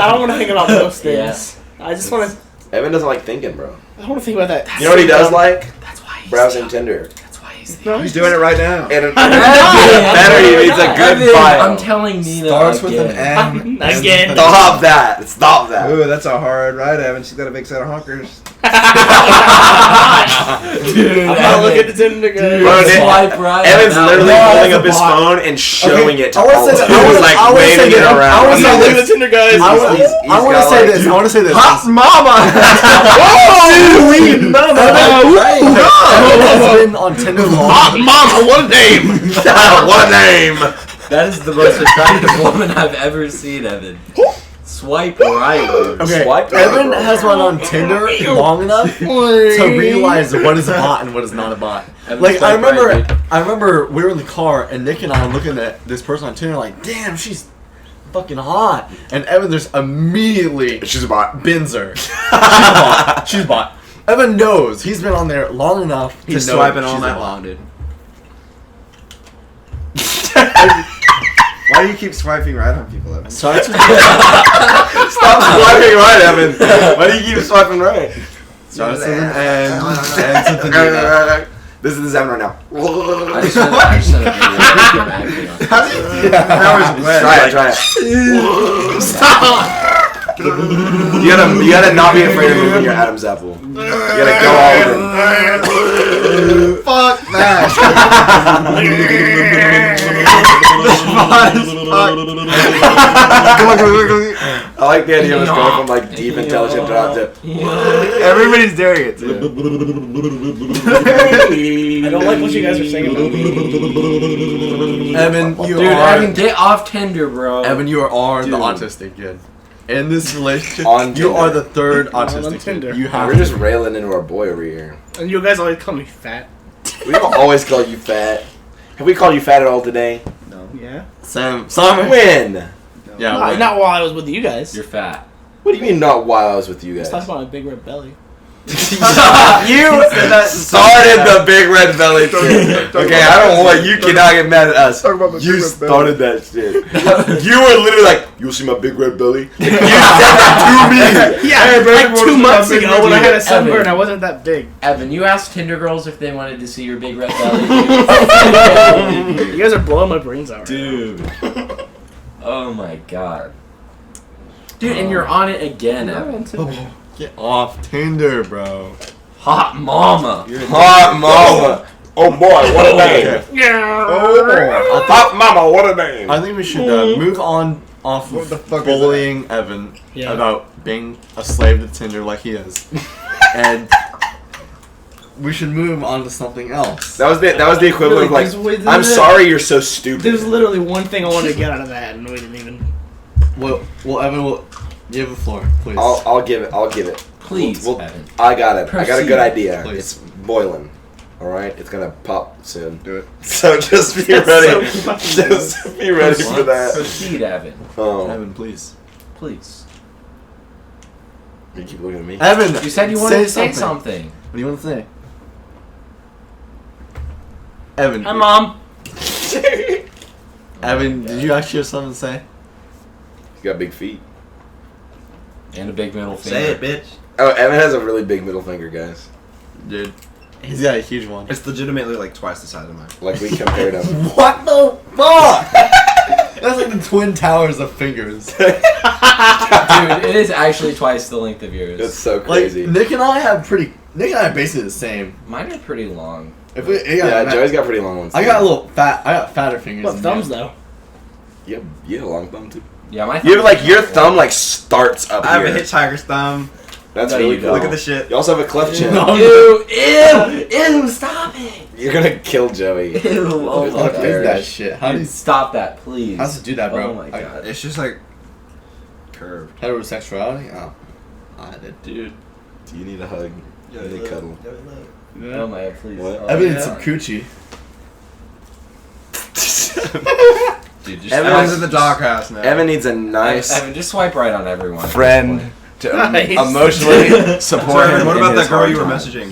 B: I don't want to think about those things. I just want to.
A: Evan doesn't like thinking, bro.
B: I don't want to think about that.
A: You know what he does like?
B: That's why he's
A: Browsing Tinder.
B: That's why he's.
E: He's doing it right now.
A: And
B: Evan,
A: better, he needs a good
D: Evan,
A: bio.
D: I'm telling Nina
C: Starts with an
D: again.
C: M.
B: Again.
A: Stop that. Stop that.
E: Ooh, that's a hard ride, Evan. She's got a big set of honkers.
D: Dude,
B: I'm not looking at the Tinder guys.
A: Bro, dude,
D: swipe right.
A: Evan's
D: now.
A: literally
C: No,
A: holding
C: that's
A: up
C: a
A: his
C: bot.
A: phone and showing it to
C: I wanna
A: all
C: say
A: of
C: that-
A: us.
C: I
A: He was
C: wanna-
A: like
C: I wanna say
A: waving it
C: that-
A: around.
C: I wanna
B: I'm
C: say
B: not
C: this.
B: looking at the Tinder guys.
C: I want
A: he's
C: to
A: got,
C: say
A: like,
C: this. I want to say this.
E: Hot mama!
C: Evan has been on Tinder long.
B: Mama, what a name!
A: What a name!
D: That is the most attractive woman I've ever seen, Evan. Swipe right, dude.
C: Okay,
A: Swipe
C: Evan
A: right.
C: has run on Tinder long enough to realize what is a bot and what is not a bot.
D: Evan,
C: Like
D: swipe right, dude.
C: I remember we were in the car and Nick and I were looking at this person on Tinder like, damn, she's fucking hot. And Evan just immediately
A: She's a bot.
C: bins her. She's a bot. She's a bot. Evan knows. He's been on there long enough to
E: He's
C: know
E: swiping all
C: she's
E: night
C: in.
E: long, dude. Why do you keep swiping right on people, Evan?
C: Starts with
A: Stop swiping right, Evan. Why do you keep swiping right?
C: starts with an N, ends with an E.
A: This is Evan right now.
D: I just sent a video of him
E: That was wet.
A: Try it. Stop. You gotta not be afraid of moving your Adam's apple. You gotta go all in.
E: Fuck that.
A: I like the idea of us going from like deep intelligent drop to.
E: Everybody's doing it too.
B: I don't like what you guys are saying about me.
C: Evan, you
D: Dude,
C: are.
D: Evan, get off Tinder, bro.
C: Evan, you are
A: Dude.
C: the autistic kid. In this relationship,
A: On
C: you are
A: Tinder.
C: the third
B: On
C: autistic kid.
B: Tinder.
C: You have
A: We're just railing into our boy over here.
B: And you guys always call me fat.
A: We don't always call you fat. Have we called you fat at all today?
B: Yeah.
C: Simon.
A: When?
C: Yeah,
B: No,
C: when?
B: not while I was with you guys.
D: You're fat.
A: What do you mean not while I was with you
B: Let's
A: guys?
B: talk about my big red belly.
A: You started the big red belly shit. Okay, I don't want you cannot get mad at us. You started that shit. You were literally like, "You'll see my big red belly." You said that to me.
B: Yeah,
A: Hey, baby,
B: like
A: wanna
B: 2
A: see my
B: months
A: big
B: ago
A: red
B: when I had a
A: belly?
B: sunburn,
D: Evan.
B: I wasn't that big.
D: Evan, you asked Tinder girls if they wanted to see your big red belly.
B: You guys are blowing my brains out. Right
D: Dude. Oh my god. Dude, and you're on it again, Evan.
C: Get off Tinder, bro.
D: Hot mama.
A: Hot mama. Oh boy, what a name.
B: now.
C: Oh,
A: Hot mama, what a name.
C: I think we should move on off
E: What the
C: of
E: fuck is
C: bullying Evan
B: Yeah.
C: about being a slave to Tinder like he is, and we should move on to something else.
A: That was the equivalent of like, I'm sorry you're so stupid.
B: There's literally one thing I wanted to get out of that, and we didn't even.
C: Well, Evan, will you have the floor, please.
A: I'll give it.
D: Please,
A: We'll-
D: Evan.
A: I got it. I got a good
D: Proceed,
A: idea.
C: please.
A: It's boiling. All right, it's gonna pop soon.
E: Do it.
A: So just be
B: That's
A: ready.
B: so fucking
A: Just be ready for that.
D: Proceed, Evan.
A: Oh,
C: Evan, please.
D: Please.
A: you keep looking at me.
C: Evan,
D: You said you wanted to say something.
C: What do you want to say? Evan.
B: Hi, Mom.
C: Evan, did you actually have something to say?
A: He's got big feet.
D: And a big middle finger.
E: Say it, bitch.
A: Oh, Evan has a really big middle finger, guys.
C: Dude, he's got a huge one.
E: It's legitimately like twice the size of mine.
A: Like we compared him.
C: What the fuck? That's like the Twin Towers of fingers.
D: Dude, it is actually twice the length of yours.
A: It's so
C: Like
A: crazy.
C: Nick and I have basically the same.
D: Mine are pretty long.
C: If we,
A: Yeah, Joey's got pretty long ones.
C: I got a little fat. I got fatter fingers.
B: What
C: than
B: thumbs
C: you.
B: though?
A: You have a long thumb too.
D: Yeah, my
A: You have like your
D: thumbs are
A: thumb like starts up
E: I have
A: here.
E: a hitchhiker's thumb.
A: That's
D: No,
A: really
D: you
A: cool.
E: Look at the shit.
A: You also have a cleft chin.
C: No.
D: Ew, ew, stop it.
A: You're gonna kill Joey.
D: Ew, oh my
C: Fuck
D: god.
C: is that shit? How do
D: Dude,
C: you
D: stop that, please.
C: how's to do that, bro?
D: Oh my god.
E: It's just like curved.
C: Heterosexuality? Oh, I did.
D: Dude.
A: Do you need a hug? You need a cuddle.
D: Oh my god, please.
A: What?
D: Oh
C: Evan
D: my
C: needs some
D: God.
C: coochie.
D: Dude, just
E: Evan's in the doghouse now.
A: Evan needs a nice
D: Evan, just swipe right on everyone. at this
A: friend
D: point.
A: to
B: Nice.
A: emotionally
E: So,
A: support
E: Evan,
A: him.
E: what
A: in
E: about
A: his
E: that girl
A: hard
E: you were
A: times.
E: messaging?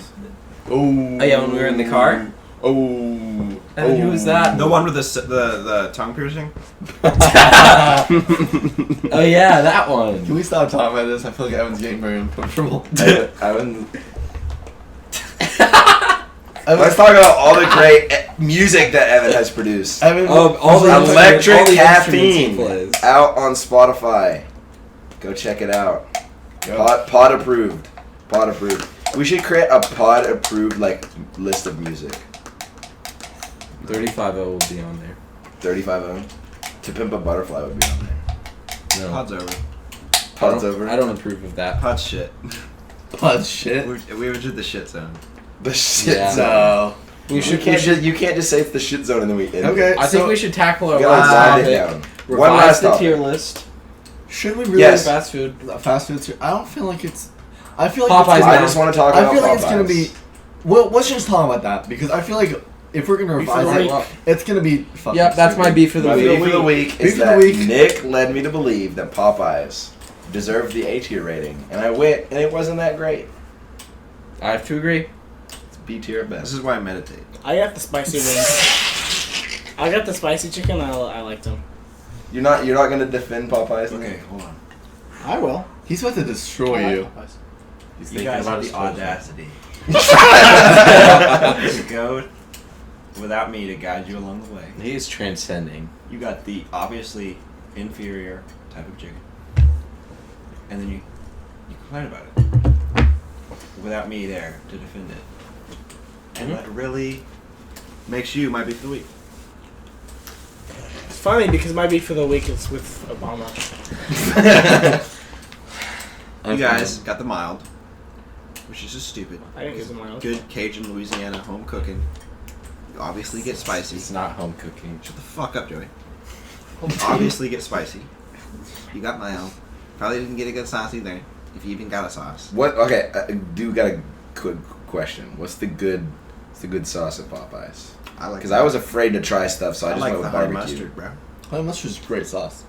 C: Oh.
D: Oh yeah, when we were in the car.
C: Oh.
D: Evan, who was that?
E: The one with the tongue piercing?
D: Oh yeah, that
C: Can
D: one.
C: we stop talking about this? I feel like Evan's getting very uncomfortable.
A: Evan. Let's talk about all the great music that Evan has produced.
C: Evan,
D: Oh, all the
A: Electric
D: all the
A: Caffeine
D: instruments he plays.
A: out on Spotify. Go check it out. Pod approved. Pod approved. We should create a pod approved like list of music.
D: 35 will be on there.
A: 35 To Pimp a Butterfly would be on there.
D: No.
E: Pod's over.
A: Pod's
D: I don't-
A: over.
D: I don't approve of that.
E: Pod's shit.
C: oh shit.
E: We entered the shit zone.
A: The shit
D: Yeah.
A: zone.
C: No.
D: We should.
A: You can't just say it's the shit zone and then we end it.
C: Okay.
D: I think we should tackle our
A: We gotta
D: last
A: wind it
D: topic.
A: down.
D: Revise
A: One last
D: the
A: topic.
D: tier list.
C: Should we really
A: Yes.
D: Fast food.
C: fast food? I don't feel like it's. I feel like
D: Popeyes
C: it's
A: I
C: gonna,
A: just want to talk
C: I
A: about
C: feel like it's
A: Popeyes.
C: gonna be. Well, let's just talk about that because I feel like if we're gonna revise
D: the
C: it,
D: week.
C: it's gonna be. Fucking
D: Yep, that's my
C: stupid.
D: beef of the
A: My
D: week.
A: beef of the week
C: Beef
A: is
C: of the
A: that
C: week.
A: Nick led me to believe that Popeyes deserved the A tier rating, and I went, and it wasn't that great.
D: I have to agree.
A: It's B tier at
E: This
A: best.
E: is why I meditate.
B: I got the spicy wings. I got the spicy chicken. I liked them.
A: You're not gonna defend Popeyes?
E: Okay, hold on.
B: I will.
C: He's about to destroy you.
D: He's
E: You
D: thinking
E: guys
D: about
E: have
D: his
E: the
D: children.
E: audacity to go without me to guide you along the way.
D: He is transcending.
E: You got the obviously inferior type of chicken, and then you complain about it without me there to defend it, and that really makes you my beef of the week.
B: It's funny because my beef for the week is with Obama.
E: You guys got the mild, which is just stupid.
B: I didn't get the mild.
E: Good Cajun Louisiana home cooking. You obviously get spicy.
D: It's not home cooking.
E: Shut the fuck up, Joey. Obviously get spicy. You got mild. Probably didn't get a good sauce either. If you even got a sauce.
A: What? Okay, I do got a quick question. What's the good sauce at Popeyes?
E: I like.
A: Because I was afraid to try stuff, so I just
E: like
A: went
E: the
A: with
E: honey
A: barbecue.
E: mustard, bro.
C: Honey mustard's great sauce.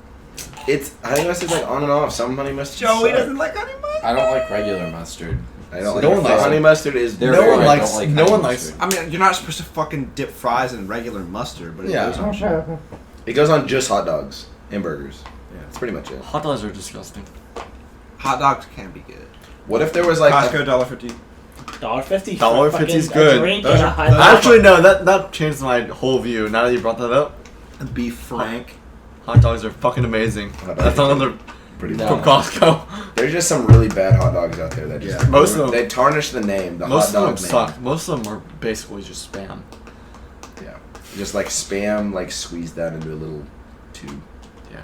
A: It's honey mustard's like on and off. Some honey mustard.
E: Joey doesn't like honey mustard.
D: I don't like regular mustard.
A: I don't like
C: No one
A: it.
C: likes
A: honey
C: it.
A: mustard is.
D: They're
C: No
D: very
C: one
D: right,
C: likes.
D: don't like
C: No
D: honey
C: one likes.
D: mustard.
E: I mean, you're not supposed to fucking dip fries in regular mustard, but it
C: Yeah.
E: goes on shit.
A: It goes on just hot dogs and burgers.
E: Yeah.
A: That's pretty much it.
C: Hot dogs are disgusting.
E: Hot dogs can be good.
A: What if there was like
E: Costco $1.50.
B: $1.50.
C: $1.50 is
B: for
C: good.
B: A drink
E: Those
B: and a
E: are-
B: high
E: those
B: life.
C: Actually, no. That changed my whole view. Now that you brought that up,
E: Be frank.
C: hot dogs are fucking amazing.
A: Hot dogs
C: That's
A: are
C: another
A: pretty
D: No.
C: from
A: bad.
C: Costco.
A: There's just some really bad hot dogs out there that just
E: Yeah.
C: Most of them-
A: they tarnish the name. The
C: Most
A: hot
C: of
A: dog
C: them
A: name.
C: suck. Most of them are basically just spam.
A: Yeah, just like spam, like squeezed down into a little tube.
C: Yeah.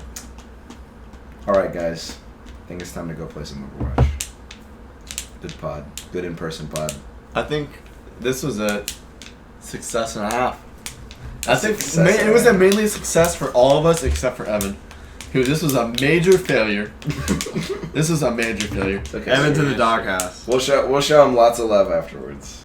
A: All right, guys. I think it's time to go play some Overwatch. Good pod. Good in-person pod.
C: I think this was a success and a half. I think
A: Success
C: it was a mainly success for all of us except for Evan. This was a major failure. This was a major failure.
A: Okay,
E: Evan to
A: so
E: the doghouse.
A: we'll show him lots of love afterwards.